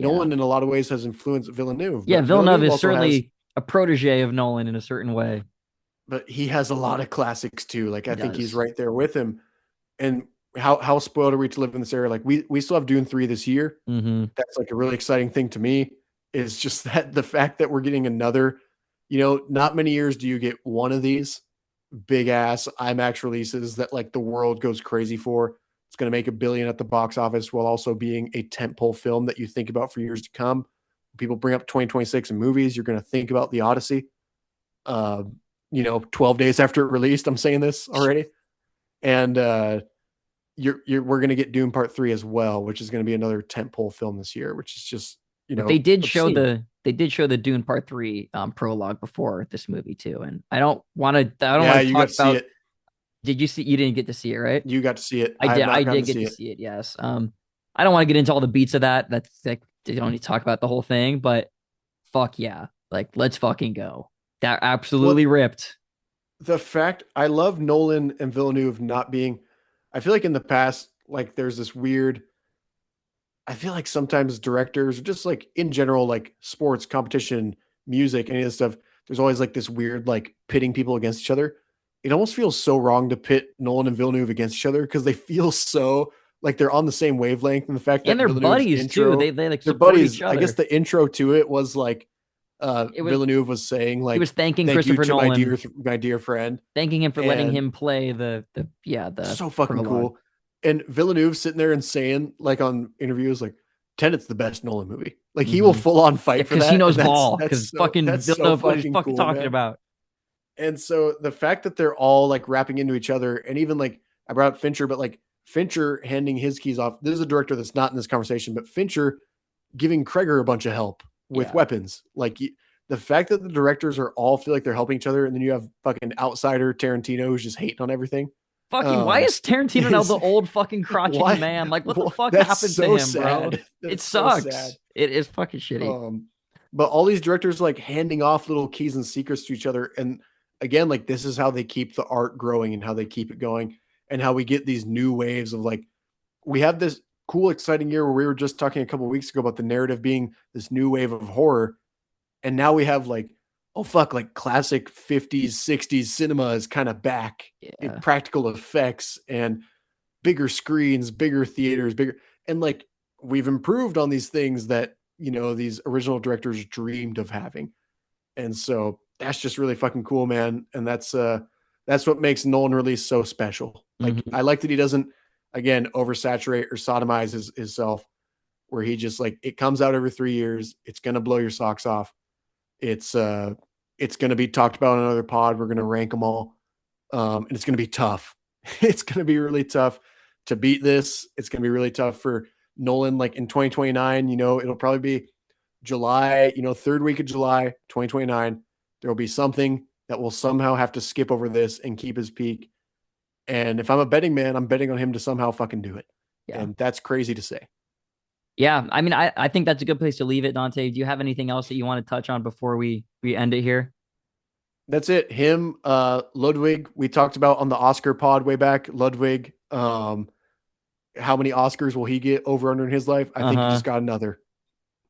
Speaker 4: Nolan in a lot of ways has influenced Villeneuve,
Speaker 3: Yeah.
Speaker 4: but
Speaker 3: Villeneuve
Speaker 4: Villeneuve
Speaker 3: is
Speaker 4: also has,
Speaker 3: certainly a protege of Nolan in a certain way.
Speaker 4: but he has a lot of classics too. Like
Speaker 3: He
Speaker 4: I think he's
Speaker 3: does.
Speaker 4: right there with him. And how spoiled are we to live in this area? Like we still have Dune 3 this year.
Speaker 3: Hmm.
Speaker 4: That's like a really exciting thing to me is just that the fact that we're getting another, not many years do you get one of these big ass IMAX releases that like the world goes crazy for. It's going to make $1 billion at the box office while also being a tentpole film that you think about for years to come. When people bring up 2026 in movies, you're going to think about the Odyssey. 12 days after it released, I'm saying this already. And we're going to get Dune Part 3 as well, which is going to be another tentpole film this year, which is just,
Speaker 3: But
Speaker 4: obscene.
Speaker 3: they did show the Dune Part 3 prologue before this movie too. And I don't
Speaker 4: Yeah,
Speaker 3: want to
Speaker 4: you got
Speaker 3: talk
Speaker 4: to see
Speaker 3: about
Speaker 4: it.
Speaker 3: you didn't get to see it, right?
Speaker 4: You got to see it. I have not
Speaker 3: I
Speaker 4: gotten
Speaker 3: did
Speaker 4: to
Speaker 3: get
Speaker 4: see
Speaker 3: to
Speaker 4: it.
Speaker 3: see it, yes. I don't want to get into all the beats of that. That's like you don't need to talk about the whole thing, but fuck yeah. Like let's fucking go. That absolutely
Speaker 4: Well,
Speaker 3: ripped.
Speaker 4: the fact I love Nolan and Villeneuve not being, I feel like in the past, like there's this weird, I feel like sometimes directors, just like in general, like sports, competition, music, any of this stuff, there's always like this weird, like pitting people against each other. It almost feels so wrong to pit Nolan and Villeneuve against each other because they feel so like they're on the same wavelength. And the fact
Speaker 3: And
Speaker 4: that
Speaker 3: they're
Speaker 4: Villeneuve's
Speaker 3: buddies too.
Speaker 4: intro,
Speaker 3: They like
Speaker 4: their
Speaker 3: support
Speaker 4: buddies,
Speaker 3: each
Speaker 4: I guess
Speaker 3: other.
Speaker 4: the intro to it was like
Speaker 3: It was
Speaker 4: Villeneuve was saying
Speaker 3: he was
Speaker 4: like,
Speaker 3: thanking
Speaker 4: thank you
Speaker 3: Christopher
Speaker 4: to
Speaker 3: Nolan,
Speaker 4: my dear friend.
Speaker 3: thanking him for letting
Speaker 4: And
Speaker 3: him play the
Speaker 4: so fucking
Speaker 3: prologue.
Speaker 4: cool. And Villeneuve sitting there and saying, like on interviews, like Tenet's the best Nolan movie. Like he will
Speaker 3: Hmm.
Speaker 4: full on
Speaker 3: Yeah,
Speaker 4: fight for
Speaker 3: because he
Speaker 4: that,
Speaker 3: knows
Speaker 4: and
Speaker 3: ball. Because fucking
Speaker 4: that's so
Speaker 3: Villeneuve, what he's
Speaker 4: fucking
Speaker 3: fucking
Speaker 4: cool,
Speaker 3: talking
Speaker 4: man.
Speaker 3: about.
Speaker 4: And so the fact that they're all like wrapping into each other, and even like I brought up Fincher, but like Fincher handing his keys off. This is a director that's not in this conversation, but Fincher giving Kreger a bunch of help with
Speaker 3: Yeah.
Speaker 4: weapons. Like the fact that the directors are all feel like they're helping each other, and then you have fucking outsider Tarantino who's just hating on everything.
Speaker 3: Fucking, why is Tarantino now the old fucking crotchety
Speaker 4: why?
Speaker 3: man? Like, what the fuck
Speaker 4: That's
Speaker 3: happened
Speaker 4: so
Speaker 3: to him,
Speaker 4: sad.
Speaker 3: bro?
Speaker 4: That's
Speaker 3: It
Speaker 4: so
Speaker 3: sucks.
Speaker 4: sad.
Speaker 3: It is fucking shitty.
Speaker 4: But all these directors like handing off little keys and secrets to each other. And again, like this is how they keep the art growing and how they keep it going and how we get these new waves of like, we have this cool, exciting year where we were just talking a couple of weeks ago about the narrative being this new wave of horror. And now we have like, oh fuck, like classic 50s, 60s cinema is kind of back in
Speaker 3: Yeah.
Speaker 4: practical effects and bigger screens, bigger theaters, bigger. And like we've improved on these things that, these original directors dreamed of having. And so that's just really fucking cool, man. And that's what makes Nolan release so special. Like
Speaker 3: Mhm.
Speaker 4: I like that he doesn't, again, oversaturate or sodomize himself, where he just like, it comes out every 3 years. It's going to blow your socks off. It's going to be talked about on another pod. We're going to rank them all. And it's going to be tough. It's going to be really tough to beat this. It's going to be really tough for Nolan. Like in 2029, it'll probably be July, third week of July, 2029. There will be something that will somehow have to skip over this and keep his peak. And if I'm a betting man, I'm betting on him to somehow fucking do it.
Speaker 3: Yeah.
Speaker 4: And that's crazy to say.
Speaker 3: Yeah. I mean, I think that's a good place to leave it, Dante. Do you have anything else that you want to touch on before we end it here?
Speaker 4: That's it. Him, Ludwig, we talked about on the Oscar pod way back. Ludwig, how many Oscars will he get over under in his life? I think he just got another.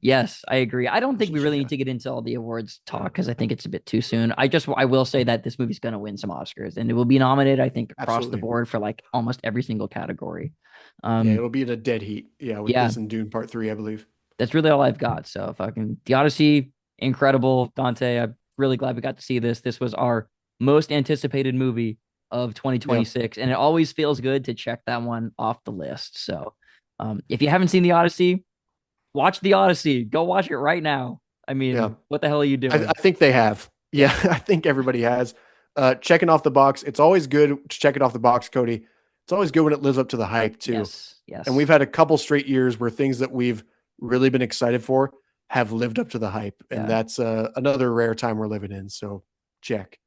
Speaker 3: Yes, I agree. I don't think we really need to get into all the awards talk because I think it's a bit too soon. I will say that this movie's going to win some Oscars and it will be nominated, I think, across
Speaker 4: Absolutely.
Speaker 3: the board for like almost every single category.
Speaker 4: Yeah, it'll be in a dead heat. Yeah, with this and Dune Part 3, I believe.
Speaker 3: That's really all I've got. So fucking The Odyssey, incredible, Dante. I'm really glad we got to see this. This was our most anticipated movie of 2026, and it always feels good to check that one off the list. So, if you haven't seen The Odyssey, watch The Odyssey. Go watch it right now. I mean, what the hell are you doing?
Speaker 4: I think they have. Yeah, I think everybody has. Checking off the box. It's always good to check it off the box, Cody. It's always good when it lives up to the hype too.
Speaker 3: Yes.
Speaker 4: And we've had a couple straight years where things that we've really been excited for have lived up to the hype. And that's another rare time we're living in. So check.